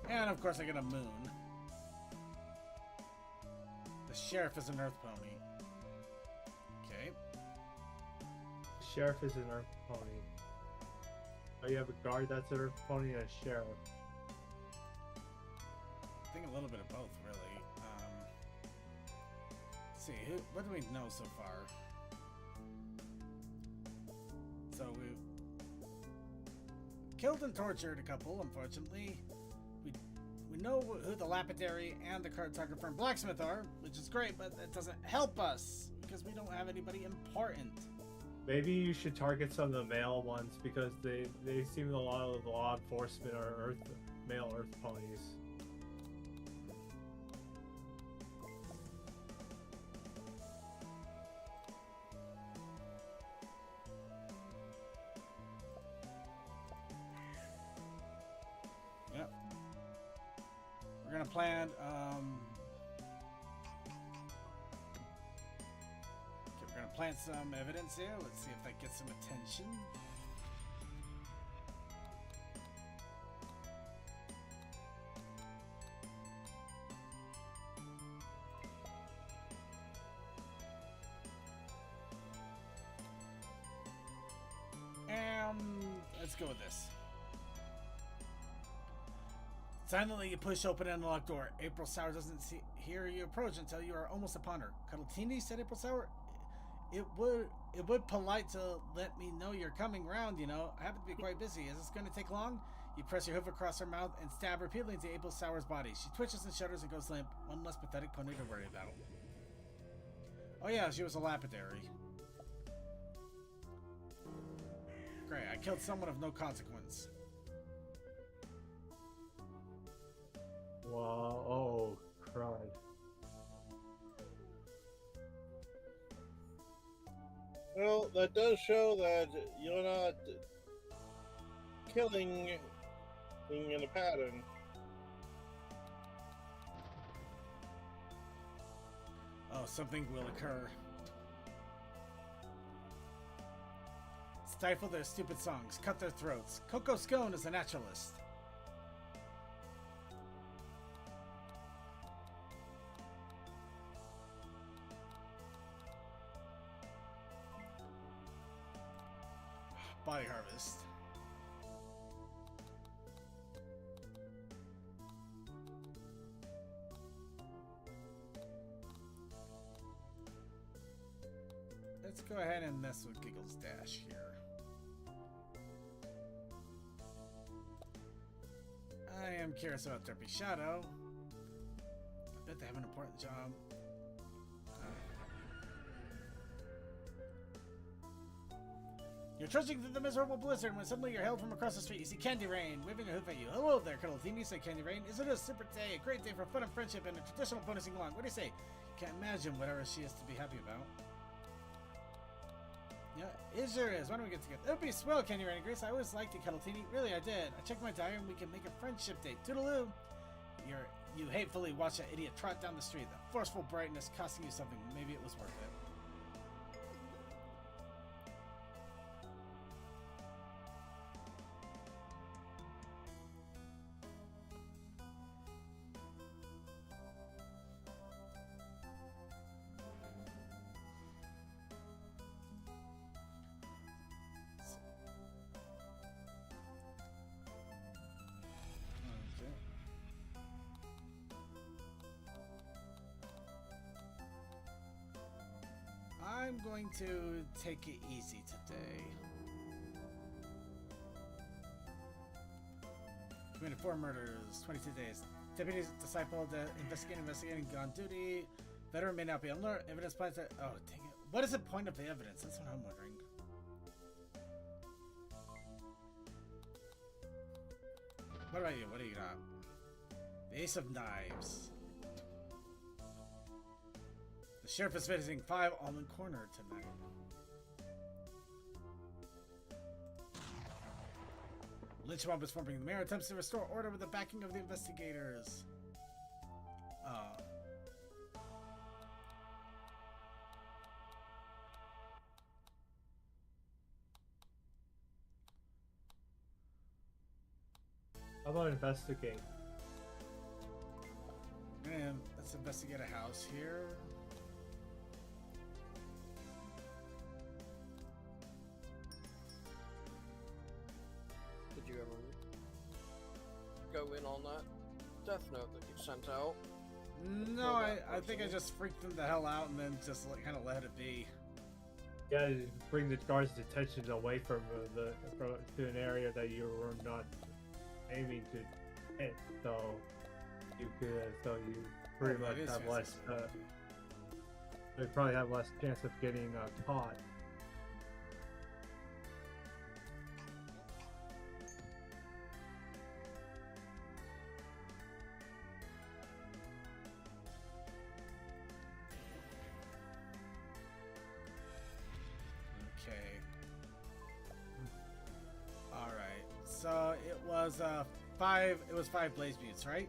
And of course, I get a moon. The sheriff is an earth pony. Okay. Sheriff is an earth pony. Oh, you have a guard that's an earth pony and a sheriff. I think a little bit of both, really. Let's see, what do we know so far? So we killed and tortured a couple, unfortunately. We know who the lapidary and the cartographer and blacksmith are, which is great, but that doesn't help us because we don't have anybody important. Maybe you should target some of the male ones because they seem a lot of law enforcement are male earth ponies. Yep. We're gonna plan. We're gonna plant some evidence here. Let's see if that gets some attention. Let's go with this. Silently, you push open an unlocked door. April Sour doesn't hear you approach until you are almost upon her. Cuddletini, said April Sour. It would polite to let me know you're coming round, you know. I happen to be quite busy. Is this going to take long? You press your hoof across her mouth and stab repeatedly into April Sour's body. She twitches and shudders and goes limp. One less pathetic pony to worry about. Oh yeah, she was a lapidary. Great, I killed someone of no consequence. Wow, oh, crud. Well, that does show that you're not killing in a pattern. Oh, something will occur. Stifle their stupid songs, cut their throats. Coco Scone is a naturalist. Body harvest. go ahead and mess with Giggle's Dash here. I am curious about Derpy Shadow. I bet they have an important job. You're trudging through the miserable blizzard when suddenly you're hailed from across the street. You see Candy Rain waving a hoof at you. Hello there, Cuddletini, said Candy Rain. Isn't it a super day? A great day for fun and friendship and a traditional bonusing along. What do you say? Can't imagine whatever she is to be happy about. Yeah, it sure is. Why don't we get together? It would be swell, Candy Rain and Grace. I always liked you, Cuddletini. Really, I did. I checked my diary and we can make a friendship date. Toodaloo! You hatefully watch that idiot trot down the street. The forceful brightness costing you something. Maybe it was worth it. I'm going to take it easy today. Committed 4 murders, 22 days. Deputy's disciple, investigating, on duty. Veteran may not be on alert. Evidence points that. Oh, dang it. What is the point of the evidence? That's what I'm wondering. What about you? What do you got? The Ace of Knives. The sheriff is visiting 5 Almond Corner tonight. Lynch mob is forming. The mayor attempts to restore order with the backing of the investigators. How about investigate? Man, let's investigate a house here. Did you ever go in on that death note that you sent out? No, I think I just freaked them the hell out and then just kind of let it be. Yeah, bring the guards' attention away from to an area that you were not aiming to hit, so you pretty much have less. They probably have less chance of getting caught. So it was 5. It was 5 blaze mutes, right?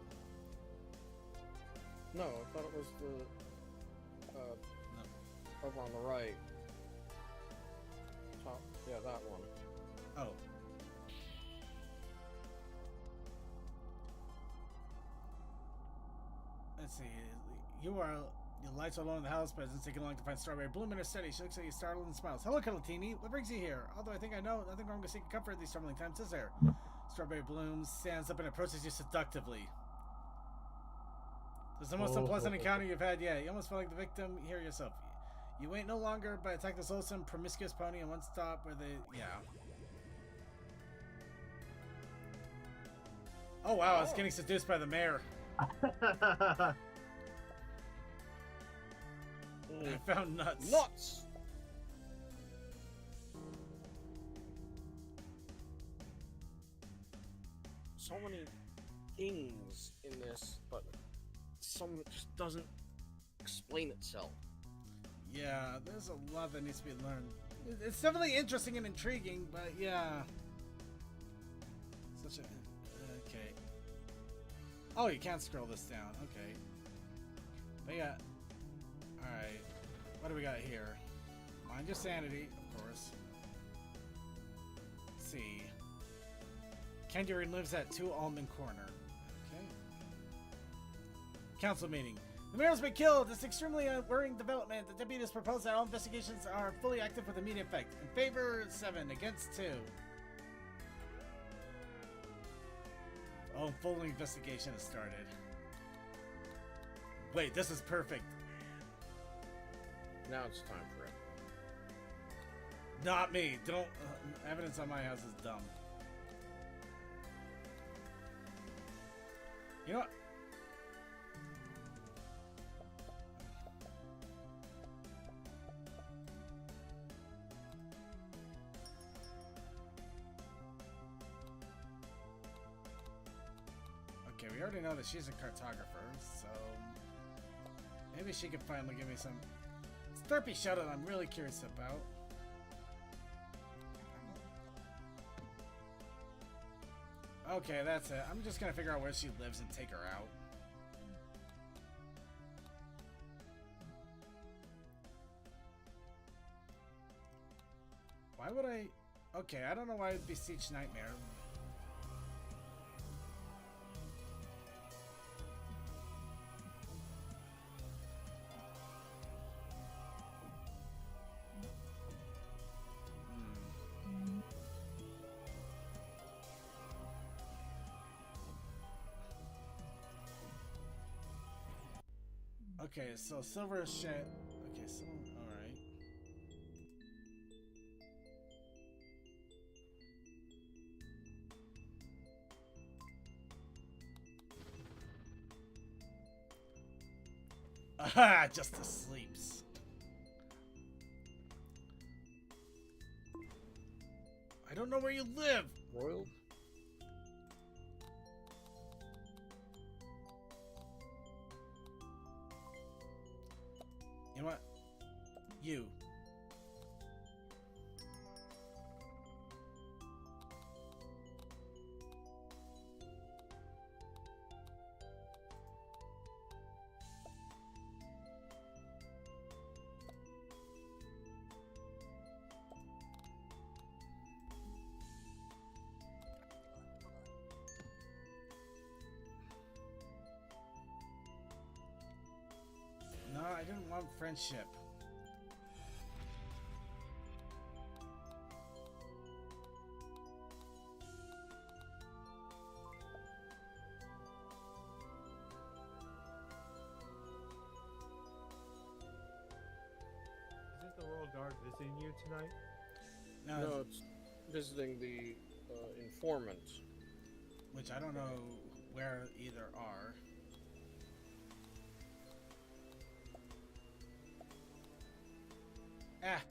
No, I thought it was the over on the right. Top, yeah, that one. Oh. Let's see. Your lights are low in the house, but it's taking long to find Strawberry Bloom in her study. She looks at you startled and smiles. Hello, Cuddletini. What brings you here? Although I think I know, nothing wrong with seeking comfort at these troubling times, is there? Strawberry Bloom stands up and approaches you seductively. This is the most unpleasant encounter you've had yet. You almost feel like the victim here yourself. You wait no longer, but attack this loathsome, promiscuous pony in one stop where they... Yeah. Oh, wow. I was getting seduced by the mayor. I found nuts. Nuts! So many things in this, but some just doesn't explain itself. Yeah, there's a lot that needs to be learned. It's definitely interesting and intriguing, but yeah. Such a... Okay. Oh, you can't scroll this down. Okay. But yeah. Alright. What do we got here? Mind your sanity, of course. Let's see. Kendurin lives at 2 Almond Corner. Okay. Council meeting. The mayor's been killed. This extremely worrying development. The deputy has proposed that all investigations are fully active with immediate effect. In favor, 7. Against, 2. Oh, full investigation has started. Wait, this is perfect. Now it's time for it. Not me. Don't. Evidence on my house is dumb. You know what? Okay, we already know that she's a cartographer, so maybe she could finally give me some Slurpy Shadow that I'm really curious about. Okay, that's it. I'm just gonna figure out where she lives and take her out. Why would I... Okay, I don't know why I'd beseech Nightmare. Okay, so silver shit. Okay, so alright. Aha! Just sleeps. I don't know where you live! Royal? You know what? You. No, I didn't want friendship. Isn't the Royal Guard visiting you tonight? No, it's visiting the informant. Which I don't know where either are. Ah.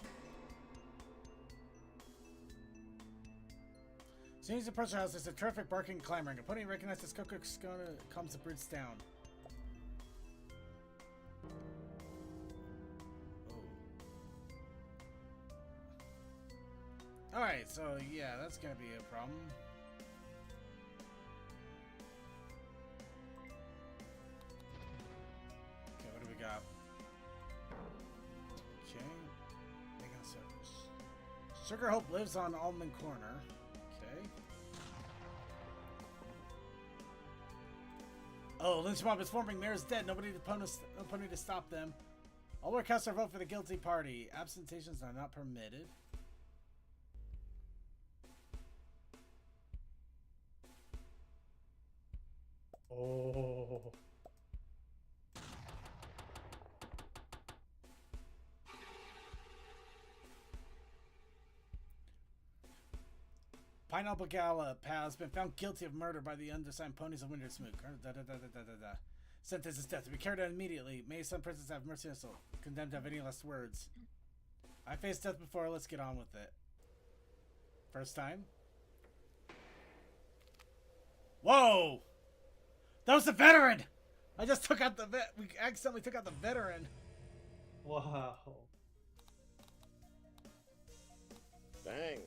As soon as you approach the house, there's a terrific barking and clamoring. Upon you recognize this cook's gonna calms the brutes down. Alright, so yeah, that's gonna be a problem. Okay, what do we got? Okay. Sugar Hope lives on Almond Corner. Okay. Oh, Lynch Mob is forming. Mayor's dead. No pony to stop them. All our cast our vote for the guilty party. Absentations are not permitted. Oh. Pineapple Gallop has been found guilty of murder by the undersigned ponies of Wintersmook. Sentence is death to be carried out immediately. May some prisoners have mercy on us. Condemned to have any less words. I faced death before. Let's get on with it. First time. Whoa! That was the veteran! I just took out the vet. We accidentally took out the veteran. Wow. Dang.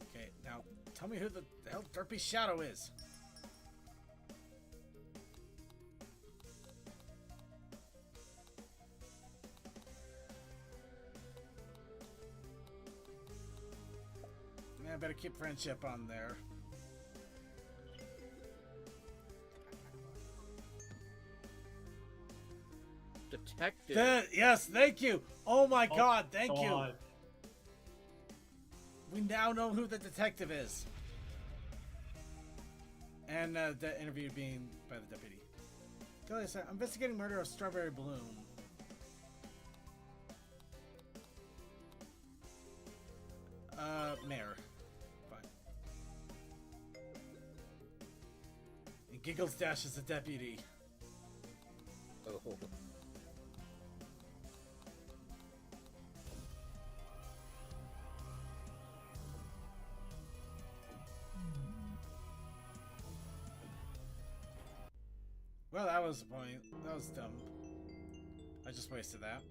Okay, now tell me who the hell Derpy Shadow is. Yeah, I better keep friendship on there. Detective. Yes, thank you. Oh my God, thank you. We now know who the detective is. And the interview being by the deputy. Kelly said, I'm investigating murder of Strawberry Bloom. Mayor. Fine. And Giggles Dash is a deputy. Oh. Well, that was the point. That was dumb. I just wasted that.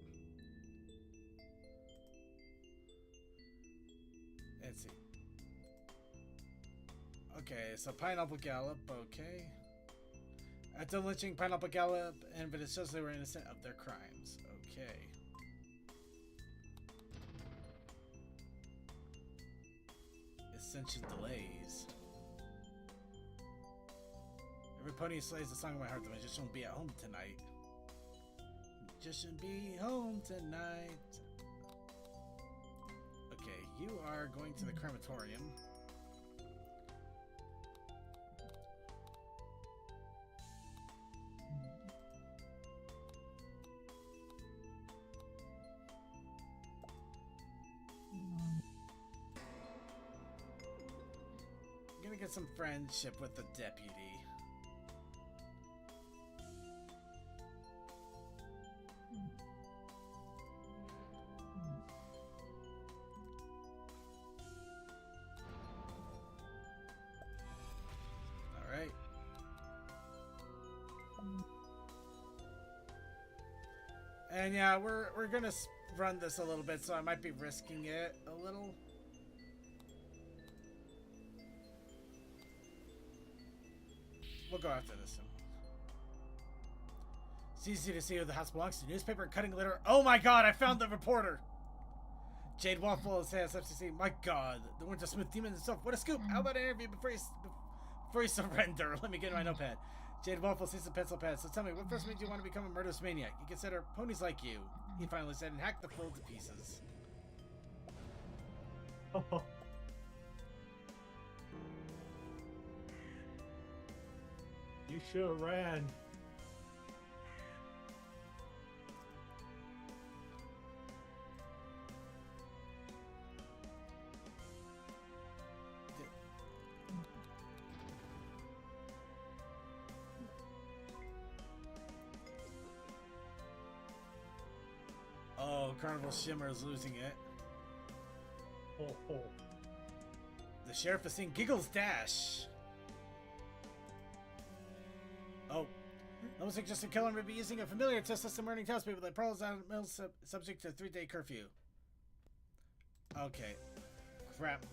Let's see. Okay, so Pineapple Gallop, okay. After lynching Pineapple Gallop, and but it shows they were innocent of their crimes. Okay. Ascension delays. Every pony slays the song of my heart. The magician will be at home tonight. Magician be home tonight. Okay, you are going to the crematorium. I'm gonna get some friendship with the deputy. Alright. And yeah, we're gonna run this a little bit, so I might be risking it a little. We'll go after this one. It's easy to see who the house belongs to. Newspaper and cutting litter. Oh my god, I found the reporter! Jade Waffle says FCC. My god, the Winter Smooth Demon himself. What a scoop! How about an interview before you surrender? Let me get my notepad. Jade Waffle sees the pencil pad. So tell me, what first made you want to become a murderous maniac? You consider ponies like you, he finally said, and hacked the fool to pieces. You should have ran. Oh, Carnival Shimmer is losing it. Oh. The sheriff is seeing Giggles Dash. Oh. Looks like just a killer may be using a familiar test system warning townspeople that prowls out of mill subject to a 3-day curfew. Okay. Crap.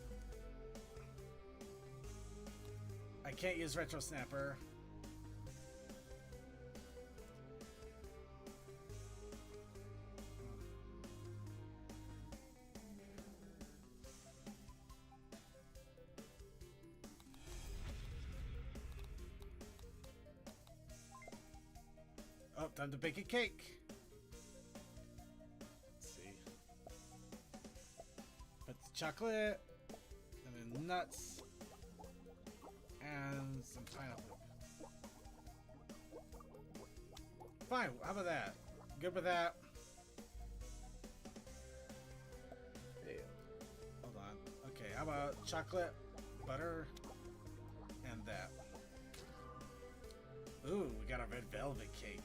I can't use Retro Snapper. Oh, time to bake a cake. Let's see. Put the chocolate, and then nuts, and some pineapple. Fine, how about that? Good with that. Hold on. Okay, how about chocolate, butter, and that? Ooh, we got a red velvet cake.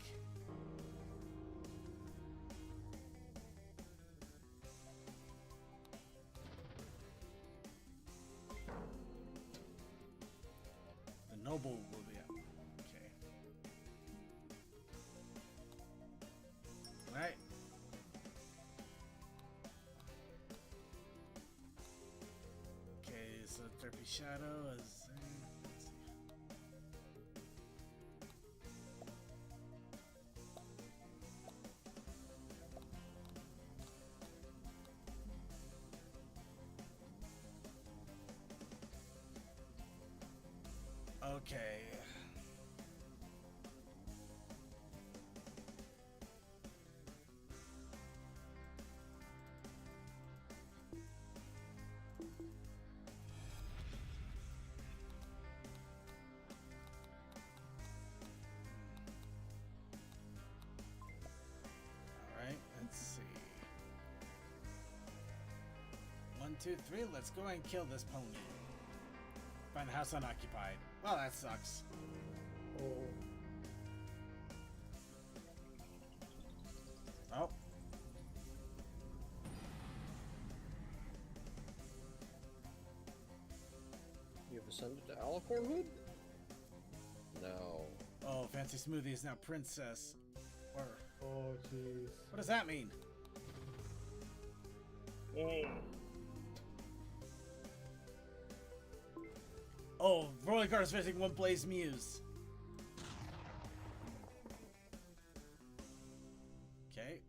The noble will be out. Okay. Alright. Okay, so Derpy Shadow is. Let's see. Okay. Alright, let's see. 1, 2, 3. Let's go and kill this pony. Find the house unoccupied. Well, that sucks. Oh. You have ascended to Alicorn Hood? No. Oh, Fancy Smoothie is now princess. Or Oh, jeez. what does that mean? Oh, Roller Car is facing one Blaze Muse. Okay.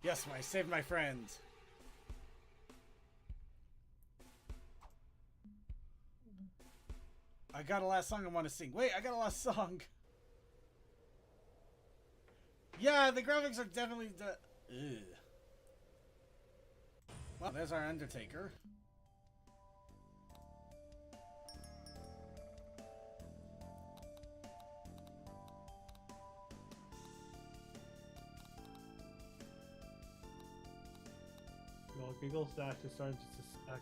Yes, I saved my friend. I got a last song I want to sing. Wait, I got a last song. Yeah, the graphics are definitely ugh. Well, there's our Undertaker. Well, Giggle Stash is starting to suspect.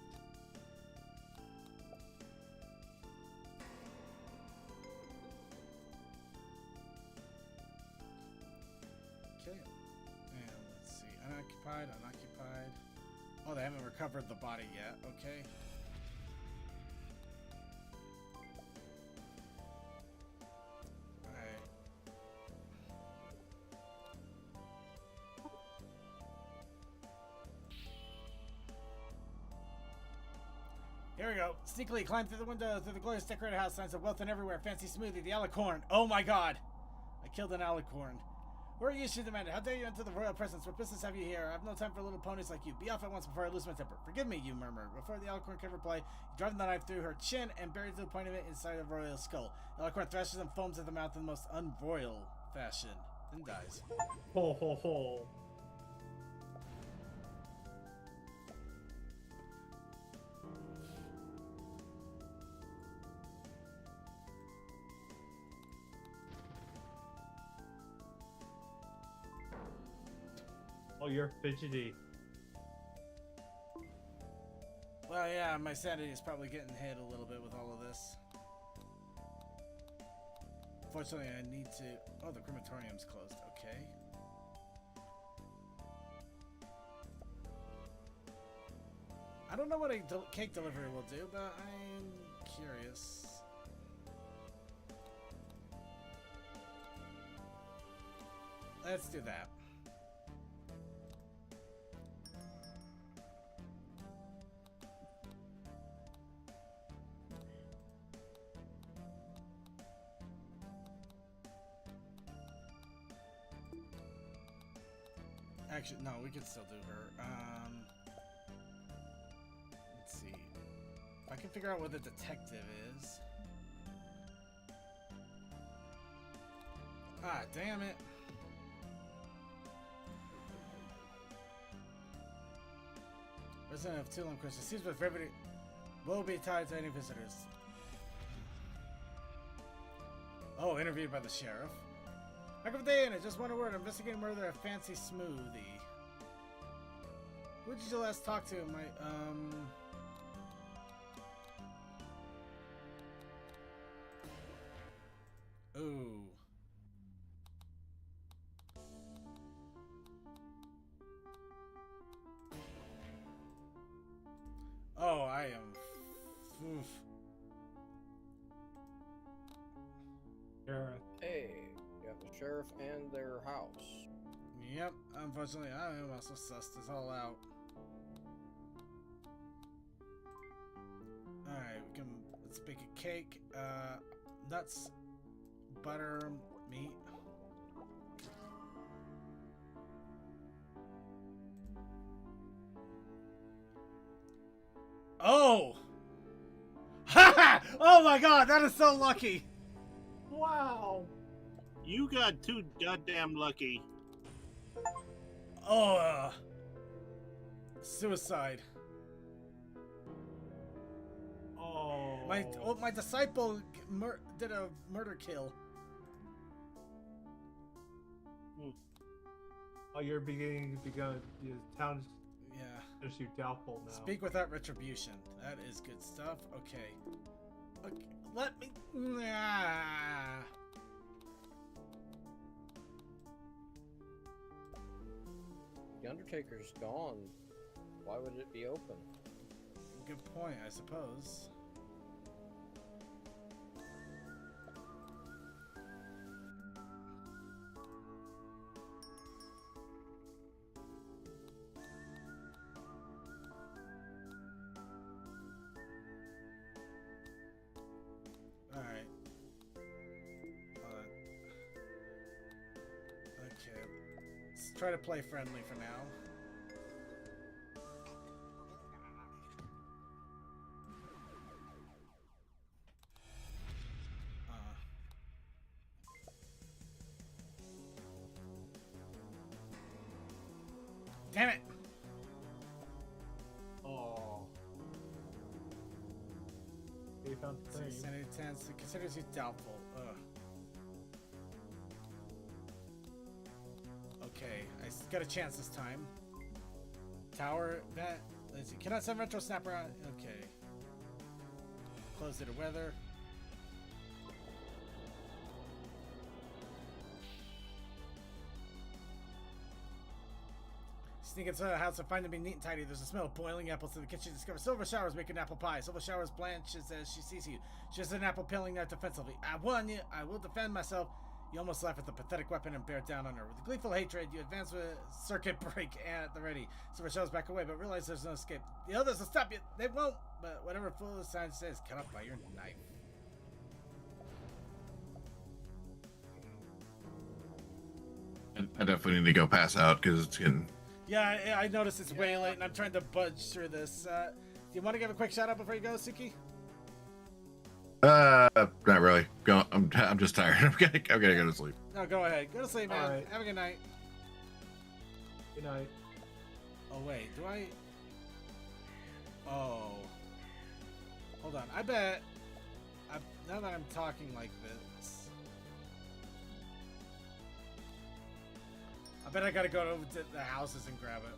Okay. And let's see. Unoccupied, unoccupied. Oh, they haven't recovered the body yet. Okay. Alright. Here we go. Sneakily climb through the window, through the glorious decorated house. Signs of wealth and everywhere. Fancy Smoothie, the alicorn. Oh my god. I killed an alicorn. Who are you? She demanded. How dare you enter the royal presence? What business have you here? I have no time for little ponies like you. Be off at once before I lose my temper. Forgive me, you murmured. Before the alicorn could reply, he drives the knife through her chin and buries the point of it inside of royal skull. The alicorn thrashes and foams at the mouth in the most unroyal fashion. Then dies. Ho ho ho. Oh, you're fidgety. Well, yeah, my sanity is probably getting hit a little bit with all of this. Fortunately, I need to... Oh, the crematorium's closed. Okay. I don't know what a cake delivery will do, but I'm curious. Let's do that. Actually, no, we can still do her. Let's see. If I can figure out what the detective is. Ah, damn it. Resident of Tulum Crystal seems with brevity will be tied to any visitors. Oh, interviewed by the sheriff. Back of the day, and I just want a word. Investigating murder of Fancy Smoothie. Who did you last talk to? Ooh. Oh, I am. Oof. Sheriff. Hey, you have the sheriff and their house. Yep, unfortunately, I am also sussed this all out. Alright, let's bake a cake. Nuts, butter, meat. Oh! Ha! Oh my god, that is so lucky! Wow. You got too goddamn lucky. Oh, Suicide. Oh. My disciple did a murder kill. Oh, you're beginning the town Yeah. is you doubtful now. Speak without retribution. That is good stuff. Okay. Okay. Let me. Ah. The Undertaker's gone. Why would it be open? Good point, I suppose. Alright. Okay. Let's try to play friendly for now. Damn it! Oh. You found the thing. Sanity 10 considers you doubtful. Ugh. Okay, I got a chance this time. Tower vent. Let's see. Cannot send retro snapper on. Okay. Close to the weather. Sneak into the house and find them being neat and tidy. There's a smell of boiling apples in the kitchen. Discover Silver Showers making apple pie. Silver Showers blanches as she sees you. She has an apple peeling knife defensively. I won you. I will defend myself. You almost laugh at the pathetic weapon and bear down on her. With gleeful hatred, you advance with a circuit break at the ready. Silver Showers back away, but realize there's no escape. The others will stop you. They won't. But whatever foolish sign says, cut off by your knife. I definitely need to go pass out because it's getting. Yeah, I noticed it's way late, and I'm trying to budge through this. Do you want to give a quick shout out before you go, Suki? Not really. Go. I'm just tired. I'm gonna go to sleep. No, go ahead. Go to sleep, man. Right. Have a good night. Good night. Oh wait, do I? Oh, hold on. I bet. Now that I'm talking like this, I bet I gotta go to the houses and grab it.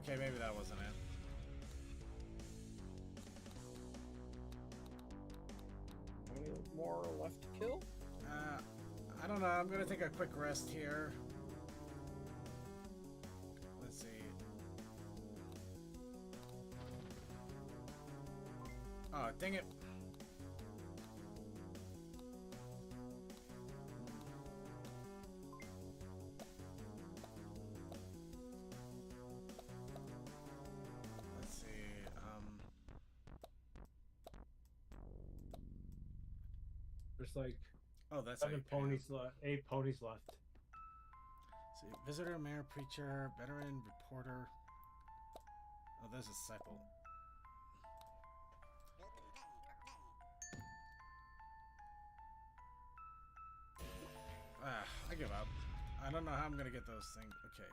Okay, maybe that wasn't it. How many more left to kill? I don't know. I'm gonna take a quick rest here. Let's see. Oh, dang it. Let's see. There's like Oh, that's 7 ponies left. 8 ponies left. See, visitor, mayor, preacher, veteran, reporter. Oh, there's a disciple. I give up. I don't know how I'm gonna get those things. Okay.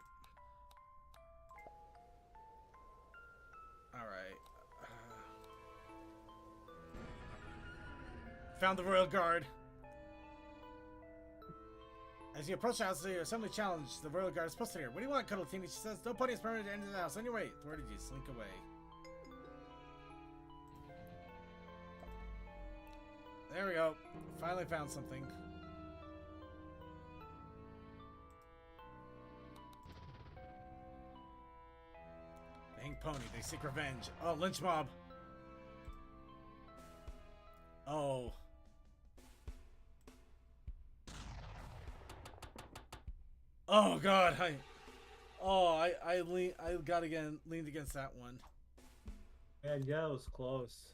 Alright. Found the Royal Guard. As you approach the house, the assembly challenge. The Royal Guard is posted here. What do you want, Cuddle Teeny? She says, no pony is permitted to enter the house. On your way. Where did you slink away? There we go. Finally found something. The Hang Pony. They seek revenge. Oh, lynch mob. Oh. Oh God, I leaned against that one. And yeah, it was close.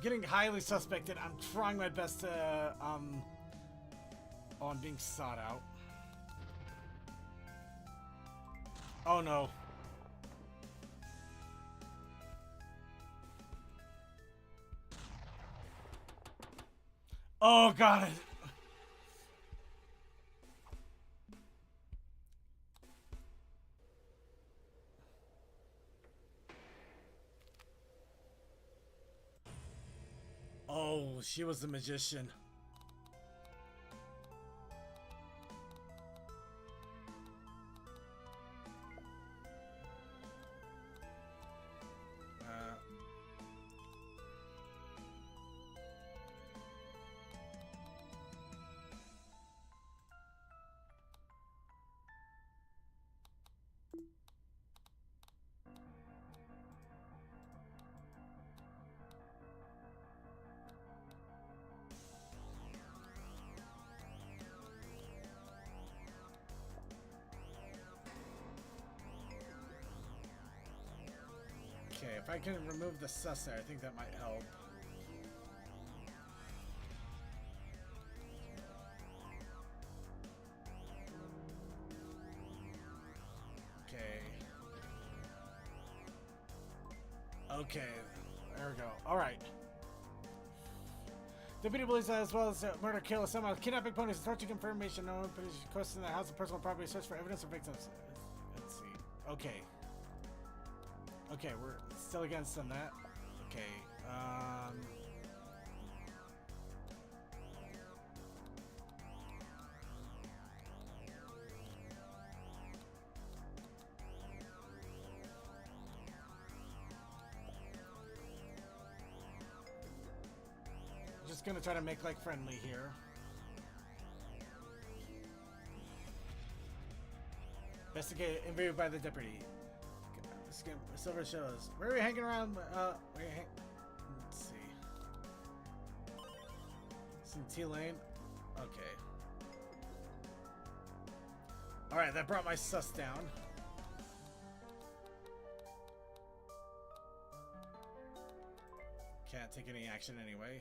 getting highly suspected. I'm trying my best to, oh, I'm being sought out. Oh no. Oh god. Oh, she was the magician. Okay, if I can remove the sus there, I think that might help. Okay. Okay, there we go. Alright. Deputy believes that as well as murder, kill, somehow kidnapping ponies, torturing information, no one is questioning the house of personal property, search for evidence of victims. Let's see. Okay. Okay, we're still against on that. Okay, just gonna try to make like friendly here. Investigate, interviewed by the deputy. Silver shows. Where are we hanging around? Let's see. Some T lane. Okay. All right, that brought my sus down. Can't take any action anyway.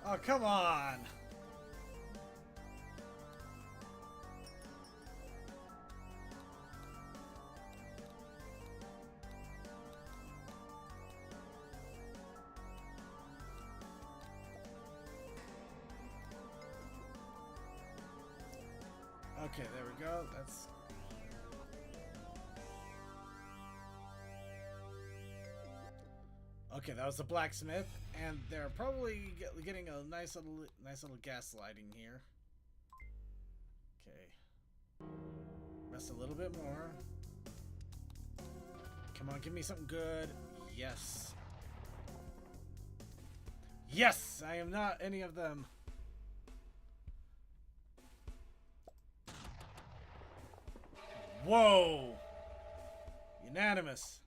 Oh, come on! Okay, there we go. That's... Okay, that was the blacksmith, and they're probably getting a nice little gaslighting here. Okay, rest a little bit more. Come on, give me something good. Yes. Yes, I am not any of them. Whoa! Unanimous.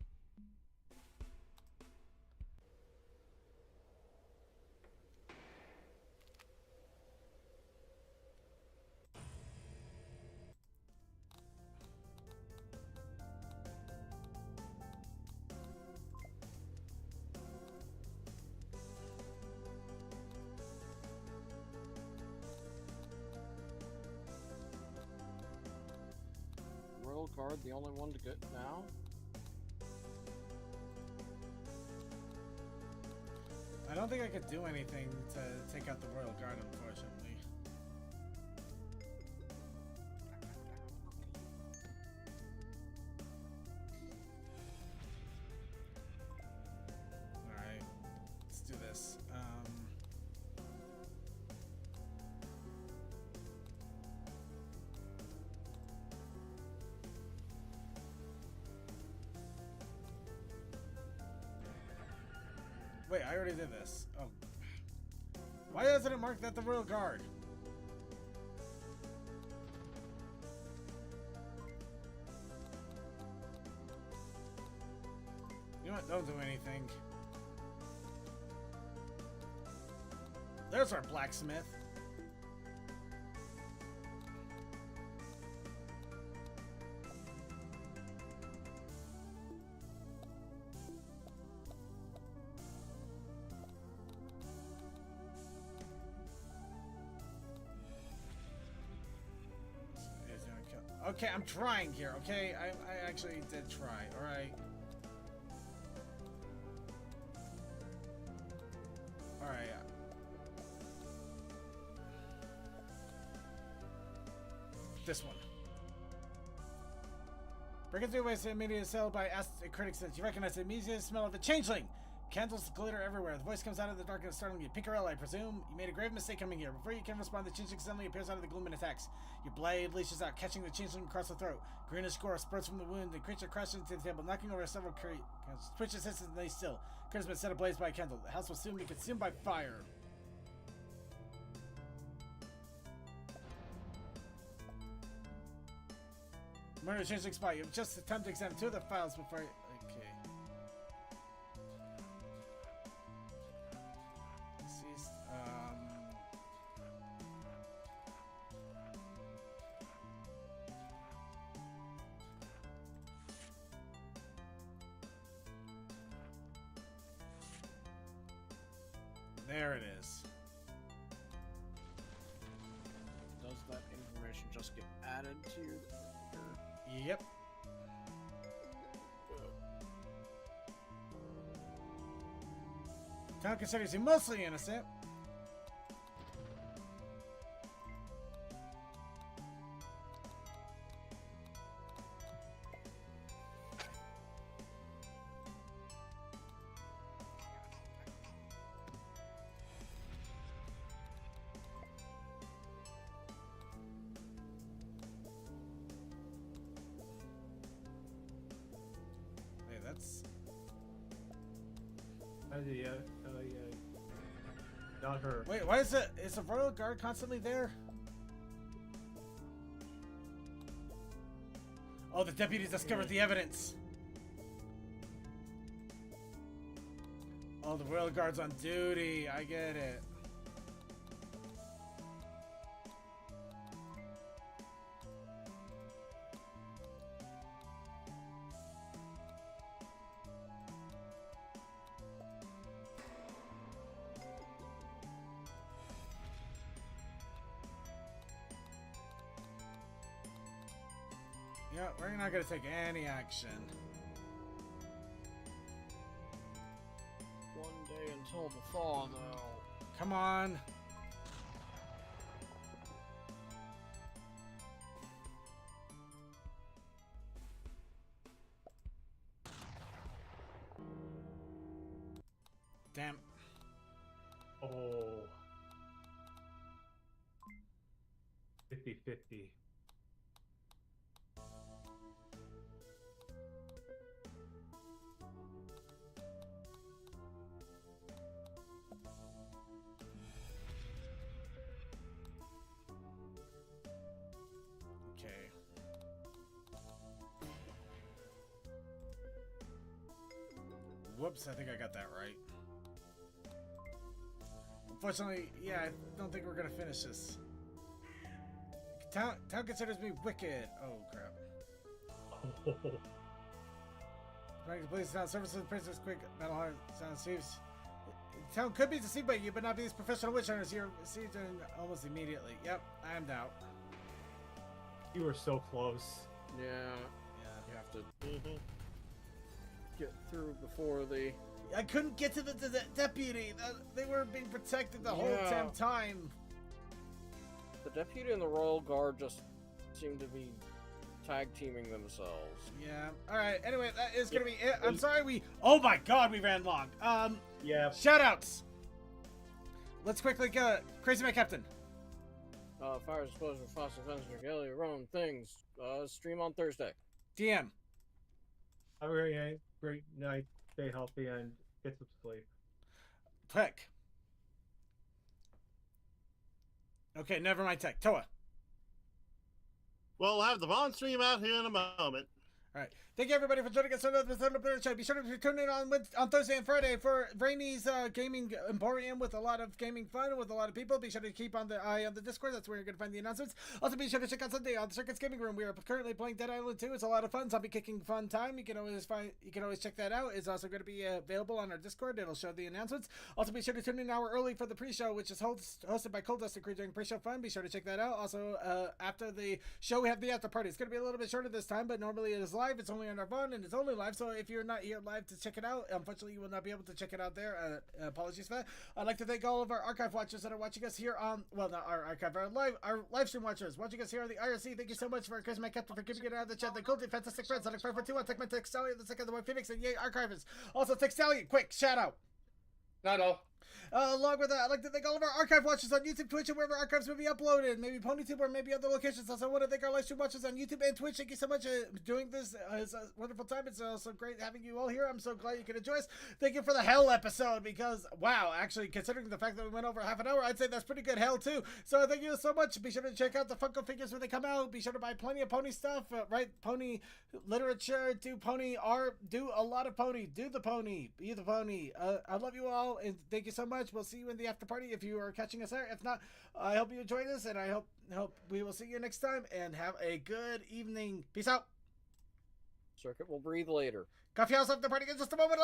guard the only one to get now? I don't think I could do anything to take out the Royal Guard, unfortunately. Alright, let's do this. Wait, I already did this. Oh. Why doesn't it mark that the Royal Guard? You know what? Don't do anything. There's our blacksmith. Okay, I'm trying here, okay? I actually did try, alright? Alright. This one. Breaking through waste immediately assailed by critics since you recognize the immediate smell of the changeling! Candles glitter everywhere. The voice comes out of the darkness, startling you. Pinkerella, I presume. You made a grave mistake coming here. Before you can respond, the changeling suddenly appears out of the gloom and attacks. Your blade leashes out, catching the changeling across the throat. Greenish gore spurts from the wound. The creature crashes into the table, knocking over several twitches, hisses, and lays still. Kurt has been set ablaze by a candle. The house will soon be consumed by fire. Murder changeling spot. You have just attempted to examine two of the files before. Okay. There it is. Does that information just get added to your... Yep. Town considers you mostly innocent. Not her. Wait, why is the Royal Guard constantly there? Oh, the deputies discovered the evidence. Oh, the Royal Guard's on duty. I get it. Yeah, we're not gonna take any action. One day until the thaw, though. Come on. Damn. Oh. 50-50. Whoops, I think I got that right. Unfortunately, yeah, I don't think we're gonna finish this. Town considers me wicked. Oh, crap. Trying to police town services, princess, quick, battle hard, sound thieves. The town could be deceived by you, but not be these professional witch hunters. You're deceived almost immediately. Yep, I am out. You were so close. Yeah. have to Mm-hmm. get through before the. I couldn't get to the deputy. They were being protected the whole Yeah. damn time. The deputy and the royal guard just seem to be tag teaming themselves. Yeah. All right. Anyway, that is gonna be it. I'm sorry we. Oh my God, we ran long. Yeah. Shoutouts. Let's quickly go. Crazy Man Captain. Fire disposal, fossil fence, regalia, your own things. Stream on Thursday. DM. Have a great night. Stay healthy and get some sleep. Tech. Okay, never mind Tech. Toa. We'll have the Vaughn stream out here in a moment. All right. Thank you everybody for joining us on the Thunder Show. Be sure to tune in on Thursday and Friday for Brony's Gaming Emporium with a lot of gaming fun with a lot of people. Be sure to keep on the eye on the Discord. That's where you're going to find the announcements. Also, be sure to check out Sunday on the Circuits Gaming Room. We are currently playing Dead Island 2. It's a lot of fun. Zombie kicking fun time. You can always check that out. It's also going to be available on our Discord. It'll show the announcements. Also, be sure to tune in an hour early for the pre-show, which is hosted by Cold Dust and Crew during pre-show fun. Be sure to check that out. Also, after the show, we have the after party. It's going to be a little bit shorter this time, but normally it is live. It's only on our phone and it's only live, so if you're not here live to check it out, unfortunately you will not be able to check it out there. Apologies for that. I'd like to thank all of our archive watchers that are watching us here on, well, not our archive, our live stream watchers watching us here on the IRC. Thank you so much for Chris My Captain for keeping it out of the chat. The Culty, Fantastic Friends, Sonic 541, Tech My Tech Stallion, the second, the one Phoenix, and Yay Archivists. Also, Tech Stallion, quick shout out. Not all. Along with that, I'd like to thank all of our archive watchers on YouTube, Twitch, and wherever archives will be uploaded. Maybe PonyTube or maybe other locations. Also, I want to thank our live stream watchers on YouTube and Twitch. Thank you so much for doing this. It's a wonderful time. It's also great having you all here. I'm so glad you can enjoy us. Thank you for the Hell episode because, wow, actually, considering the fact that we went over half an hour, I'd say that's pretty good Hell, too. So thank you so much. Be sure to check out the Funko figures when they come out. Be sure to buy plenty of pony stuff, write pony literature, do pony art, do a lot of pony. Do the pony. Be the pony. I love you all, and thank you so much. We'll see you in the after party if you are catching us there. If not, I hope you enjoyed this, and I hope we will see you next time, and have a good evening. Peace out. Circuit will breathe later. Coffee House after party in just a moment.